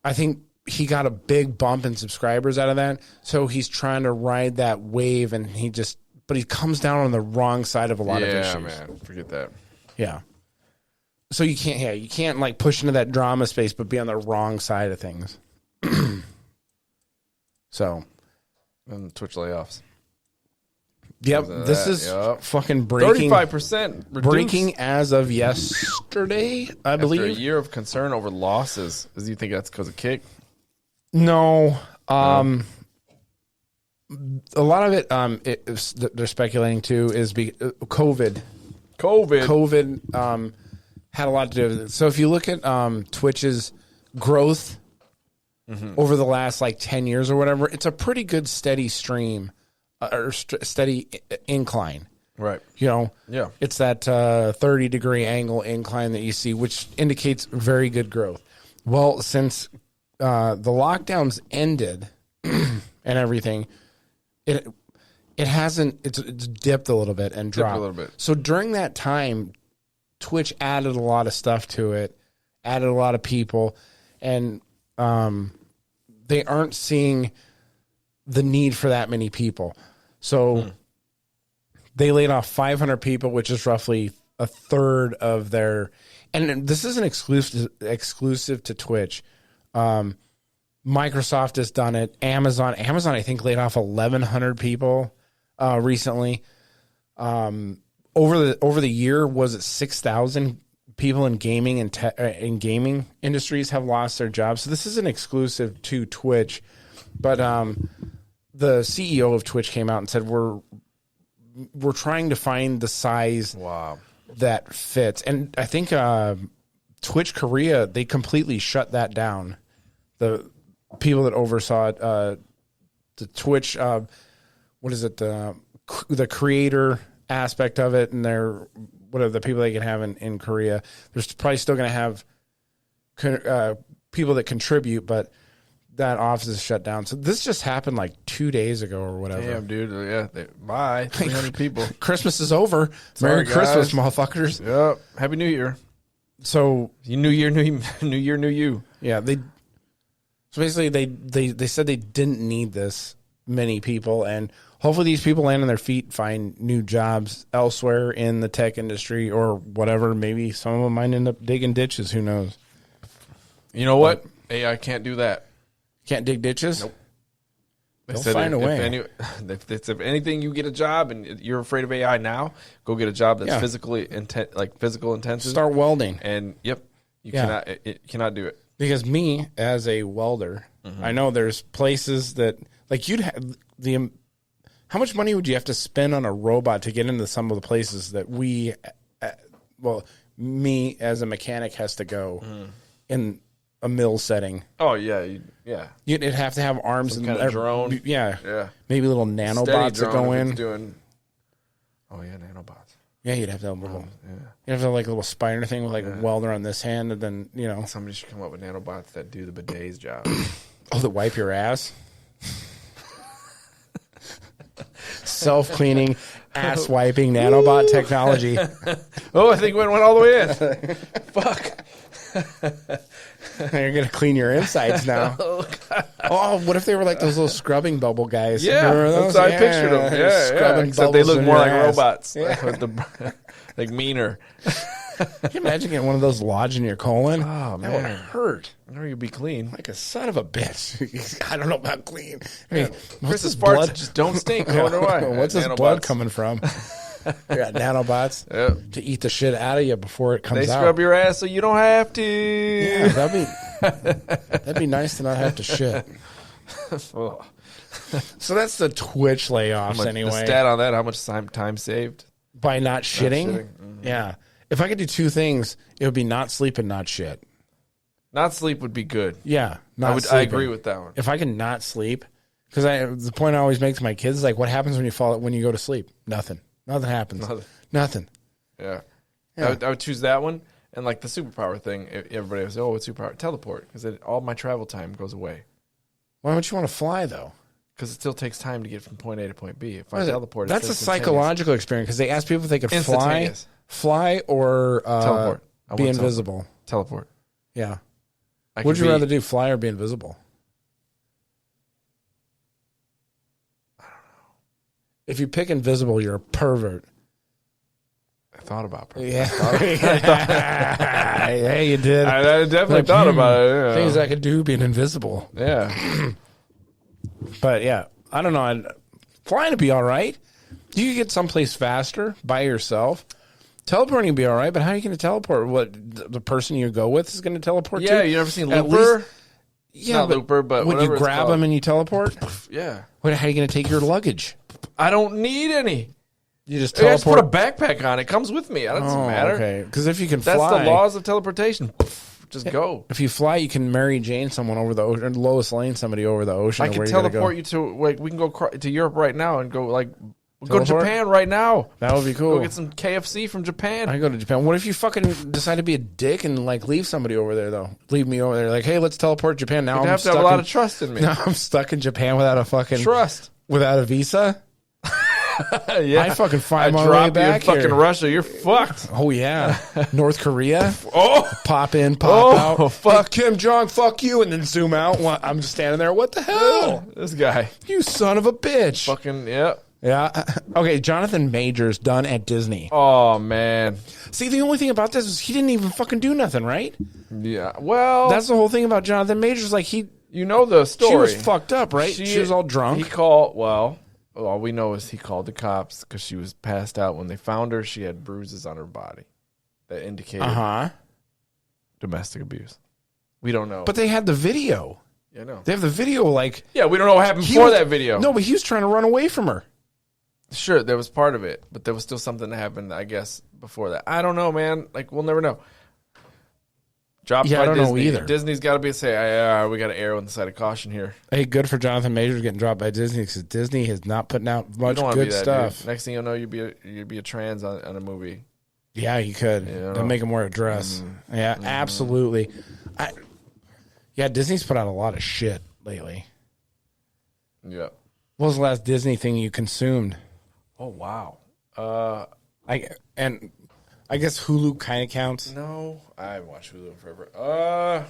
B: I think he got a big bump in subscribers out of that. So he's trying to ride that wave, and but he comes down on the wrong side of a lot of issues.
A: Yeah, man. Forget that.
B: Yeah. So you can't like push into that drama space, but be on the wrong side of things. So,
A: and Twitch layoffs.
B: Yep, this is fucking breaking.
A: 35%
B: breaking as of yesterday, I believe.
A: After a year of concern over losses. Do you think that's because of Kick?
B: No. A lot of it, they're speculating too, is COVID. COVID had a lot to do with it. So if you look at Twitch's growth over the last like 10 years or whatever, it's a pretty good steady stream or steady incline.
A: Right.
B: You know?
A: Yeah.
B: It's that 30-degree angle incline that you see, which indicates very good growth. Well, since the lockdowns ended and everything, it's dipped a little bit and dropped
A: a little bit.
B: So during that time, Twitch added a lot of stuff to it, added a lot of people, and they aren't seeing the need for that many people. So they laid off 500 people, which is roughly a third of their. And this isn't exclusive to Twitch. Microsoft has done it. Amazon, I think, laid off 1,100 people recently. Over the year, was it 6,000 people in gaming and in gaming industries have lost their jobs? So this isn't exclusive to Twitch, but the CEO of Twitch came out and said we're trying to find the size that fits, and I think Twitch Korea, they completely shut that down. The people that oversaw it, the Twitch, what is it, the creator aspect of it, and their whatever the people they can have in Korea. There's probably still going to have people that contribute, but that office is shut down. So this just happened like 2 days ago or whatever.
A: Damn, dude. Yeah. Bye. 300 people.
B: Christmas is over. Merry Christmas, motherfuckers.
A: Yep. Happy New Year.
B: So
A: New Year, new you.
B: Yeah. So basically they said they didn't need this many people, and hopefully these people land on their feet, find new jobs elsewhere in the tech industry or whatever. Maybe some of them might end up digging ditches. Who knows?
A: You know what? AI can't do that.
B: Can't dig ditches?
A: Nope.
B: They'll find a way.
A: If anything, you get a job and you're afraid of AI now, go get a job that's physical intensive.
B: Start welding.
A: And you cannot do it.
B: Because me, as a welder, I know there's places that, like, you'd have how much money would you have to spend on a robot to get into some of the places that me as a mechanic has to go in a mill setting?
A: Oh, yeah.
B: You'd have to have arms
A: and kind of drone.
B: Yeah. Maybe little nanobots that go in.
A: Nanobots.
B: Yeah, you'd have to have you'd have to have like a little spider thing with like a welder on this hand, and then
A: somebody should come up with nanobots that do the bidet's job.
B: That wipe your ass. Self-cleaning, ass-wiping nanobot technology.
A: I think we went all the way in. Fuck.
B: You're going to clean your insides now. What if they were like those little scrubbing bubble guys?
A: Yeah, that's how I pictured them. Yeah. Except they look more like robots. Yeah. Like meaner.
B: Can you imagine getting one of those lodged in your colon?
A: Oh, man.
B: That would hurt.
A: I know you'd be clean.
B: Like a son of a bitch. I don't know about clean. I mean,
A: Chris's farts just don't stink. I wonder why.
B: What's his blood coming from? You got nanobots to eat the shit out of you before it comes out.
A: They scrub your ass so you don't have to.
B: Yeah, that'd be That'd be nice to not have to shit.
A: Oh.
B: So that's the Twitch layoffs anyway.
A: The stat on that, how much time saved?
B: By not shitting?
A: Mm-hmm.
B: Yeah. If I could do two things, it would be not sleep and not shit.
A: Not sleep would be good.
B: Yeah.
A: I agree with that one.
B: If I can not sleep, because the point I always make to my kids is like, what happens when you go to sleep? Nothing. Nothing happens. Nothing.
A: Yeah. I would choose that one. And like the superpower thing, everybody would say, oh, what's superpower? Teleport. Because all my travel time goes away.
B: Why don't you want to fly, though?
A: Because it still takes time to get from point A to point B. If I teleport,
B: that's a psychological experience. Because they asked people if they could fly or
A: teleport.
B: Be invisible.
A: Teleport.
B: Yeah. Would you rather do, fly or be invisible?
A: I don't know.
B: If you pick invisible, you're a pervert.
A: I thought about pervert.
B: Yeah. Hey, you did.
A: I definitely thought about it. Yeah.
B: Things I could do being invisible.
A: Yeah.
B: But yeah, I don't know. Flying would be all right. You could get someplace faster by yourself. Teleporting would be all right, but how are you going to teleport? What, the person you go with is going to teleport to?
A: Yeah, you ever seen Looper?
B: Not Looper, but
A: when
B: you grab them and you teleport?
A: Yeah.
B: How are you going to take your luggage?
A: I don't need any.
B: You just teleport.
A: I just put a backpack on. It comes with me. It doesn't matter.
B: Okay, because if you can fly.
A: That's the laws of teleportation. Just go.
B: If you fly, you can Mary Jane someone over the ocean, Lois Lane somebody over the ocean.
A: I can teleport you to, like, we can go to Europe right now and go, like, go to Japan right now.
B: That would be cool.
A: Go get some KFC from Japan.
B: I go to Japan. What if you fucking decide to be a dick and, like, leave somebody over there, though? Leave me over there. Like, hey, let's teleport to Japan. Now
A: You'd have to have a lot of trust in me.
B: Now I'm stuck in Japan without a fucking...
A: Trust.
B: Without a visa?
A: Yeah.
B: I fucking find my way back
A: you in fucking
B: here.
A: Russia. You're fucked.
B: Oh, yeah. North Korea.
A: Oh.
B: Pop in, pop out.
A: Oh, fuck.
B: Hey, Kim Jong, fuck you. And then zoom out. I'm just standing there. What the hell?
A: This guy.
B: You son of a bitch.
A: Fucking, yeah.
B: Yeah. Okay, Jonathan Majors done at Disney.
A: Oh, man.
B: See, the only thing about this is he didn't even fucking do nothing, right?
A: Yeah. Well.
B: That's the whole thing about Jonathan Majors. Like,
A: you know the story.
B: She was fucked up, right? She was all drunk.
A: All we know is he called the cops because she was passed out. When they found her, she had bruises on her body that indicated domestic abuse. We don't know.
B: But they had the video.
A: Yeah, no.
B: They have the video, like...
A: Yeah, we don't know what happened before that video.
B: No, but he was trying to run away from her.
A: Sure, there was part of it, but there was still something that happened, I guess, before that. I don't know, man. Like, we'll never know. Dropped by
B: I don't
A: Disney.
B: know either.
A: Disney's got to be we got to err on the side of caution here.
B: Hey, good for Jonathan Majors getting dropped by Disney because Disney has not putting out much good stuff.
A: Dude. Next thing you'll know, you'd be a trans on a movie.
B: Yeah, you could. They'll make him wear a dress. Mm-hmm. Yeah, absolutely. Disney's put out a lot of shit lately.
A: Yeah.
B: What was the last Disney thing you consumed?
A: Oh, wow.
B: I guess Hulu kind of counts.
A: No, I haven't watched Hulu in forever.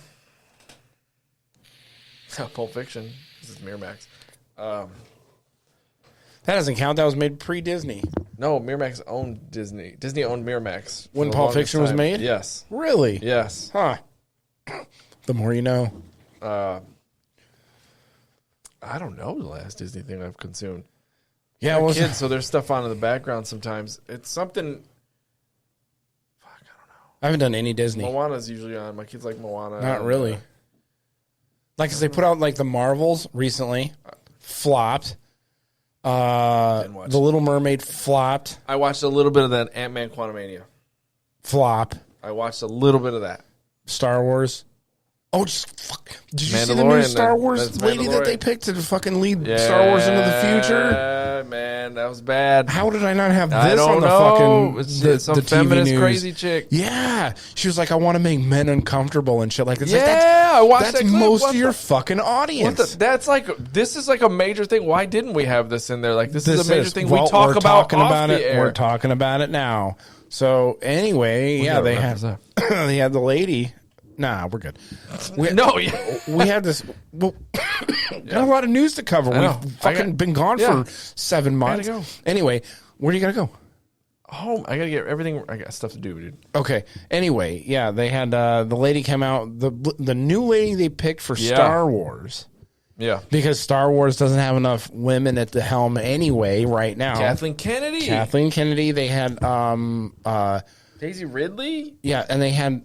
A: Pulp Fiction. This is Miramax.
B: That doesn't count. That was made pre-Disney.
A: No, Miramax owned Disney. Disney owned Miramax.
B: When Pulp Fiction was made?
A: Yes.
B: Really?
A: Yes.
B: Huh. The more you know.
A: I don't know the last Disney thing I've consumed.
B: Yeah,
A: I'm a kid, so there's stuff on in the background sometimes. It's something...
B: I haven't done any Disney.
A: Moana's usually on. My kids like Moana.
B: Not really. Like, cause they put out, like, the Marvels recently. Flopped. The Little Mermaid flopped.
A: I watched a little bit of that Ant-Man Quantumania.
B: Flop.
A: I watched a little bit of that.
B: Star Wars. Oh, just fuck. Did you see the new Star Wars lady that they picked to fucking lead Star Wars into the future?
A: Yeah, man, that was bad.
B: How did I not have this on the fucking
A: some
B: the
A: feminist
B: TV news?
A: Crazy chick?
B: Yeah, she was like, I want to make men uncomfortable and shit like this.
A: Yeah, I watched that
B: That's
A: clip.
B: most of your fucking audience.
A: This is like a major thing. Why didn't we have this in there? Like this is a major thing
B: well,
A: we talk about off
B: it.
A: the air.
B: We're talking about it now. So anyway, they had they had the lady. Nah, we're good. We had this. Well, got a lot of news to cover. We've fucking been gone for 7 months.
A: Go.
B: Anyway, where do you gotta go?
A: Home. I gotta get everything. I got stuff to do, dude.
B: Okay. Anyway, they had the lady come out. The new lady they picked for Star Wars. Yeah. Because Star Wars doesn't have enough women at the helm anyway right now.
A: Kathleen Kennedy.
B: They had
A: Daisy Ridley.
B: Yeah, and they had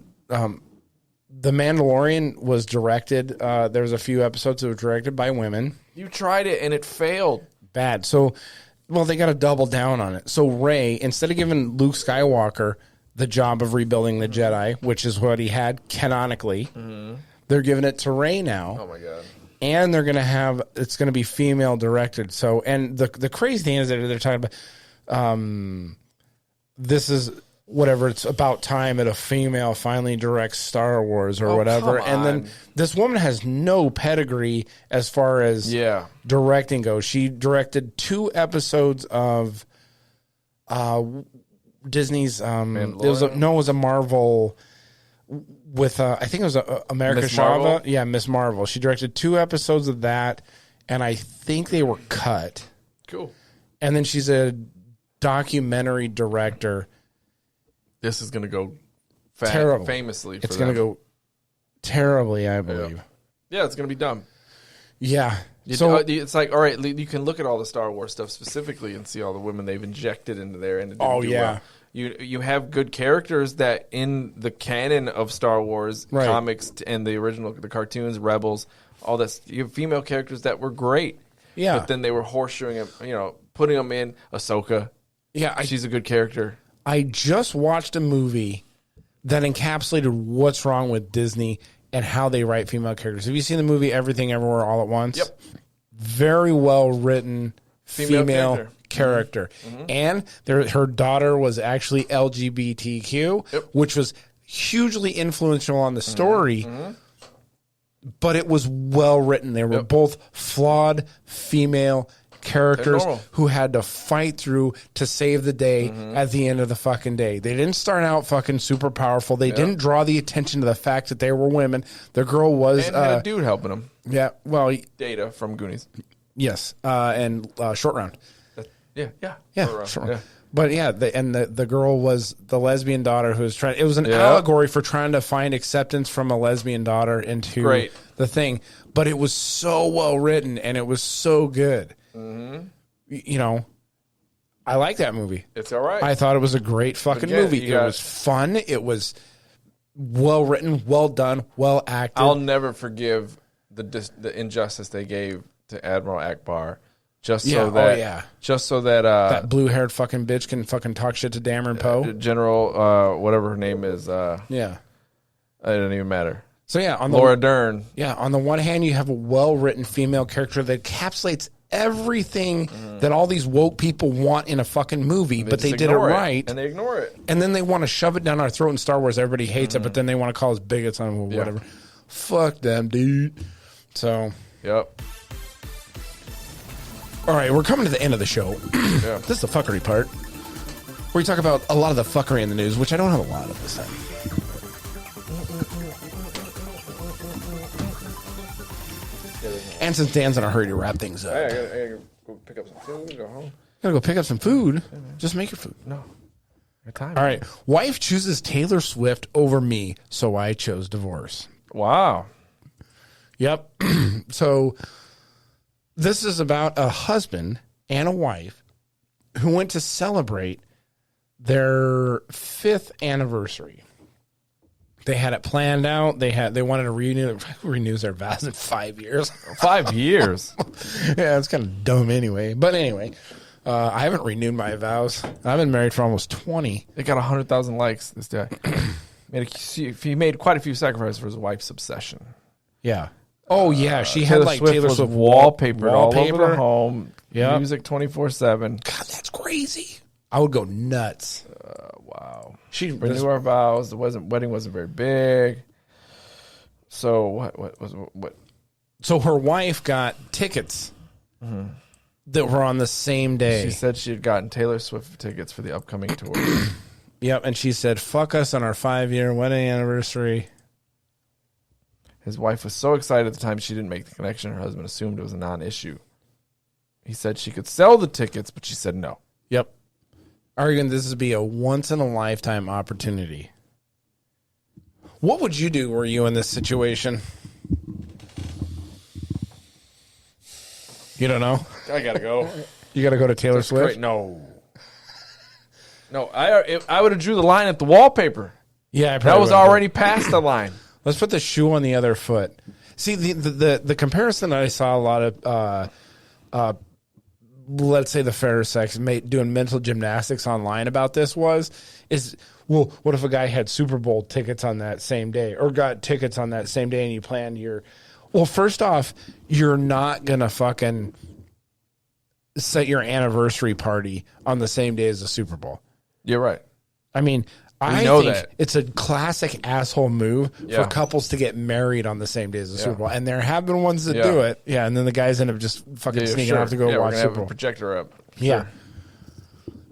B: The Mandalorian was directed. There's a few episodes that were directed by women.
A: You tried it and it failed.
B: Bad. So, well, they got to double down on it. So Rey, instead of giving Luke Skywalker the job of rebuilding the Jedi, which is what he had canonically, they're giving it to Rey now.
A: Oh my god.
B: And they're going to have, it's going to be female directed. So, and the crazy thing is that they're talking about, this is whatever, it's about time that a female finally directs Star Wars or whatever. And then this woman has no pedigree as far as directing goes. She directed 2 episodes of Disney's, it was a Marvel with, I think it was America Chavez. Yeah, Miss Marvel. She directed 2 episodes of that, and I think they were cut.
A: Cool.
B: And then she's a documentary director.
A: This is going to go famously.
B: It's going to go terribly, I believe.
A: Yeah, it's going to be dumb.
B: Yeah.
A: So it's like, all right, you can look at all the Star Wars stuff specifically and see all the women they've injected into there. And it didn't do well. You have good characters that in the canon of Star Wars comics and the original, the cartoons, Rebels, all this. You have female characters that were great.
B: Yeah.
A: But then they were horseshoeing them, putting them in. Ahsoka.
B: Yeah.
A: She's a good character.
B: I just watched a movie that encapsulated what's wrong with Disney and how they write female characters. Have you seen the movie Everything Everywhere All at Once?
A: Yep.
B: Very well written female character. Mm-hmm. And her daughter was actually LGBTQ, which was hugely influential on the story. Mm-hmm. But it was well written. They were both flawed female characters who had to fight through to save the day at the end of the fucking day. They didn't start out fucking super powerful. They didn't draw the attention to the fact that they were women. The girl was...
A: And had a dude helping them.
B: Yeah, well...
A: Data from Goonies.
B: Yes, and Short Round.
A: Yeah.
B: Short Round. But yeah, the girl was the lesbian daughter who was trying... It was an allegory for trying to find acceptance from a lesbian daughter into the thing. But it was so well written, and it was so good. Mm-hmm. I like that movie.
A: It's all right.
B: I thought it was a great fucking movie. It was fun. It was well written, well done, well acted.
A: I'll never forgive the injustice they gave to Admiral Akbar. Just so that
B: that blue haired fucking bitch can fucking talk shit to Dameron Poe.
A: General, whatever her name is. It doesn't even matter.
B: So yeah,
A: Laura Dern.
B: Yeah, on the one hand, you have a well written female character that encapsulates everything that all these woke people want in a fucking movie, but they did it right.
A: And they ignore it.
B: And then they want to shove it down our throat in Star Wars. Everybody hates it, but then they want to call us bigots on whatever. Fuck them, dude. So.
A: Yep.
B: All right, we're coming to the end of the show. This is the fuckery part, where we talk about a lot of the fuckery in the news, which I don't have a lot of this time. And since Dan's in a hurry to wrap things up.
A: I gotta go pick up some food and go home.
B: Gotta go pick up some food? Just make your food.
A: No.
B: All right. Wife chooses Taylor Swift over me, so I chose divorce.
A: Wow.
B: Yep. So this is about a husband and a wife who went to celebrate their 5th anniversary. They had it planned out. They wanted to renew their vows in 5 years.
A: 5 years?
B: Yeah, it's kind of dumb anyway. But anyway, I haven't renewed my vows. I've been married for almost 20.
A: It got 100,000 likes this day. He made quite a few sacrifices for his wife's obsession.
B: Yeah. Oh, yeah. She had like Taylor Swift
A: wallpapered all over the home.
B: Yeah.
A: Music 24/7.
B: God, that's crazy. I would go nuts.
A: Wow. She renewed our vows. The wedding wasn't very big. So what?
B: So her wife got tickets that were on the same day.
A: She said she had gotten Taylor Swift tickets for the upcoming tour.
B: Yep, and she said, "Fuck us on our 5-year wedding anniversary."
A: His wife was so excited at the time she didn't make the connection. Her husband assumed it was a non-issue. He said she could sell the tickets, but she said no.
B: Yep. Arguing this would be a once-in-a-lifetime opportunity. What would you do were you in this situation? You don't know?
A: I gotta go.
B: You gotta go to Taylor Swift?
A: Great. No, I would have drew the line at the wallpaper.
B: Yeah,
A: that was already past the line.
B: Let's put the shoe on the other foot. See, the comparison that I saw a lot of, let's say the fairer sex doing mental gymnastics online about this is, well, what if a guy had Super Bowl tickets on that same day or got tickets on that same day and you planned well, first off, you're not going to fucking set your anniversary party on the same day as the Super Bowl.
A: You're right.
B: I mean, I think it's a classic asshole move for couples to get married on the same day as the Super Bowl. And there have been ones that do it. Yeah, and then the guys end up just fucking sneaking off to go watch Super Bowl.
A: A projector up.
B: Yeah.
A: Sure.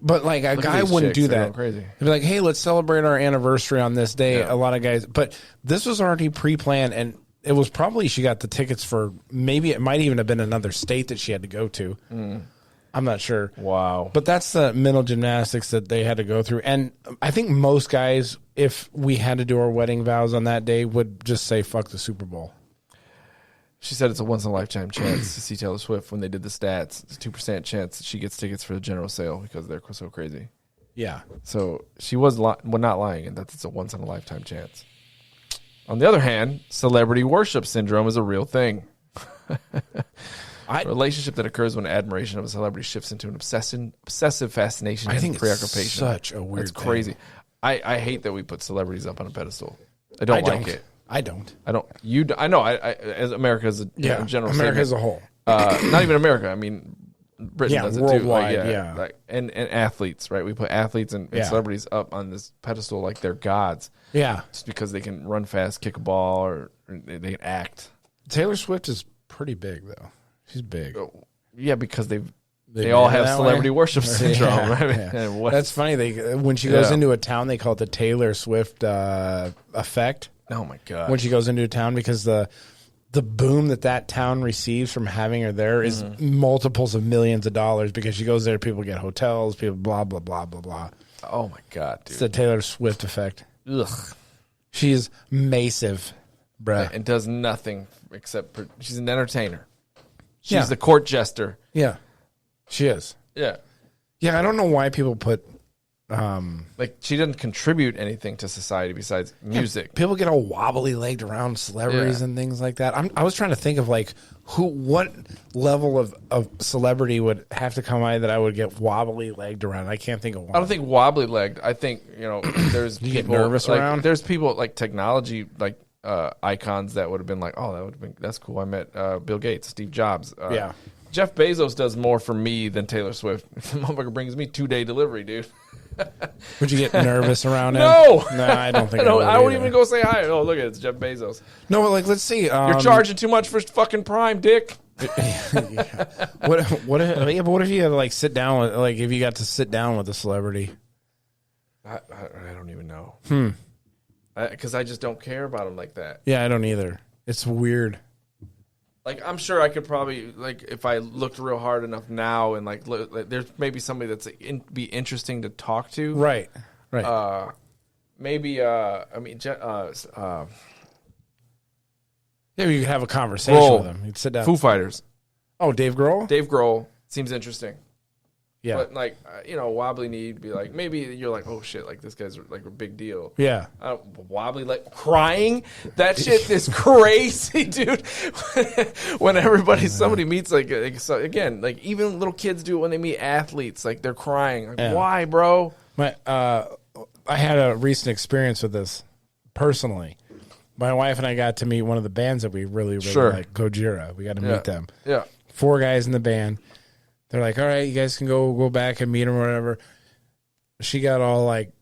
B: But like a guy wouldn't do that.
A: Crazy.
B: They'd be like, hey, let's celebrate our anniversary on this day. Yeah. A lot of guys. But this was already pre-planned, and it was probably she got the tickets for maybe it might even have been another state that she had to go to. I'm not sure.
A: Wow.
B: But that's the mental gymnastics that they had to go through. And I think most guys, if we had to do our wedding vows on that day, would just say, fuck the Super Bowl.
A: She said it's a once-in-a-lifetime chance to see Taylor Swift. When they did the stats, it's a 2% chance that she gets tickets for the general sale because they're so crazy.
B: Yeah.
A: So she was not lying in that it's a once-in-a-lifetime chance. On the other hand, celebrity worship syndrome is a real thing. A relationship that occurs when admiration of a celebrity shifts into an obsessive fascination and preoccupation.
B: It's such a weird thing.
A: It's crazy. I hate that we put celebrities up on a pedestal. I don't like it.
B: I don't.
A: I know. As America as a general
B: America as a whole.
A: Not even America. I mean, Britain does it too.
B: Worldwide,
A: Like, and athletes, right? We put athletes and celebrities up on this pedestal like they're gods.
B: Yeah.
A: Just because they can run fast, kick a ball, or they can act.
B: Taylor Swift is pretty big, though. She's big.
A: Yeah, because they all have celebrity worship syndrome. Right?
B: That's funny. When she goes into a town, they call it the Taylor Swift effect.
A: Oh my god!
B: When she goes into a town, because the boom that town receives from having her there is multiples of millions of dollars. Because she goes there, people get hotels, people blah blah blah blah blah.
A: Oh my god, dude!
B: It's the Taylor Swift effect.
A: Ugh,
B: she's massive, bruh,
A: and does nothing except she's an entertainer. She's the court jester.
B: Yeah, she is.
A: Yeah,
B: yeah. I don't know why people put
A: like she doesn't contribute anything to society besides music.
B: People get all wobbly legged around celebrities and things like that. I was trying to think of like what level of celebrity would have to come by that I would get wobbly legged around. I can't think of one.
A: I don't think wobbly legged. I think there's
B: you
A: people
B: get nervous around.
A: There's people like technology like icons that would have been like, oh, that's cool. I met Bill Gates, Steve Jobs. Jeff Bezos does more for me than Taylor Swift. The motherfucker brings me 2-day delivery, dude.
B: Would you get nervous around him?
A: No,
B: I don't think
A: I won't even go say hi. Oh, look at it, it's Jeff Bezos.
B: No, but like, let's see.
A: You're charging too much for fucking Prime, dick.
B: What if you had to like sit down with, like, if you got to sit down with a celebrity?
A: I don't even know. Because I just don't care about them like that.
B: Yeah, I don't either. It's weird.
A: Like, I'm sure I could probably, like, if I looked real hard enough now and, like there's maybe somebody that's be interesting to talk to.
B: Right.
A: Maybe,
B: yeah, you could have a conversation with him. You'd sit down.
A: Foo Fighters.
B: Oh, Dave Grohl?
A: Dave Grohl seems interesting.
B: Yeah.
A: But, like, wobbly knee, be like, maybe you're like, oh, shit, like, this guy's, like, a big deal.
B: Yeah.
A: Wobbly, like, crying? That shit is crazy, dude. When somebody meets, like so, again, like, even little kids do it when they meet athletes. Like, they're crying. Like, why, bro?
B: I had a recent experience with this, personally. My wife and I got to meet one of the bands that we really, really like, Gojira. We got to meet them.
A: Yeah.
B: 4 guys in the band. They're like, all right, you guys can go back and meet him or whatever. She got all like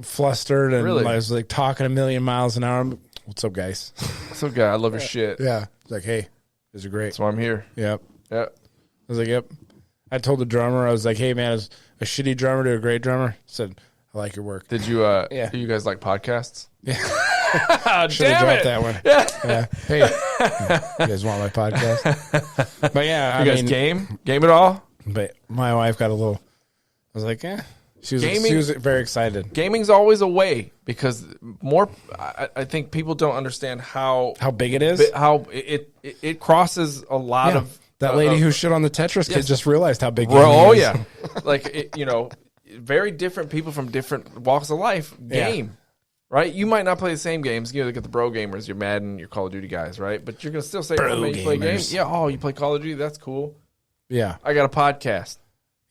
B: flustered and I was like talking a million miles an hour. What's up, guys?
A: What's up, guy? I love your shit.
B: Yeah. It's like, hey, these are great.
A: That's why I'm here.
B: Yep.
A: Yeah.
B: I was like, yep. I told the drummer, I was like, hey, man, is a shitty drummer to a great drummer? I said, I like your work.
A: Did you, do you guys like podcasts?
B: Yeah.
A: Should have dropped
B: that one. Yeah. Hey, you guys want my podcast? But yeah,
A: you guys game it all.
B: But my wife got a little. I was like, she was very excited.
A: Gaming's always a way because I think people don't understand how
B: big it is.
A: How it crosses a lot of
B: that lady who shit on the Tetris kid just realized how big.
A: Bro, like very different people from different walks of life game. right? You might not play the same games. You look at the bro gamers, your Madden, your Call of Duty guys, right? But you're going to still say,
B: Bro
A: oh, man, you play
B: gamers.
A: games? Yeah, oh, you play Call of Duty? That's cool.
B: Yeah.
A: I got a podcast.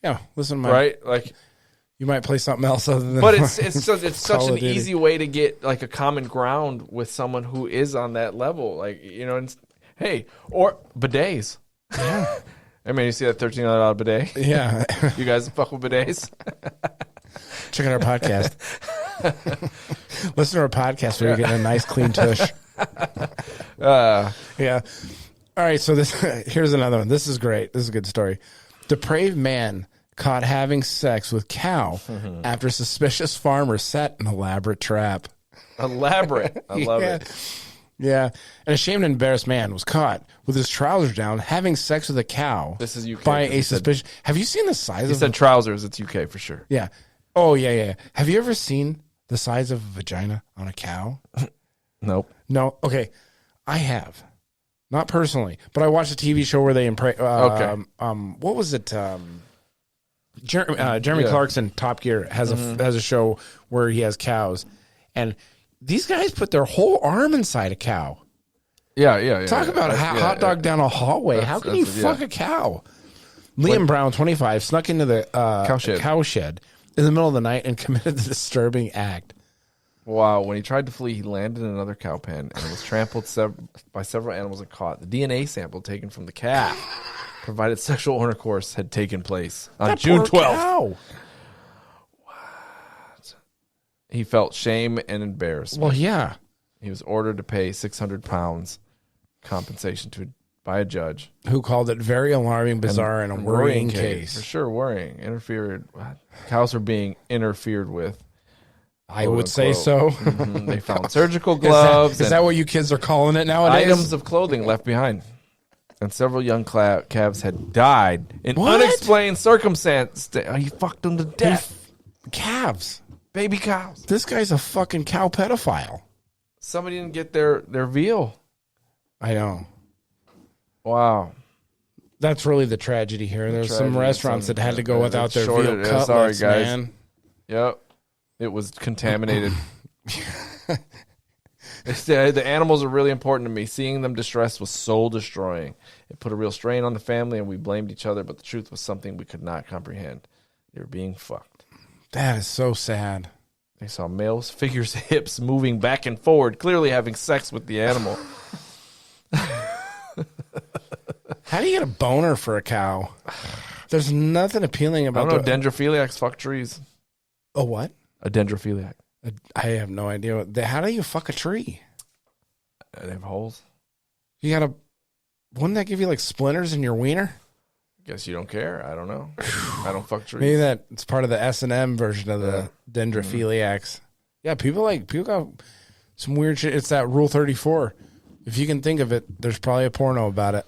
B: Yeah, listen to my...
A: Right? Like,
B: you might play something else other than...
A: But it's such an
B: Duty.
A: easy way to get, like, a common ground with someone who is on that level. Like, you know, hey, or bidets.
B: Yeah.
A: I mean, you see that $13 bidet?
B: Yeah.
A: You guys fuck with bidets?
B: Check out our podcast. Listen to our podcast where you're getting a nice clean tush. Yeah. All right, so here's another one. This is great. This is a good story. Depraved man caught having sex with cow after suspicious farmer set an elaborate trap.
A: Elaborate. I love it.
B: Yeah. An ashamed and embarrassed man was caught with his trousers down having sex with a cow.
A: This is UK.
B: By a suspicious... Have you seen the size
A: He
B: of...
A: said trousers. It's UK for sure.
B: Yeah. Oh, yeah. Have you ever seen the size of a vagina on a cow?
A: Nope.
B: No. Okay. I have. Not personally, but I watched a TV show where they
A: Okay.
B: What was it? Jeremy Clarkson, Top Gear, has a show where he has cows, and these guys put their whole arm inside a cow.
A: Yeah.
B: Talk about a hot dog down a hallway. How can you fuck a cow? Liam Brown, 25, snuck into the cow shed in the middle of the night and committed the disturbing act.
A: Wow. When he tried to flee, he landed in another cow pen and was trampled by several animals and caught. The DNA sample taken from the calf provided sexual intercourse had taken place on June 12th. What? He felt shame and embarrassment.
B: Well, yeah.
A: He was ordered to pay £600 compensation by a judge.
B: Who called it very alarming, bizarre, and a worrying case.
A: For sure, worrying. Cows were being interfered with.
B: I would say so.
A: They found surgical gloves.
B: Is that what you kids are calling it nowadays?
A: Items of clothing left behind. And several young calves had died in unexplained circumstance. He fucked them to death.
B: Calves.
A: Baby cows.
B: This guy's a fucking cow pedophile.
A: Somebody didn't get their veal.
B: I know.
A: Wow.
B: That's really the tragedy here. There's some restaurants that had to go without their veal cutlets,
A: sorry, guys.
B: man.
A: Yep. It was contaminated. The animals are really important to me. Seeing them distressed was soul destroying. It put a real strain on the family, and we blamed each other, but the truth was something we could not comprehend. They were being fucked.
B: That is so sad.
A: They saw males' figures' hips moving back and forward, clearly having sex with the animal.
B: How do you get a boner for a cow? There's nothing appealing about
A: I don't know. Dendrophiliacs fuck trees.
B: Oh, what?
A: A dendrophiliac.
B: I have no idea. How do you fuck a tree?
A: They have holes.
B: You gotta... Wouldn't that give you like splinters in your wiener?
A: Guess you don't care. I don't know. I don't fuck trees.
B: Maybe it's part of the S&M version of the dendrophiliacs. Yeah, people got some weird shit. It's that Rule 34. If you can think of it, there's probably a porno about it.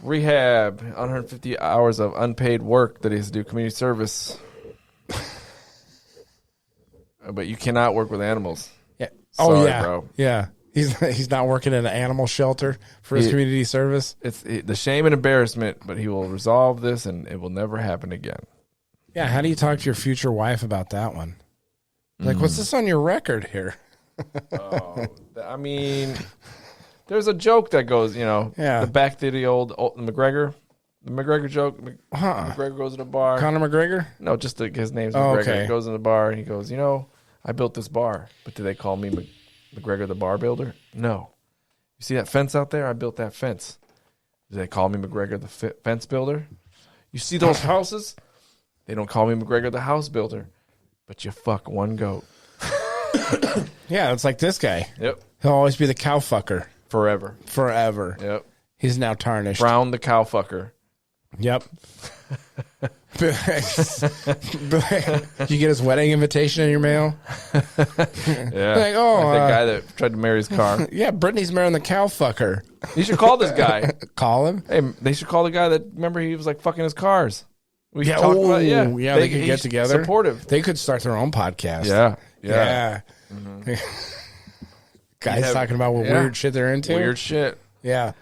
A: Rehab, 150 hours of unpaid work that he has to do community service. But you cannot work with animals.
B: Yeah.
A: Sorry, bro.
B: Yeah. He's not working in an animal shelter for his community service.
A: It's the shame and embarrassment, but he will resolve this, and it will never happen again.
B: Yeah. How do you talk to your future wife about that one? Like, what's this on your record here?
A: I mean, there's a joke that goes, back to the old McGregor. The McGregor joke. McGregor goes to the bar.
B: Conor McGregor?
A: No, just his name's McGregor.
B: Okay.
A: He goes in the bar and he goes, I built this bar, but do they call me McGregor the bar builder? No. You see that fence out there? I built that fence. Do they call me McGregor the fence builder? You see those houses? They don't call me McGregor the house builder, but you fuck one goat.
B: Yeah, it's like this guy.
A: Yep.
B: He'll always be the cow fucker.
A: Forever.
B: Yep. He's now tarnished.
A: Brown the cow fucker.
B: Yep. You get his wedding invitation in your mail?
A: Yeah.
B: Like,
A: the guy that tried to marry his car.
B: Yeah, Brittany's marrying the cow fucker.
A: You should call this guy.
B: Call him?
A: Hey, they should call the guy that, remember, he was like fucking his cars. We
B: Yeah,
A: talked about it.
B: yeah, they could get together.
A: Supportive.
B: They could start their own podcast.
A: Yeah.
B: Mm-hmm. Guys talking about what weird shit they're into.
A: Weird shit.
B: Yeah.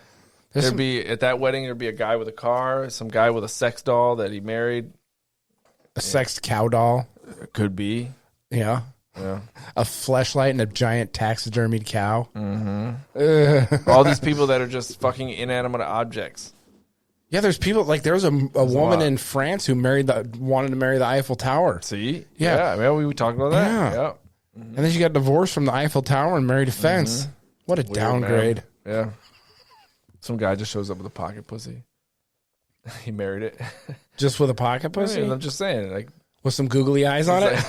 A: At that wedding, there'd be a guy with a car, some guy with a sex doll that he married.
B: A sexed cow doll.
A: Could be.
B: Yeah.
A: Yeah.
B: A fleshlight and a giant taxidermied cow.
A: All these people that are just fucking inanimate objects.
B: Yeah, there's people like there was a woman in France who wanted to marry the Eiffel Tower.
A: See?
B: Yeah.
A: We talked about that. Yeah.
B: And then she got divorced from the Eiffel Tower and married a fence. What a downgrade.
A: Man. Yeah. Some guy just shows up with a pocket pussy. He married it.
B: Just with a pocket pussy?
A: I'm just saying. Like,
B: with some googly eyes on it?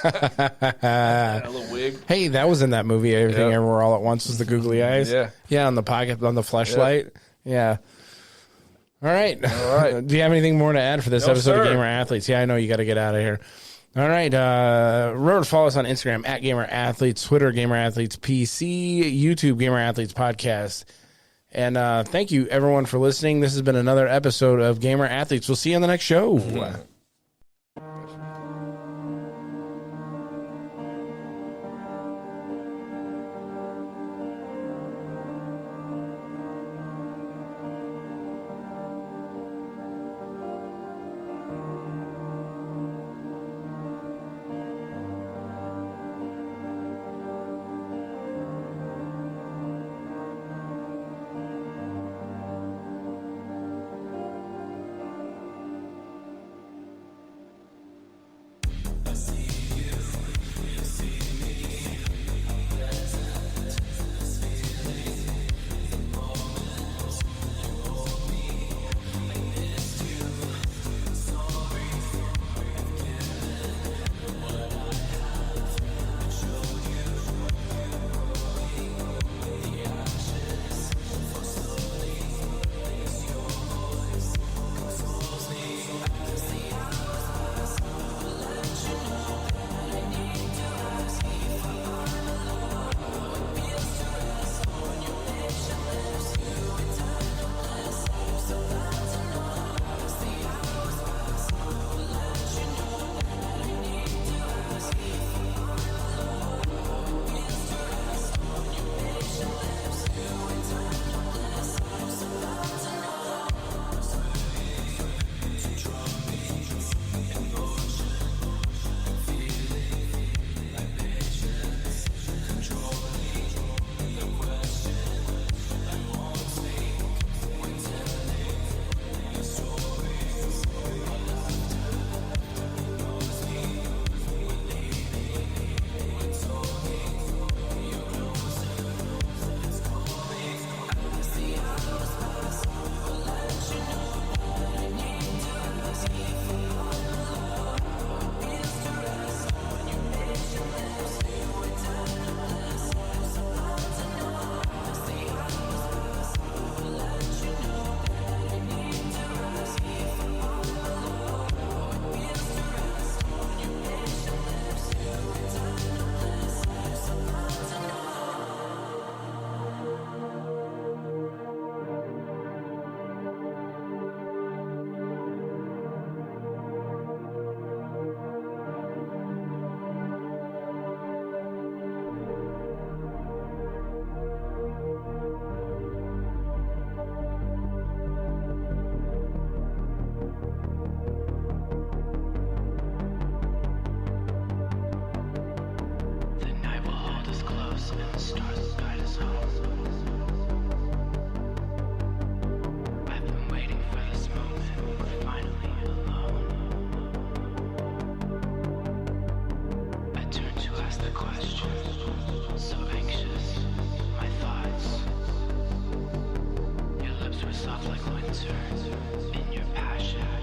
A: A little wig.
B: Hey, that was in that movie, Everything Everywhere All at Once was the googly eyes.
A: Yeah.
B: Yeah, on the fleshlight. Yeah. All right. Do you have anything more to add for this episode of Gamer Athletes? Yeah, I know you got to get out of here. All right. Remember to follow us on Instagram at Gamer Athletes, Twitter Gamer Athletes PC, YouTube Gamer Athletes Podcast. And thank you, everyone, for listening. This has been another episode of Gamer Athletes. We'll see you on the next show.
E: soft like winter in your passion.